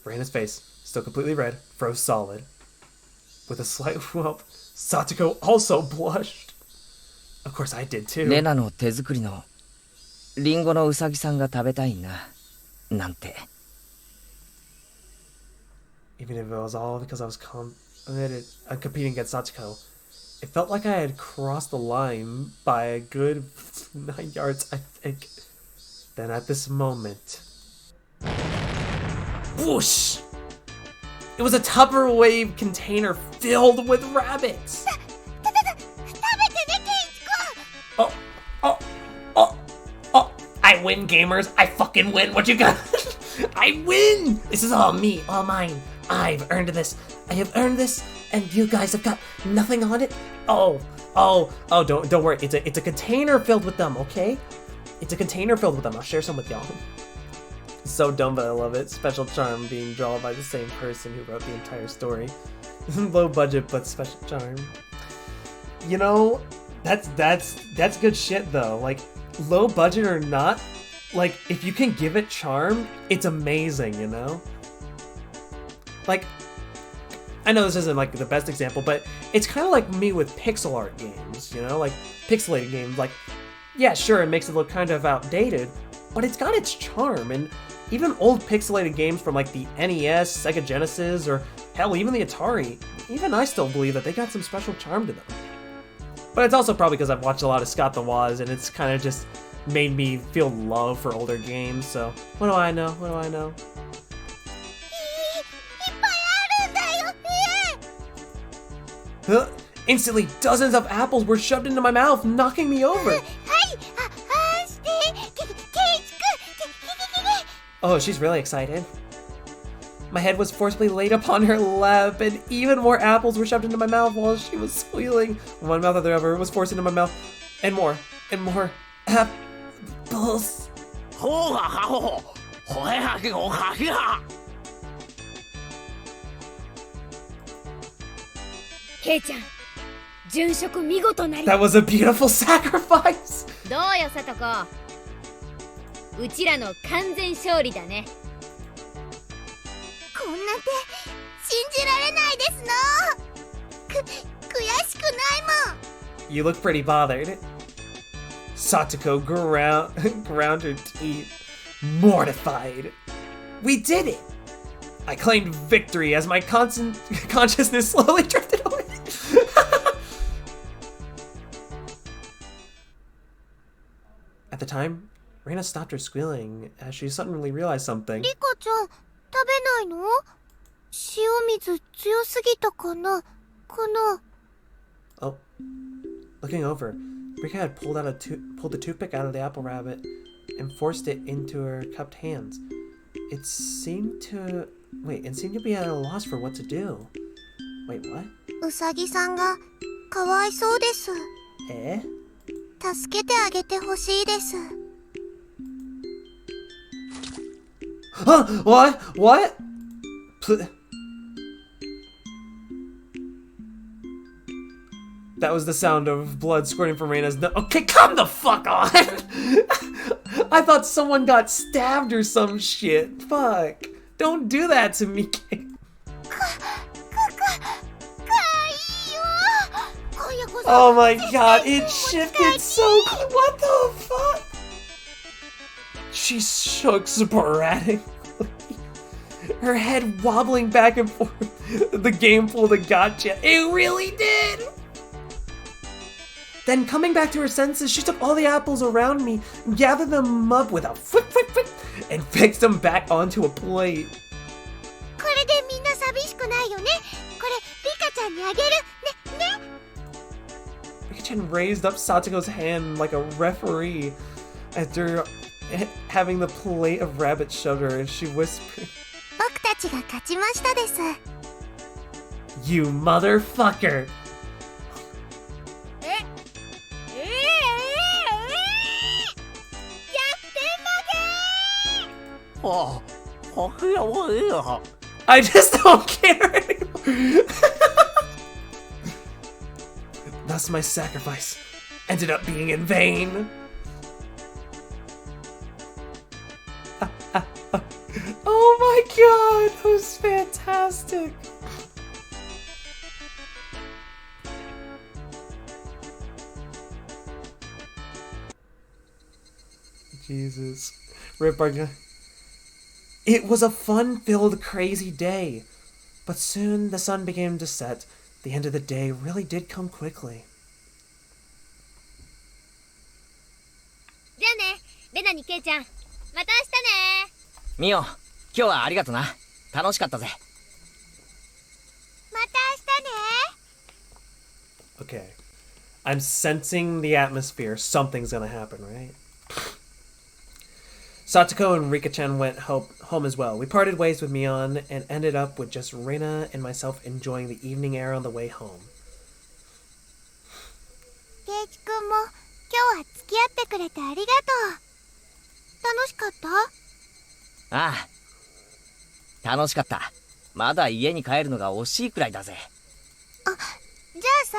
Reina's face, still completely red, froze solid. With a slight whelp, Satoko also blushed. Of course I did too. レナの手作りのリンゴのウサギさんが食べたいななんて。 Even if it was all because I was competing against Satoko, it felt like I had crossed the line by a good 9 yards, I think. Then at this moment... Whoosh! It was a Tupperware container filled with rabbits! Oh, oh, oh, oh! I win, gamers! I fucking win! What you got? I win! This is all me, all mine. I've earned this. I have earned this, and you guys have got nothing on it. Oh, don't worry. It's a container filled with them, okay? It's a container filled with them. I'll share some with y'all. So dumb, but I love it. Special charm being drawn by the same person who wrote the entire story. Low budget, but special charm. You know, that's good shit though. Like, low budget or not, like if you can give it charm, it's amazing, you know? Like, I know this isn't like the best example, but it's kind of like me with pixel art games, you know? Like, pixelated games, like, yeah, sure, it makes it look kind of outdated, but it's got its charm, and even old pixelated games from like the NES, Sega Genesis, or hell, even the Atari, even I still believe that they got some special charm to them. But it's also probably because I've watched a lot of Scott the Woz, and it's kind of just made me feel love for older games, so what do I know? What do I know? Huh? Instantly, dozens of apples were shoved into my mouth, knocking me over. Oh, she's really excited. My head was forcibly laid upon her lap, and even more apples were shoved into my mouth while she was squealing. One mouth after the other was forced into my mouth, and more apples. ケイちゃん、殉職見事なり。 That was a beautiful sacrifice. どうよ、さとこ。うちらの完全勝利だね。こんな手信じられないですの。悔しくないもん。 You look pretty bothered. Satoko ground her teeth, mortified. We did it! I claimed victory as my consciousness slowly drifted away. At the time, Reina stopped her squealing as she suddenly realized something. リカちゃん、食べないの？塩水強すぎたかな？かな？ Oh, looking over, Rika had pulled the toothpick out of the apple rabbit and forced it into her cupped hands. It seemed to be at a loss for what to do. Wait, what? うさぎさんがかわいそうです。Eh? 助けてあげてほしいです。 Huh? What? What? That was the sound of blood squirting from Reina's nose. Okay, come the fuck on! I thought someone got stabbed or some shit. Fuck. Don't do that to me, kid. Oh my god, it shifted so quick. What the fuck? She shook sporadically. Her head wobbling back and forth. The game pulled a gotcha. It really did! Then coming back to her senses, she took all the apples around me, gathered them up with a whip, and fixed them back onto a plate. これでみんな寂しくないよね。これリカちゃんにあげるね。 Rika-chan raised up Satoko's hand like a referee after having the plate of rabbits shoved her, and she whispered, 僕たちが勝ちましたです。 You motherfucker! ああ、いやもういいよ。 I just don't care anymore. Thus my sacrifice ended up being in vain. Oh my god, that was fantastic. Jesus. Rip our guy. It was a fun-filled, crazy day. But soon the sun began to set. The end of the day really did come quickly. じゃあね、レナにケイちゃん。また明日ね。ミオ、今日はありがとな。楽しかったぜ。また明日ね。 Okay. I'm sensing the atmosphere. Something's gonna happen, right? Satoko and Rika-chan went home as well. We parted ways with Mion and ended up with just Reina and myself enjoying the evening air on the way home. ケイチくんも今日は付き合ってくれてありがとう。楽しかった？ああ、楽しかった。まだ家に帰るのが惜しいくらいだぜ。じゃあさ、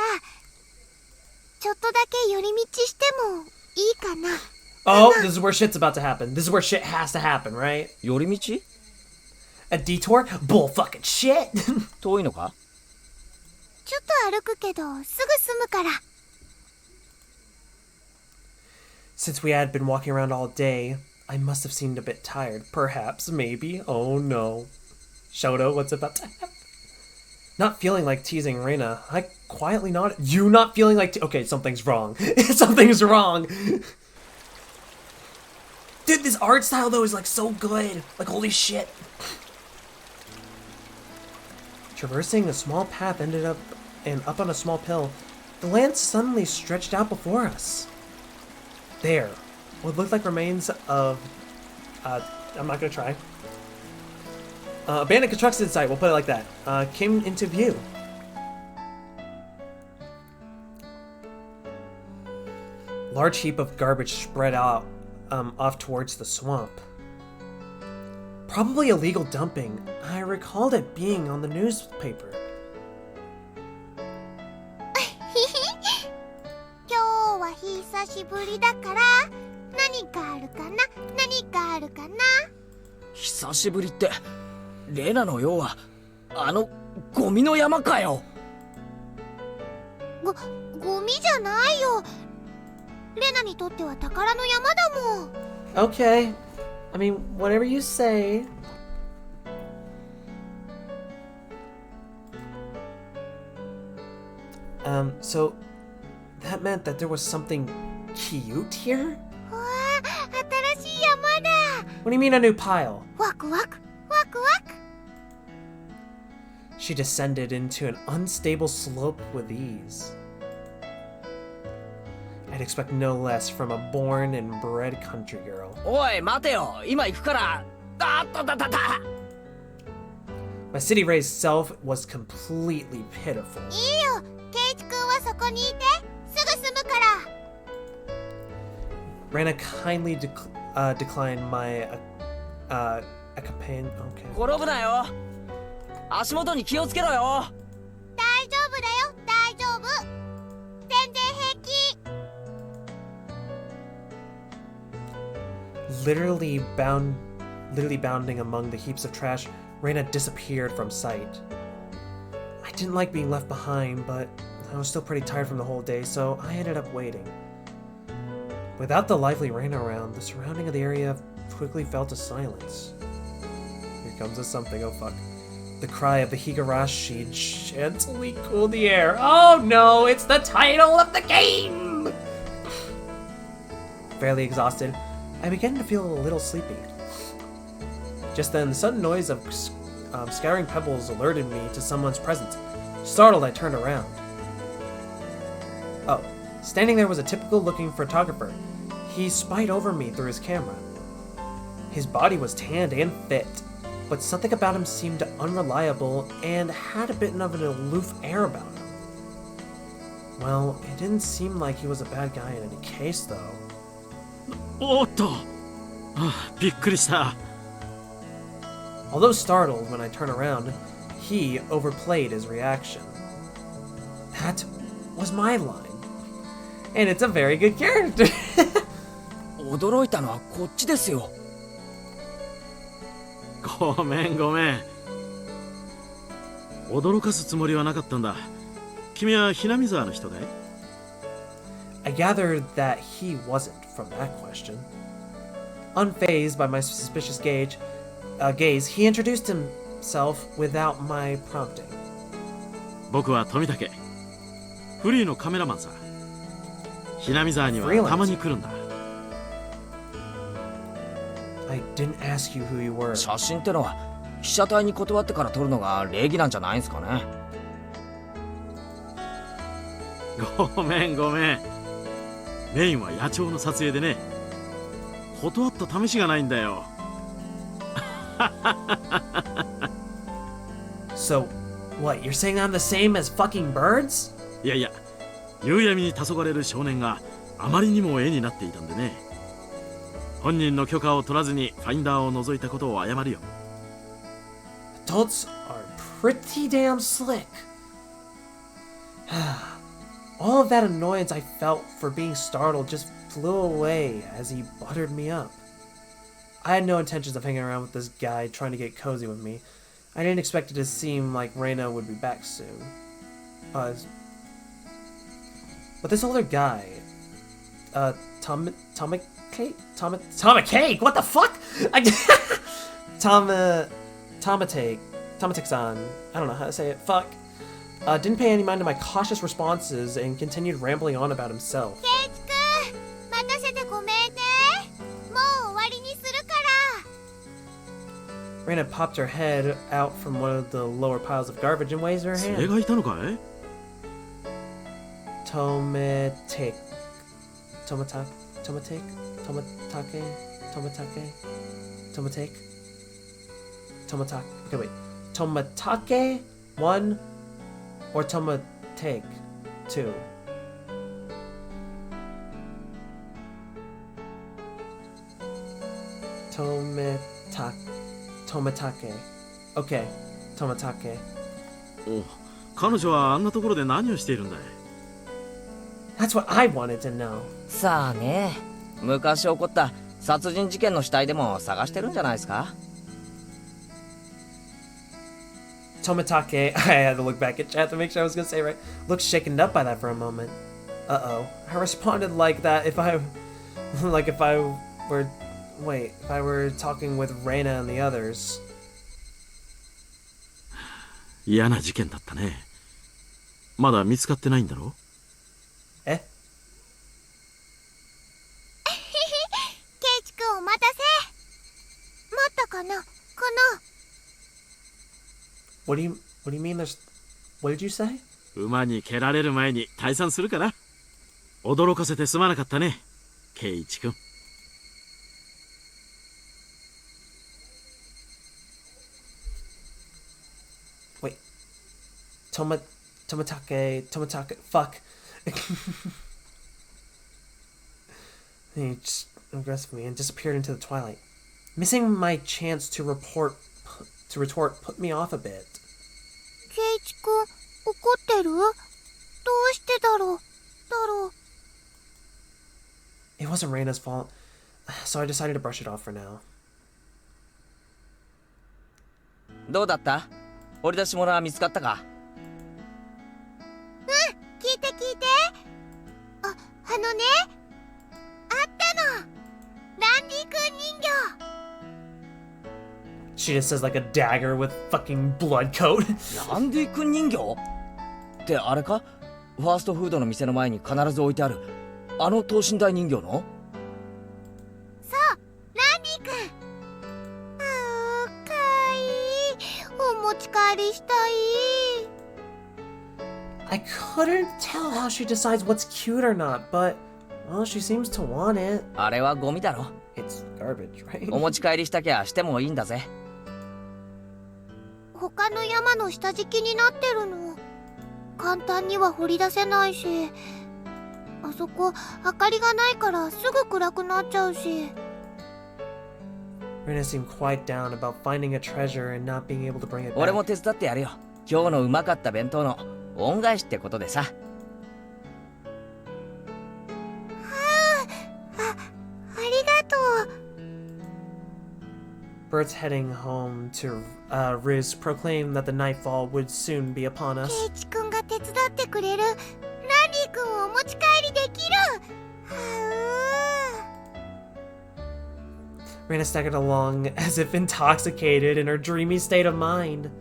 ちょっとだけ寄り道してもいいかな。 Oh, this is where shit's about to happen. This is where shit has to happen, right? 寄り道？ A detour? Bull fucking shit! 遠いのか？ちょっと歩くけどすぐ済むから。 Since we had been walking around all day, I must have seemed a bit tired. Perhaps, maybe. Oh no. Shoto, what's about to happen? Not feeling like teasing Reina, I quietly nodded. You not feeling like okay, something's wrong. Something's wrong. Dude, this art style though is like so good. Like holy shit. Traversing a small path ended up on a small hill. The land suddenly stretched out before us. There, what looked like remains of I'm not gonna try. Abandoned construction site, we'll put it like that, came into view. Large heap of garbage spread out off towards the swamp. Probably illegal dumping. I recalled it being on the newspaper. 今日は久しぶりだから何かあるかな、何かあるかな。久しぶりって、レナのようはあのゴミの山かよ。ゴミじゃないよ。レナにとっては宝の山だもん。 Okay. I mean, whatever you say. So that meant that there was something cute here? わあ、新しい山だ。 What do you mean a new pile? ワクワク、ワクワク。 She descended into an unstable slope with ease. I'd expect no less from a born and bred country girl. おい待てよ、今行くから。あったたたた。 My city-raised self was completely pitiful. いいよ、ケイチ君はそこにいて。すぐ済むから。 Rana kindly declined my a companion. Okay. 転ぶなよ。足元に気をつけろよ。大丈夫だよ、大丈夫。全然平気。 Literally bounding among the heaps of trash, Reina disappeared from sight. I didn't like being left behind, but I was still pretty tired from the whole day, so I ended up waiting. Without the lively Reina around, the surrounding of the area quickly fell to silence. Here comes a something, oh fuck. The cry of the Higurashi gently cooled the air. Oh no, it's the title of the game! Fairly exhausted, I began to feel a little sleepy. Just then, the sudden noise of scattering pebbles alerted me to someone's presence. Startled, I turned around. Oh, standing there was a typical-looking photographer. He spied over me through his camera. His body was tanned and fit, but something about him seemed unreliable and had a bit of an aloof air about him. Well, it didn't seem like he was a bad guy in any case, though. おっと、びっくりした。 Although startled when I turned around, he overplayed his reaction. That was my line. And it's a very good character. 驚いたのはこっちですよ。ごめんごめん。驚かすつもりはなかったんだ。君はひなみ沢の人かい？ I gathered that he wasn't from that question. Unfazed by my suspicious gaze, he introduced himself without my prompting. 僕は富武。フリーのカメラマンさ。ひなみ沢にはたまに来るんだ。I didn't ask you who you were. 写真ってのは被写体に断ってから撮るのが礼儀なんじゃないんすかね。ごめんごめん。メインは野鳥の撮影でね。断った試しがないんだよ。So, what, you're saying I'm the same as fucking birds? いやいや、夕闇に黄昏る少年があまりにも絵になっていたんでね。本人の許可を取らずにファインダーを覗いたことを謝るよ。Adults are pretty damn slick. All of that annoyance I felt for being startled just flew away as he buttered me up. I had no intentions of hanging around with this guy trying to get cozy with me. I didn't expect it to seem like Reina would be back soon. But this older guy, Tomacake? What the fuck? Tomatake-san. I don't know how to say it. Fuck. Didn't pay any mind to my cautious responses and continued rambling on about himself. ケイチくん、待たせてごめんね。もう終わりにするから。 Reina popped her head out from one of the lower piles of garbage and waved her それ hand. がいたのかい？ Tomatake. Okay, wait. Tomatake 1 or Tomatake 2? Tomatake. Okay, Tomatake. お、彼女はあんなところで何をしているんだい？ That's what I wanted to know. さあね、昔起こった殺人事件の死体でも探してるんじゃないですか。Tomatake, I had to look back at chat to make sure I was gonna say it right, looked shaken up by that for a moment. Uh-oh. I responded like that if I were talking with Reina and the others. 嫌な事件だったね。まだ見つかってないんだろ？え？ケイチくんお待たせ。待ったかな？What do you mean there's... What did you say? 馬に蹴られる前に退散するかな。驚かせてすまなかったね、ケイイチ君。Wait. Tomatake, fuck. He just aggressed me and disappeared into the twilight. Missing my chance to retort put me off a bit. ケイチくん怒ってる？どうしてだろう？It wasn't Reina's fault, so I decided to brush it off for now. どうだった？掘り出し物は見つかったか？聞いて。あのね、あったの。ランディくん人形。She just says like a dagger with fucking blood coat. ランディ君人形ってあれか？ファーストフードの店の前に必ず置いてあるあの等身大人形の？そう、ランディくん。かわいい。お持ち帰りしたい。I couldn't tell how she decides what's cute or not, but, well, she seems to want it. あれはゴミだろ。It's garbage, right? お持ち帰りしたきゃしてもいいんだぜ。他の山の下敷きになってるの。簡単には掘り出せないし、あそこ明かりがないからすぐ暗くなっちゃうし。 Reina seemed quite down about finding a treasure and not being able to bring it 俺も back. 手伝ってやるよ。今日のうまかった弁当の恩返しってことでさ。birds heading home to roost proclaimed that the nightfall would soon be upon ケ us. イチくんが手伝ってくれる。ランディくんをお持ち帰りできる。は Rena staggered along as if intoxicated in her dreamy state of mind.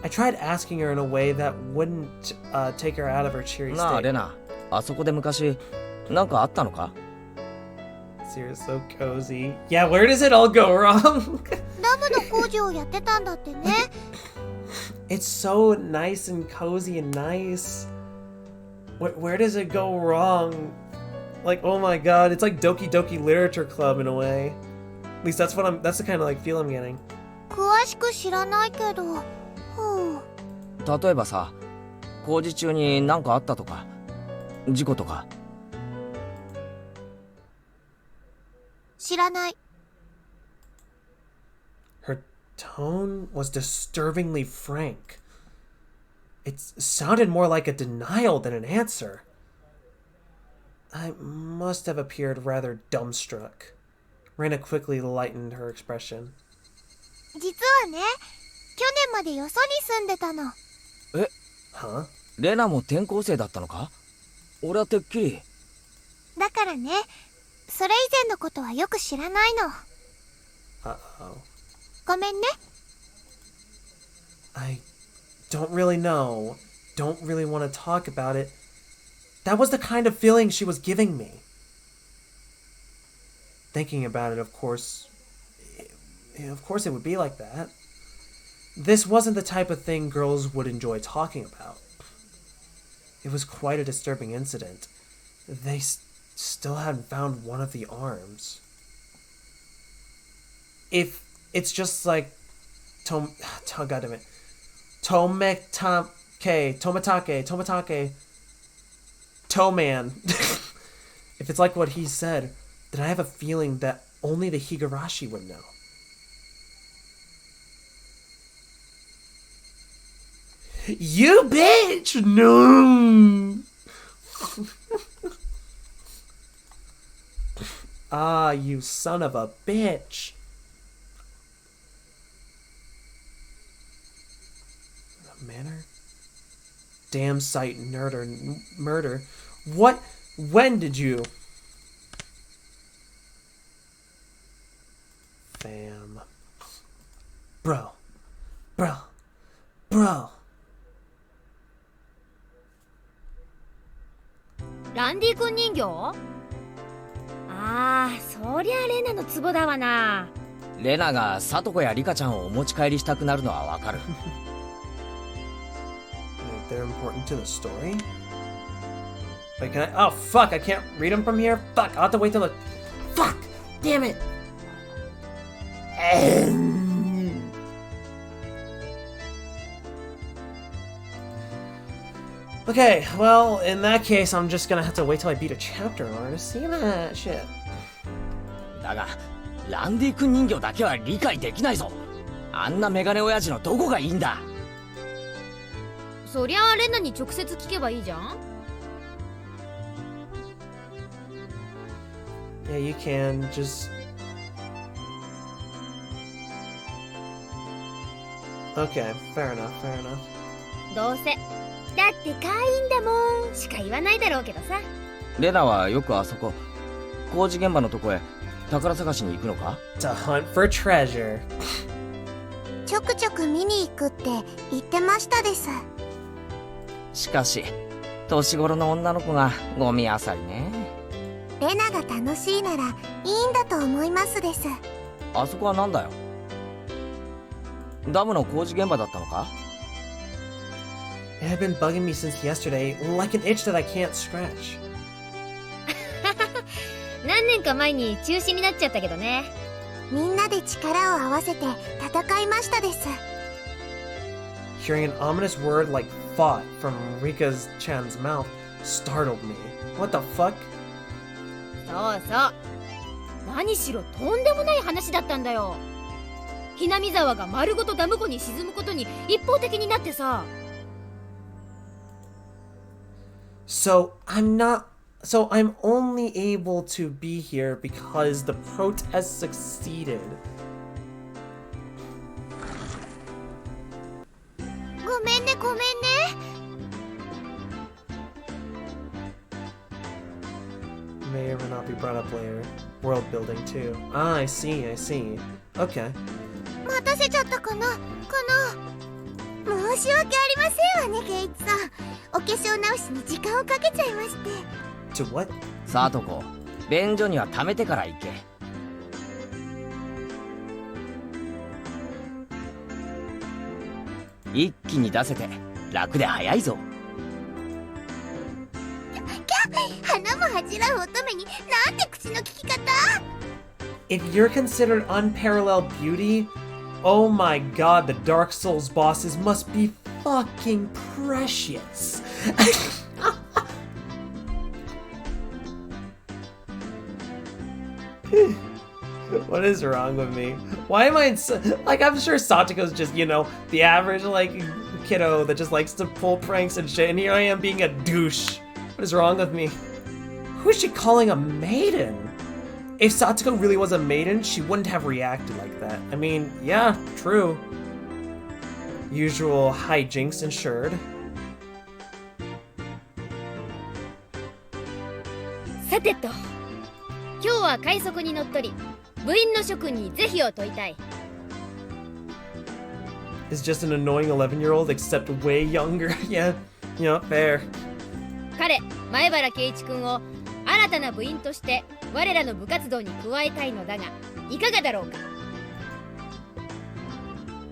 I tried asking her in a way that wouldn't take her out of her cheery なあ state. レナ、あそこで昔なんかあったのか？ You're so cozy. Yeah, where does it all go wrong? ダムの工事をやってたんだってね。It's so nice and cozy and nice. Where does it go wrong? Like, oh my god, it's like Doki Doki Literature Club in a way. At least that's the kind of like feel I'm getting. 詳しく知らないけど。ふう。例えばさ、工事中になんかあったとか、事故とか。知らない。 Her tone was disturbingly frank. It sounded more like a denial than an answer. I must have appeared rather dumbstruck. Rena quickly lightened her expression. 実はね、去年までよそに住んでたの。え、 Huh? レナも転校生だったのか？俺はてっきり。だからね、それ以前のことはよく知らないの。 Uh-oh. ごめんね。 I don't really know. Don't really want to talk about it. That was the kind of feeling she was giving me. Thinking about it, of course it would be like that. This wasn't the type of thing girls would enjoy talking about. It was quite a disturbing incident. They still hadn't found one of the arms. If it's just like God damn it. Tomatake, Toe Man. If it's like what he said, then I have a feeling that only the Higurashi would know. You bitch! No! Ah, you son of a bitch. Manner? Damn sight murder. What? When did you? Fam. Bro. ランディ君人形？ああ、そりゃレナのツボだわな。レナがサトコやリカちゃんをお持ち帰りしたくなるのはわかる。They're important to the story? Wait, can I? Oh, fuck, I can't read them from here? Fuck, I'll have to wait till the... Fuck! Damn it! Okay, well, in that case, I'm just gonna have to wait till I beat a chapter in order to see that shit. だが、ランディ君人形だけは理解できないぞ。あんなメガネ親父のどこがいいんだ。そりゃあレナに直接聞けばいいじゃん。Yeah, you can just... Okay, fair enough. どうせだって可愛いんだもんしか言わないだろうけどさ。レナはよくあそこ、工事現場のとこへ宝探しに行くのか？ To hunt for treasure. ちょくちょく見に行くって言ってましたです。しかし、年頃の女の子がゴミ漁りね。レナが楽しいならいいんだと思いますです。あそこはなんだよ。ダムの工事現場だったのか？ It had been bugging me since yesterday, like an itch that I can't scratch. 何年か前に中止になっちゃったけどね。みんなで力を合わせて戦いましたです。Hearing an ominous word like fought from Rika's Chan's mouth startled me. What the fuck? そうそう。何しろとんでもない話だったんだよ。ひなみ沢が丸ごとダム湖に沈むことに一方的になってさ。So I'm only able to be here because the protest succeeded. player. World building too. Ah, I see, I see. Okay. 待たせちゃったかな申し訳ありませんわねケイチさん。お化粧直しに時間をかけちゃいまして。 To what? さとこ、便所には溜めてから行け。一気に出せて楽で早いぞ。花も恥じらう乙女になんて口の利き方。 If you're considered unparalleled beauty, oh my god, the Dark Souls bosses must be fucking precious. What is wrong with me? Why am I like, I'm sure Satoko's just, you know, the average, like, kiddo that just likes to pull pranks and shit, and here I am being a douche. What is wrong with me? Who is she calling a maiden? If Satoko really was a maiden, she wouldn't have reacted like that. I mean, yeah, true. Usual hijinks ensured. さてと、今日は快速に乗っ取り、部員の諸君に是非を問いたい。 Is just an annoying 11-year-old, except way younger. Yeah, fair. 彼、前原圭一君を新たな部員として我らの部活動に加えたいのだが、いかがだろうか。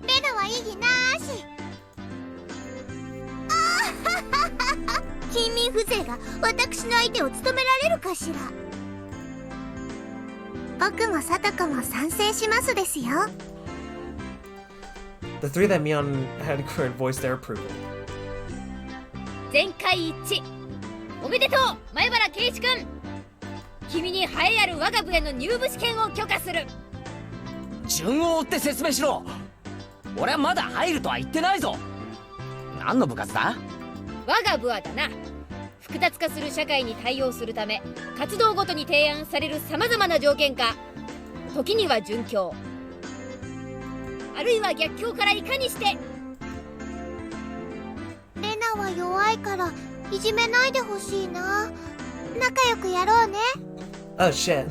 レナは異議なし。近隣風情が私の相手を務められるかしら。僕もサトコも賛成しますですよ。 The three that Mion had voiced their approval. 全会一致。おめでとう、前原圭一君。君に栄えある我が部への入部試験を許可する。順を追って説明しろ。俺はまだ入るとは言ってないぞ。何の部活だ？我が部はだな、複雑化する社会に対応するため活動ごとに提案されるさまざまな条件下、時には順境、あるいは逆境からいかにして。レナは弱いからいじめないでほしいな。仲良くやろうね。 Oh shit.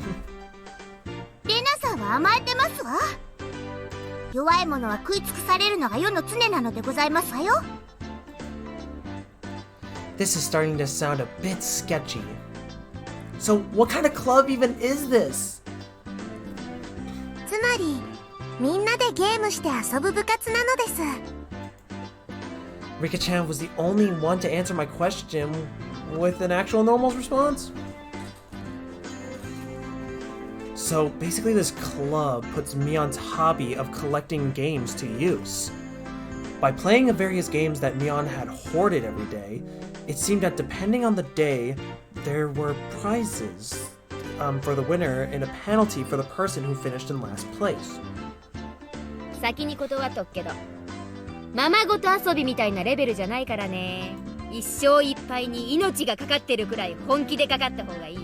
レナさんは甘えてますわ。弱い者は食い尽くされるのが世の常なのでございますわよ。 This is starting to sound a bit sketchy. So, what kind of club even is this? つまりみんなでゲームして遊ぶ部活なのです。 Rika-chan was the only one to answer my question with an actual normal response. So basically this club puts Mion's hobby of collecting games to use. By playing the various games that Mion had hoarded every day, it seemed that depending on the day, there were prizes for the winner and a penalty for the person who finished in last place. 先に断っとくけど、ままごと遊びみたいなレベルじゃないからね。一生いっぱいに命がかかってるくらい本気でかかった方がいいよ。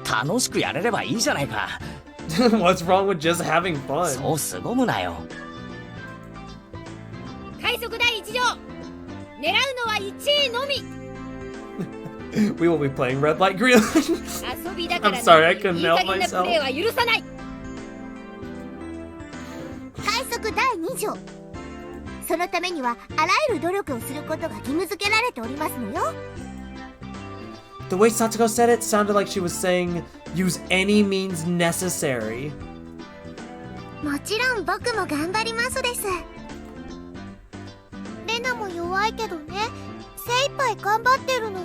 楽しくやれればいいじゃないか。What's wrong with just having fun? そう凄むなよ。快速第一条、狙うのは1位のみ。We will be playing red light green light. 遊びだから I'm sorry, I ね、 couldn't いい help 加減なプレーは許さない。快速第2条、そのためにはあらゆる努力をすることが義務付けられておりますのよ。 The way Satsuko said it sounded like she was saying, use any means necessary. もちろん僕も頑張りますです。レナも弱いけどね、精一杯頑張ってるの。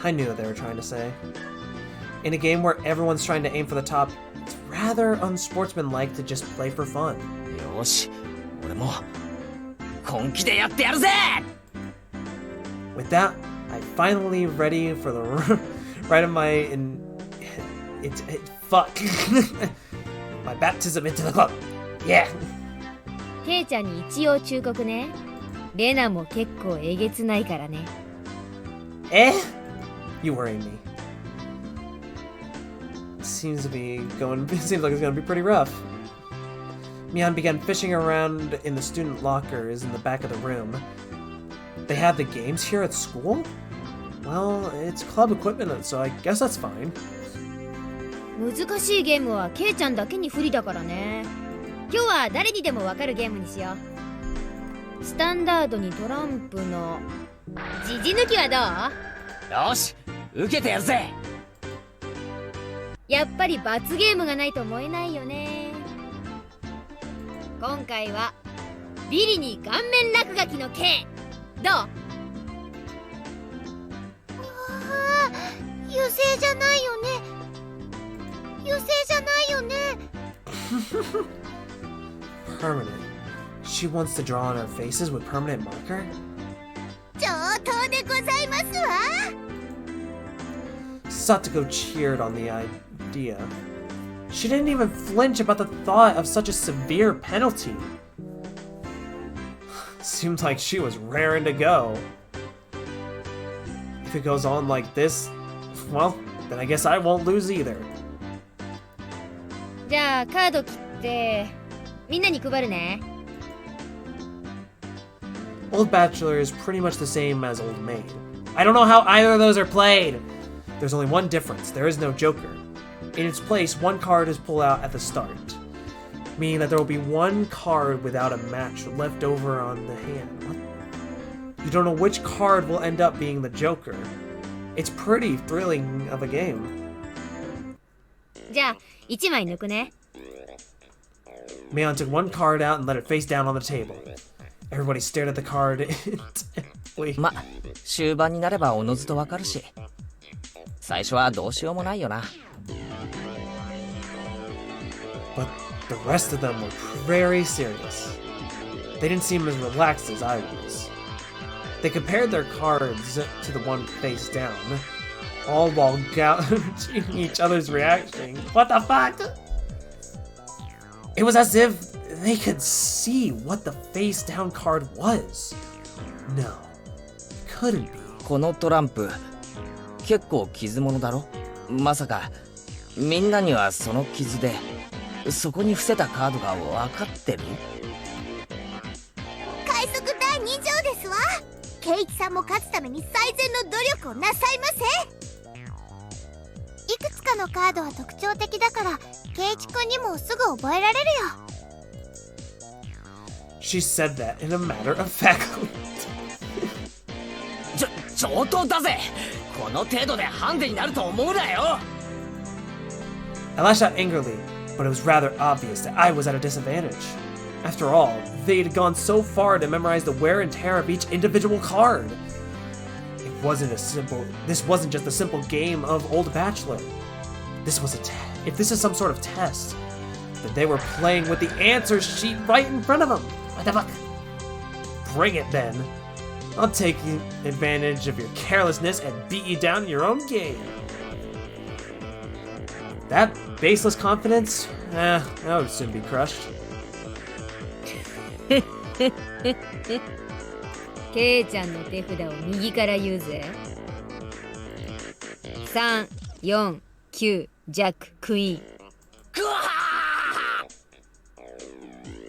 I knew what they were trying to say. In a game where everyone's trying to aim for the top, it's rather unsportsmanlike to just play for fun. よし、俺も本気でやってやるぜ。 With that, I'm finally ready for the rite of my fuck my baptism into the club. Yeah. ケイちゃんに一応忠告ね。レナも結構えげつないからね。Eh? You worry me. Seems like it's gonna be pretty rough. Mion began fishing around in the student lockers in the back of the room. They had the games here at school? Well, it's club equipment, so I guess that's fine. 難しいゲームはケイちゃんだけに不利だからね。今日は誰にでもわかるゲームにしよう。スタンダードにトランプのジジ抜きはどう？よし受けてやるぜ。やっぱり罰ゲームがないと思えないよね。今回はビリに顔面落書きの刑。どう？油性じゃないよね。油性じゃないよね。Permanent. She wants to draw on our faces with permanent marker? 上等でございますわ。Satoko cheered on the idea. She didn't even flinch about the thought of such a severe penalty. Seemed like she was raring to go. If it goes on like this, well, then I guess I won't lose either. じゃあカード切ってみんなに配るね。Old Bachelor is pretty much the same as Old Maid. I don't know how either of those are played! There's only one difference. There is no Joker. In its place, one card is pulled out at the start, meaning that there will be one card without a match left over on the hand. What? You don't know which card will end up being the Joker. It's pretty thrilling of a game. じゃあ1枚抜くね。Mayon took one card out and let it face down on the table. Everybody stared at the card intently. ま、終盤になればおのずとわかるし、最初はどうしようもないよな。But the rest of them were very serious. They didn't seem as relaxed as I was. They compared their cards to the one face down, all while gouging each other's reaction. What the fuck? It was as if they could see what the face down card was. No, it couldn't be. このトランプ、結構傷物だろ？まさか、みんなにはその傷で、そこに伏せたカードがわかってる？快速第2条ですわ。ケイチさんも勝つために最善の努力をなさいませ。いくつかのカードは特徴的だから、ケイチくんにもすぐ覚えられるよ。She said that in a matter-of-fact. 上等だぜ。この程度でハンデになると思うなよ。I lashed out angrily, but it was rather obvious that I was at a disadvantage. After all, they'd gone so far to memorize the wear and tear of each individual card. This wasn't just a simple game of Old Bachelor. This was if this is some sort of test, then they were playing with the answer sheet right in front of them. What the fuck? Bring it then. I'll take advantage of your carelessness and beat you down in your own game. That baseless confidence, that would soon be crushed. ケイちゃんの手札を右から言うぜ。3、4、9、ジャック、クイーン。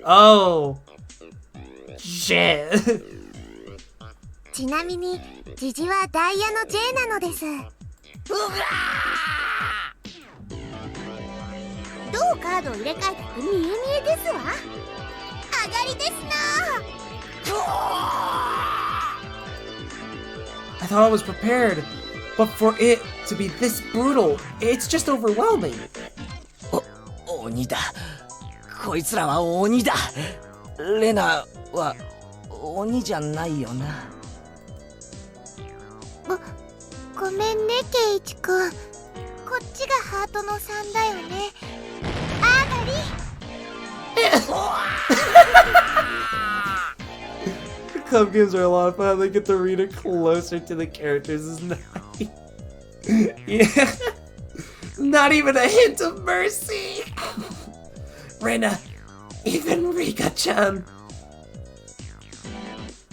Oh, shit. ちなみに、ジジはダイヤの J なのです。どうカードを入れ替えたか見え見えですわ。上がりですな。I thought I was prepared, but for it to be this brutal, it's just overwhelming. 鬼だ。こいつらは鬼だ。レナは鬼じゃないよな。ごめんね、ケイチくん。こっちがハートの3だよね。あがり。Club games are a lot of fun. They get the reader closer to the characters is nice. Yeah. Not even a hint of mercy. Rena, even Rika-chan.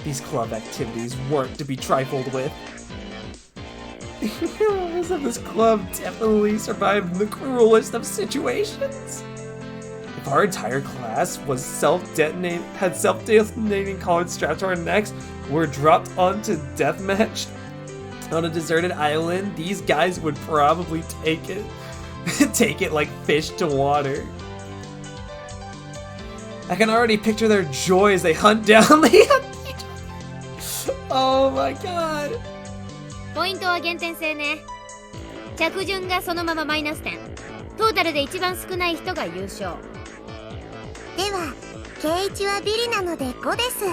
These club activities weren't to be trifled with. Members of this club definitely survived the cruelest of situations. If our entire class was had self-detonating college strapped to our necks, were dropped onto deathmatch, On a deserted island, these guys would probably take it. Take it like fish to water. I can already picture their joy as they hunt down the... Oh my god. ポイントは減点制ね。着順がそのままマイナス点。トータルで一番少ない人が優勝。では圭一はビリなので5です。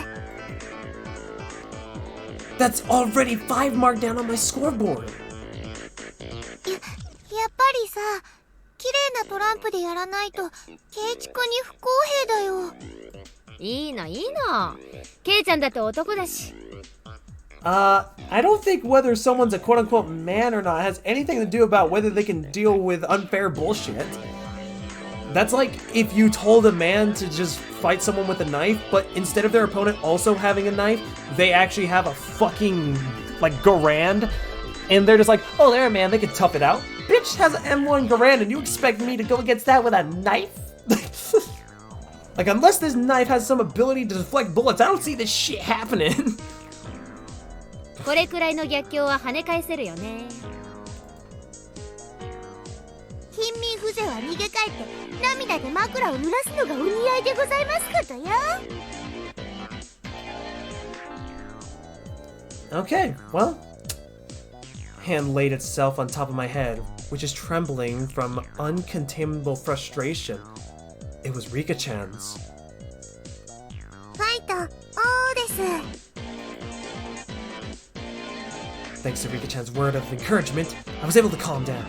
That's already 5 marked down on my scoreboard. やっぱりさ、綺麗なトランプでやらないと圭一君に不公平だよ。いいのいいの。ケイちゃんだって男だし。I don't think whether someone's a quote-unquote man or not has anything to do about whether they can deal with unfair bullshit. That's like if you told a man to just fight someone with a knife, but instead of their opponent also having a knife, they actually have a fucking, like, Garand, and they're just like, oh, they're a man, they can tough it out. Bitch has an M1 Garand, and you expect me to go against that with a knife? Like, unless this knife has some ability to deflect bullets, I don't see this shit happening. これくらいの逆境は跳ね返せるよね。貧民風情は逃げ帰って涙で枕を濡らすのがお似合いでございますことよ。 Okay, well, hand laid itself on top of my head, which is trembling from uncontainable frustration. It was Rika-chan's. ファイト、おーです。 Thanks to Rika-chan's word of encouragement, I was able to calm down.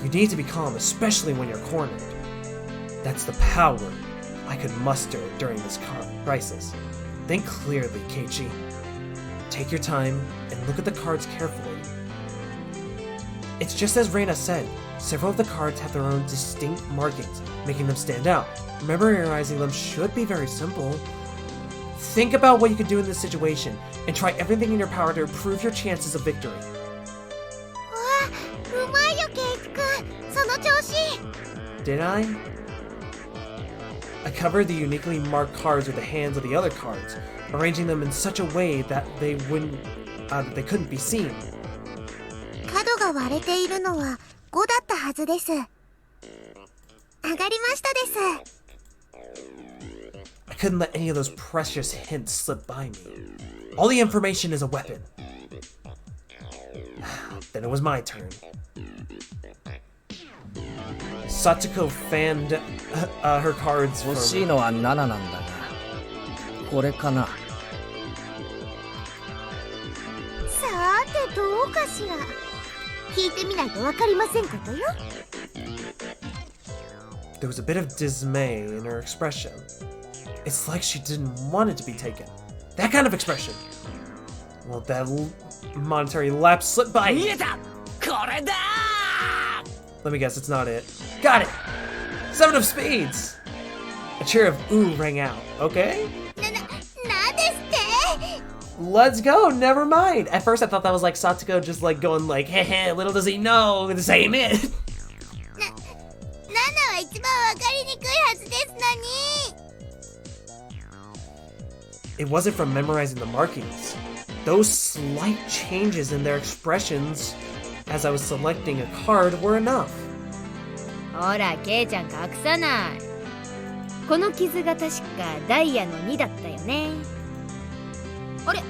You need to be calm, especially when you're cornered. That's the power I could muster during this crisis. Think clearly, Keiichi. Take your time and look at the cards carefully. It's just as Reina said, several of the cards have their own distinct markings, making them stand out. Memorizing them should be very simple. Think about what you could do in this situation, and try everything in your power to improve your chances of victory. わあ、うまいよ圭一君、その調子。 Did I? I covered the uniquely marked cards with the hands of the other cards, arranging them in such a way that they couldn't be seen. 角が割れているのは5だったはずです。上がりましたです。 I couldn't let any of those precious hints slip by me. All the information is a weapon. Then it was my turn. Satsuko fanned her cards 欲 for しい me. のは7なんだが、これかな。さーてどうかしら。聞いてみないとわかりませんことよ。 There was a bit of dismay in her expression. It's like she didn't want it to be taken. That kind of expression. Well, that monetary lapse slipped by. 見えた、これだ。 Let me guess, it's not it. Got it! 7 of spades! A cheer of ooh rang out. Okay? なんですって。 Let's go, never mind. At first I thought that was like Satsuko just like going like, heh heh, little does he know, this ain't it. 7は一番わかりにくいはずですのに。 It wasn't from memorizing the markings. Those slight changes in their expressions as I was selecting a card were enough. ほらケイちゃん隠さない。この傷が確かダイヤの2だったよね。あれ？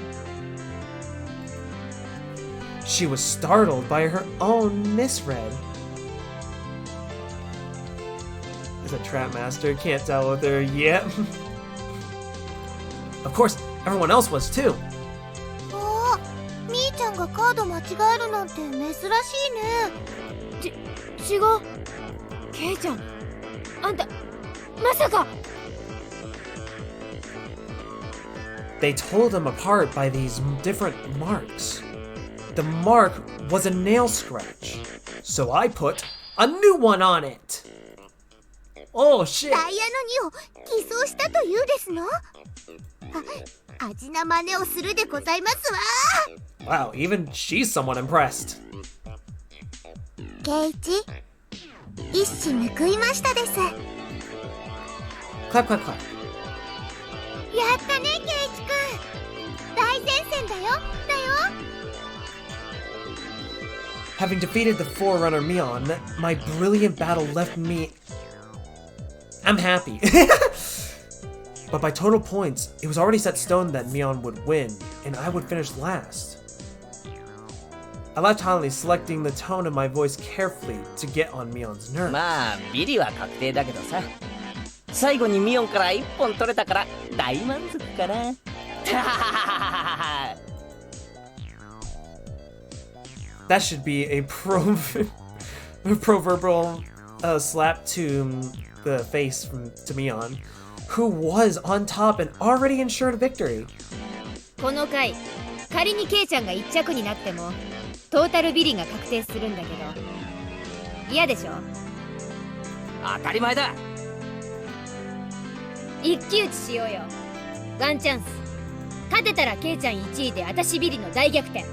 She was startled by her own misread. Is a trap master? Can't tell with her yet. Of course, everyone else was too. おー、みーちゃんがカード間違えるなんて珍しいね。違う。ケイちゃん、あんたまさか。 They told them apart by these different marks. The mark was a nail scratch, so I put a new one on it. Oh shit! ダイヤの2を偽装したというですの？味な真似をするでございますわ。 Wow, even she's somewhat impressed. 圭一、一矢報いましたです。 Clap, clap, clap. やったね圭一くん。大前線だよ。Having defeated the Forerunner Mion, my brilliant battle left me... I'm happy. But by total points, it was already set stone that Mion would win, and I would finish last. I laughed silently, selecting the tone of my voice carefully to get on Mion's nerves. まあビリは確定だけどさ、最後にミオンから1本取れたから大満足かな。That should be a proverbial slap to the face to Mion, who was on top and already ensured victory. この回仮にケイちゃんが1着になってもトータルビリが確定するんだけど嫌でしょ。当たり前だ。一騎打ちしようよ。ワンチャンス。勝てたらケイちゃん1位で私ビリの大逆転。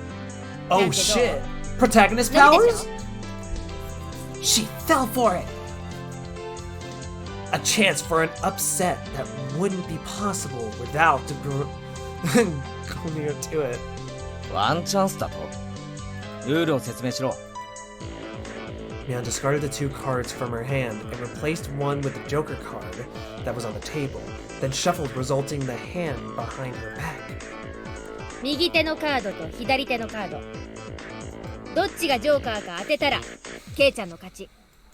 Oh shit! Protagonist powers? She fell for it! A chance for an upset that wouldn't be possible without going to it. ワンチャンスだと？ルールを説明しろ。Mion discarded the 2 cards from her hand and replaced one with the Joker card that was on the table, then shuffled, resulting in the hand behind her back. 右手のカードと左手のカード。どっちがジョーカーか当てたらケイちゃんの勝ち。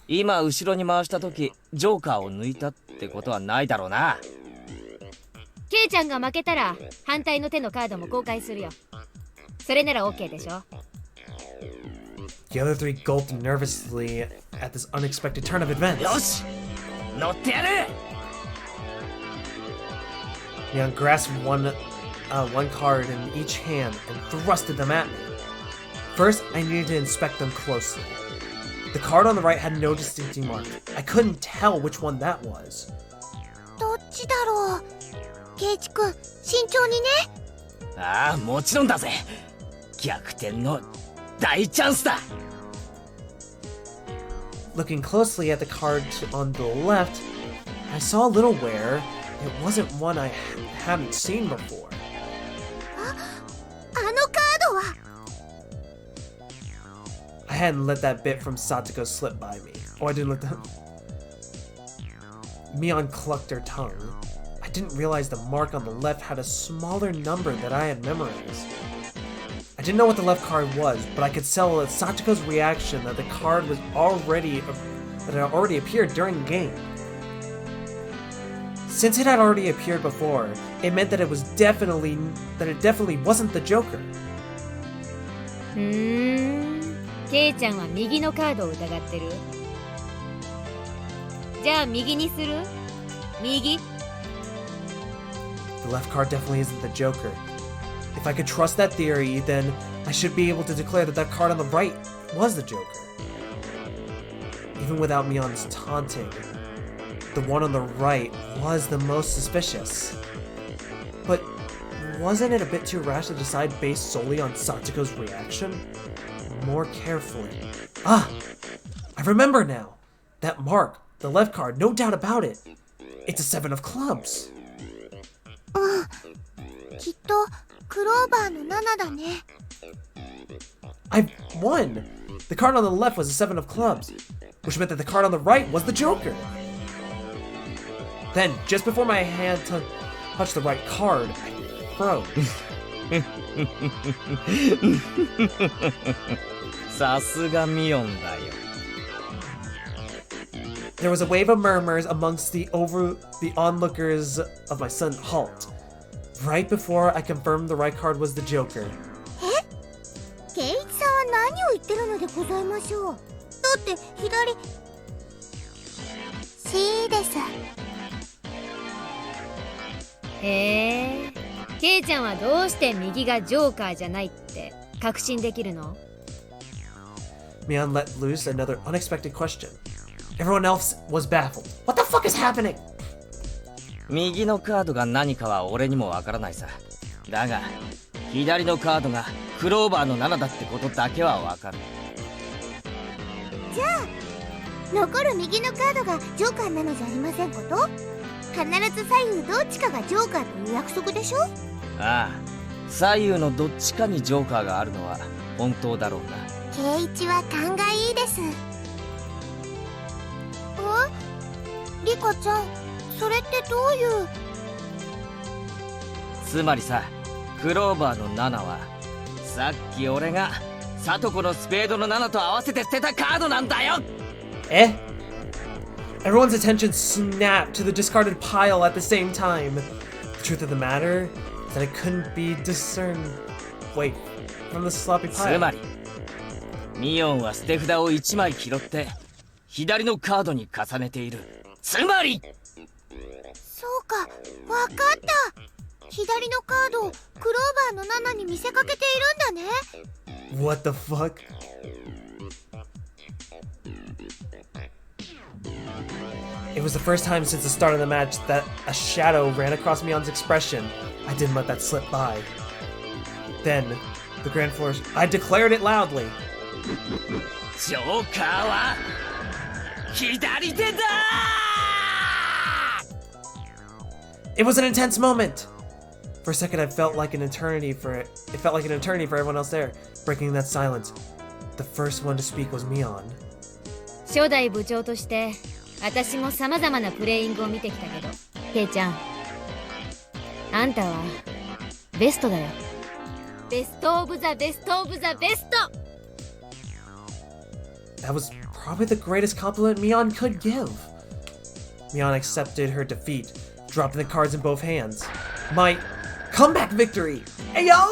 今後ろに回した時ジョーカーを抜いたってことはないだろうな。ケイちゃんが負けたら反対の手のカードも公開するよ。それなら OK でしょ。The other 3 gulped nervously at this unexpected turn of events. よし乗ってやる。Mion grasped one card in each hand and thrusted them at me. First, I needed to inspect them closely. The card on the right had no distinctive mark. I couldn't tell which one that was. どっちだろう。ケイチ君、慎重にね。ああ、もちろんだぜ。逆転の大チャンスだ。Looking closely at the card on the left, I saw a little wear. It wasn't one I hadn't seen before. あのカードは。I hadn't let that bit from Satoko slip by me. Oh, I didn't let that... Mion clucked her tongue. I didn't realize the mark on the left had a smaller number that I had memorized. I didn't know what the left card was, but I could tell at Satoko's reaction that the card was already... that it had already appeared during the game. Since it had already appeared before, it meant that it definitely wasn't the Joker. ケイちゃんは右のカードを疑ってる。じゃあ右にする？右？ The left card definitely isn't the Joker. If I could trust that theory, then I should be able to declare that card on the right was the Joker. Even without Mion's taunting, the one on the right was the most suspicious. But wasn't it a bit too rash to decide based solely on Satoko's reaction? More carefully. Ah! I remember now! That mark, the left card, no doubt about it. It's a 7 of clubs. きっとクローバーの7だね。I won! The card on the left was a 7 of clubs, which meant that the card on the right was the Joker. Then, just before my hand touched the right card, I froze. さすがミオンだよ。There was a wave of murmurs amongst the onlookers of my sudden halt. Right before I confirmed the right card was the Joker. ケイチさんは何を言ってるのでございましょう。だって左。C です。へえ。ケイちゃんはどうして右がジョーカーじゃないって確信できるの？ Mion let loose another unexpected question. Everyone else was baffled. What the fuck is happening? 右のカードが何かは俺にもわからないさ。だが左のカードがクローバーの7だってことだけはわかる。じゃあ残る右のカードがジョーカーなのじゃありませんこと？必ず左右どっちかがジョーカーという約束でしょ？ああ、左右のどっちかにジョーカーがあるのは本当だろうな。圭一は勘がいいです。リカちゃん、それってどういう。つまりさ、クローバーの7はさっき俺がサトコのスペードの7と合わせて捨てたカードなんだよ。Eh? Everyone's attention snapped to the discarded pile at the same time. The truth of the matter is that it couldn't be discerned. Wait, from the sloppy つ pile. まりミオンは捨て札を1枚拾って左のカードに重ねている。つまりそうか、わかった。左のカードをクローバーの7に見せかけているんだね。What the fuck? It was the first time since the start of the match that a shadow ran across Mion's expression. I didn't let that slip by. Then, the Grand Floors, I declared it loudly. ジョーカーは左手だ。 It was an intense moment. For a second, it felt like an eternity for everyone else there, breaking that silence. The first one to speak was Mion. 初代部長として私も様々なプレイングを見てきたけど、ケイちゃん、あんたはベストだよ。ベストオブザベストオブザベスト。 That was probably the greatest compliment Mion could give. Mion accepted her defeat, dropping the cards in both hands. My comeback victory! Ayo!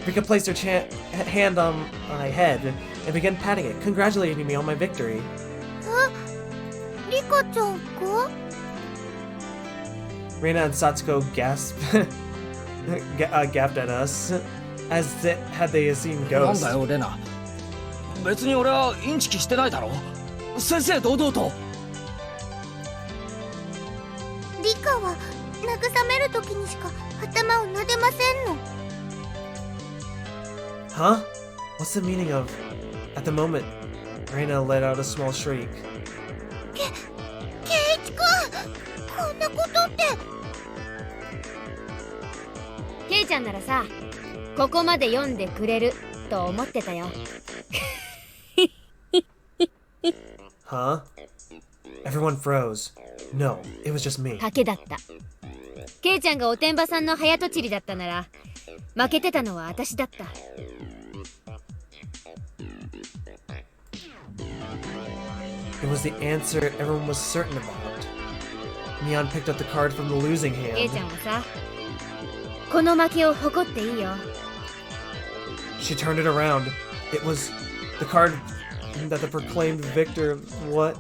Rika placed her hand on my head and began patting it, congratulating me on my victory. リカちゃんか。 Reina and Satsuko gasped at us, as had they seen なん ghosts. だよレナ、別に俺はインチキしてないだろ。正々堂々と。リカは慰める時にしか頭を撫でませんの。 Huh? What's the meaning of... At the moment, Reina let out a small shriek. 圭一くん、こんなことって。ケイちゃんならさ、ここまで読んでくれると思ってたよ。Huh? Everyone froze. No, it was just me. 賭けだった。ケイちゃんがおてんばさんの早とちりだったなら、負けてたのは私だった。It was the answer everyone was certain about. Mion picked up the card from the losing ケイちゃ hand. んはさ、この負けを誇っていいよ。 She turned it around. It was the card that the proclaimed victor... What?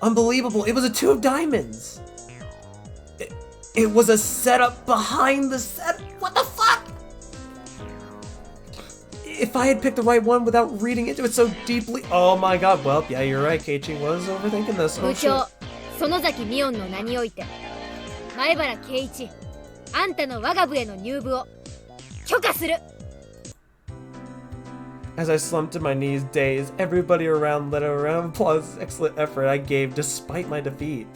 Unbelievable! It was a 2 of diamonds! It was a setup behind the set... What the fuck?! If I had picked the right one without reading into it so deeply... Oh my god, well, yeah, you're right, Keiichi was overthinking this. 部 Oh 長 shit. 園崎美音の名において、前原圭一、あんたの我が部への入部を許可する。 As I slumped to my knees, dazed, everybody around let out a round of applause. Excellent effort I gave despite my defeat.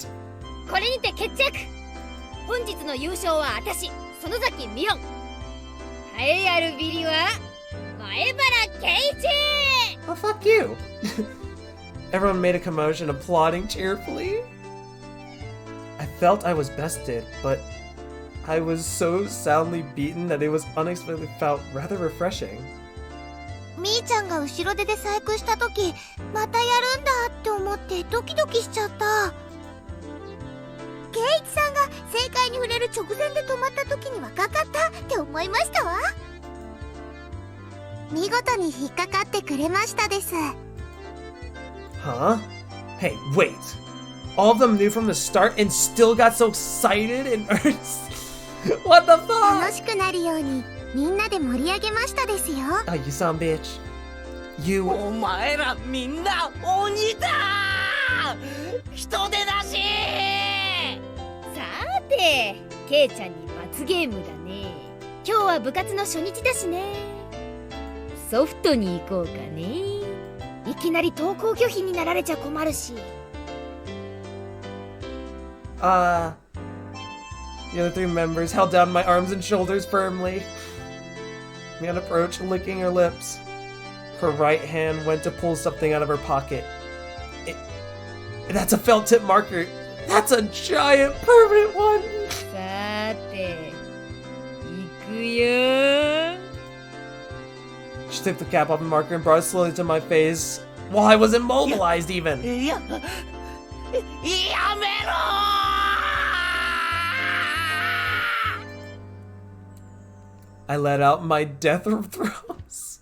これにて決着。本日の優勝は私、園崎美音。栄えあるビリは前原圭一。 Oh, fuck you! Everyone made a commotion, applauding cheerfully. I felt I was bested, but I was so soundly beaten that it was unexpectedly felt rather refreshing. みーちゃんが後ろ手で細工した時、またやるんだって思ってドキドキしちゃった。圭一さんが正解に触れる直前で止まった時にはかかったって思いましたわ。見事に引っかかってくれましたです。 Huh? Hey, wait. All of them knew from the start and still got so excited and earnest? What the 楽 fuck? しくなるようにみんなで盛り上げましたですよ。 Oh, you son bitch. You... お前らみんな鬼だ。人手なし。さて、ケイちゃんに罰ゲームだね。今日は部活の初日だしね。ソフトに行こうかね。いきなり登校拒否になられちゃ困るし。The other 3 members held down my arms and shoulders firmly. Man approached, licking her lips. Her right hand went to pull something out of her pocket. That's a felt tip marker. That's a giant permanent one. さて行くよ。 She took the cap off the marker and brought it slowly to my face while I was immobilized even. やめろ I let out my death throes.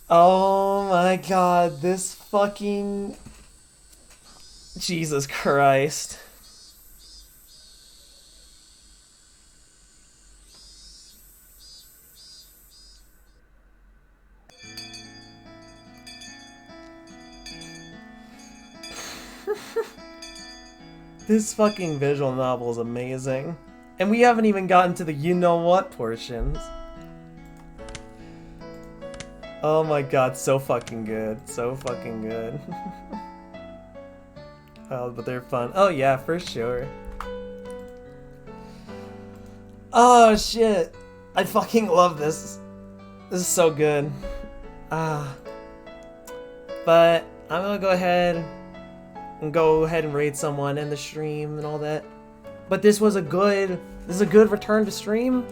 Oh my god, this fucking... Jesus Christ. This fucking visual novel is amazing. And we haven't even gotten to the you know what portions. Oh my god, so fucking good. So fucking good. Oh, but they're fun. Oh yeah, for sure. Oh shit. I fucking love this. This is so good. But I'm gonna go ahead and raid someone in the stream and all that. But this is a good return to stream.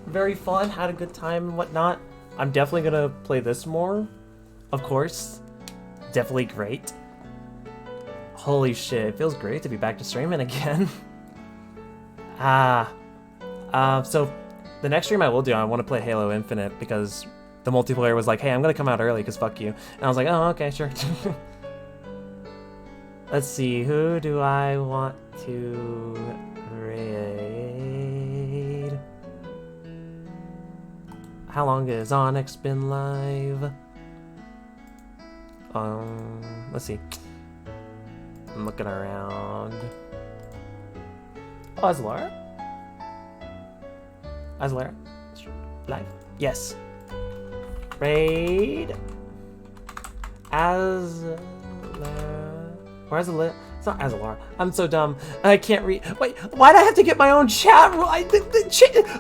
Very fun, had a good time and whatnot. I'm definitely gonna play this more, of course. Definitely great. Holy shit, it feels great to be back to streaming again. So the next stream I will do, I want to play Halo Infinite because the multiplayer was like, hey, I'm gonna come out early because fuck you. And I was like, oh, okay, sure. Let's see, who do I want to raid? How long has Onyx been live? Let's see. I'm looking around. Oh, is Laura? Is Laura live? Yes. Raid. Where's the lit? It's not Azalar. I'm so dumb. I can't read. Wait, why'd I have to get my own chat rule?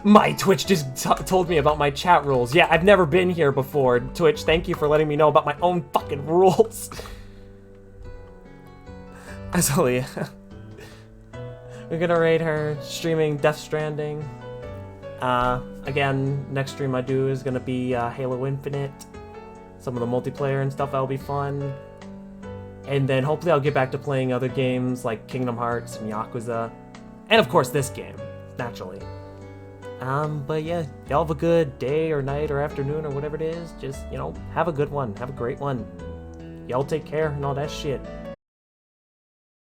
My Twitch just told me about my chat rules. Yeah, I've never been here before. Twitch, thank you for letting me know about my own fucking rules. Azalia. We're gonna raid her, streaming Death Stranding. Again, next stream I do is gonna be Halo Infinite. Some of the multiplayer and stuff, that'll be fun. And then hopefully I'll get back to playing other games like Kingdom Hearts and Yakuza. And of course this game, naturally. But yeah, y'all have a good day or night or afternoon or whatever it is. Just, you know, have a good one. Have a great one. Y'all take care and all that shit.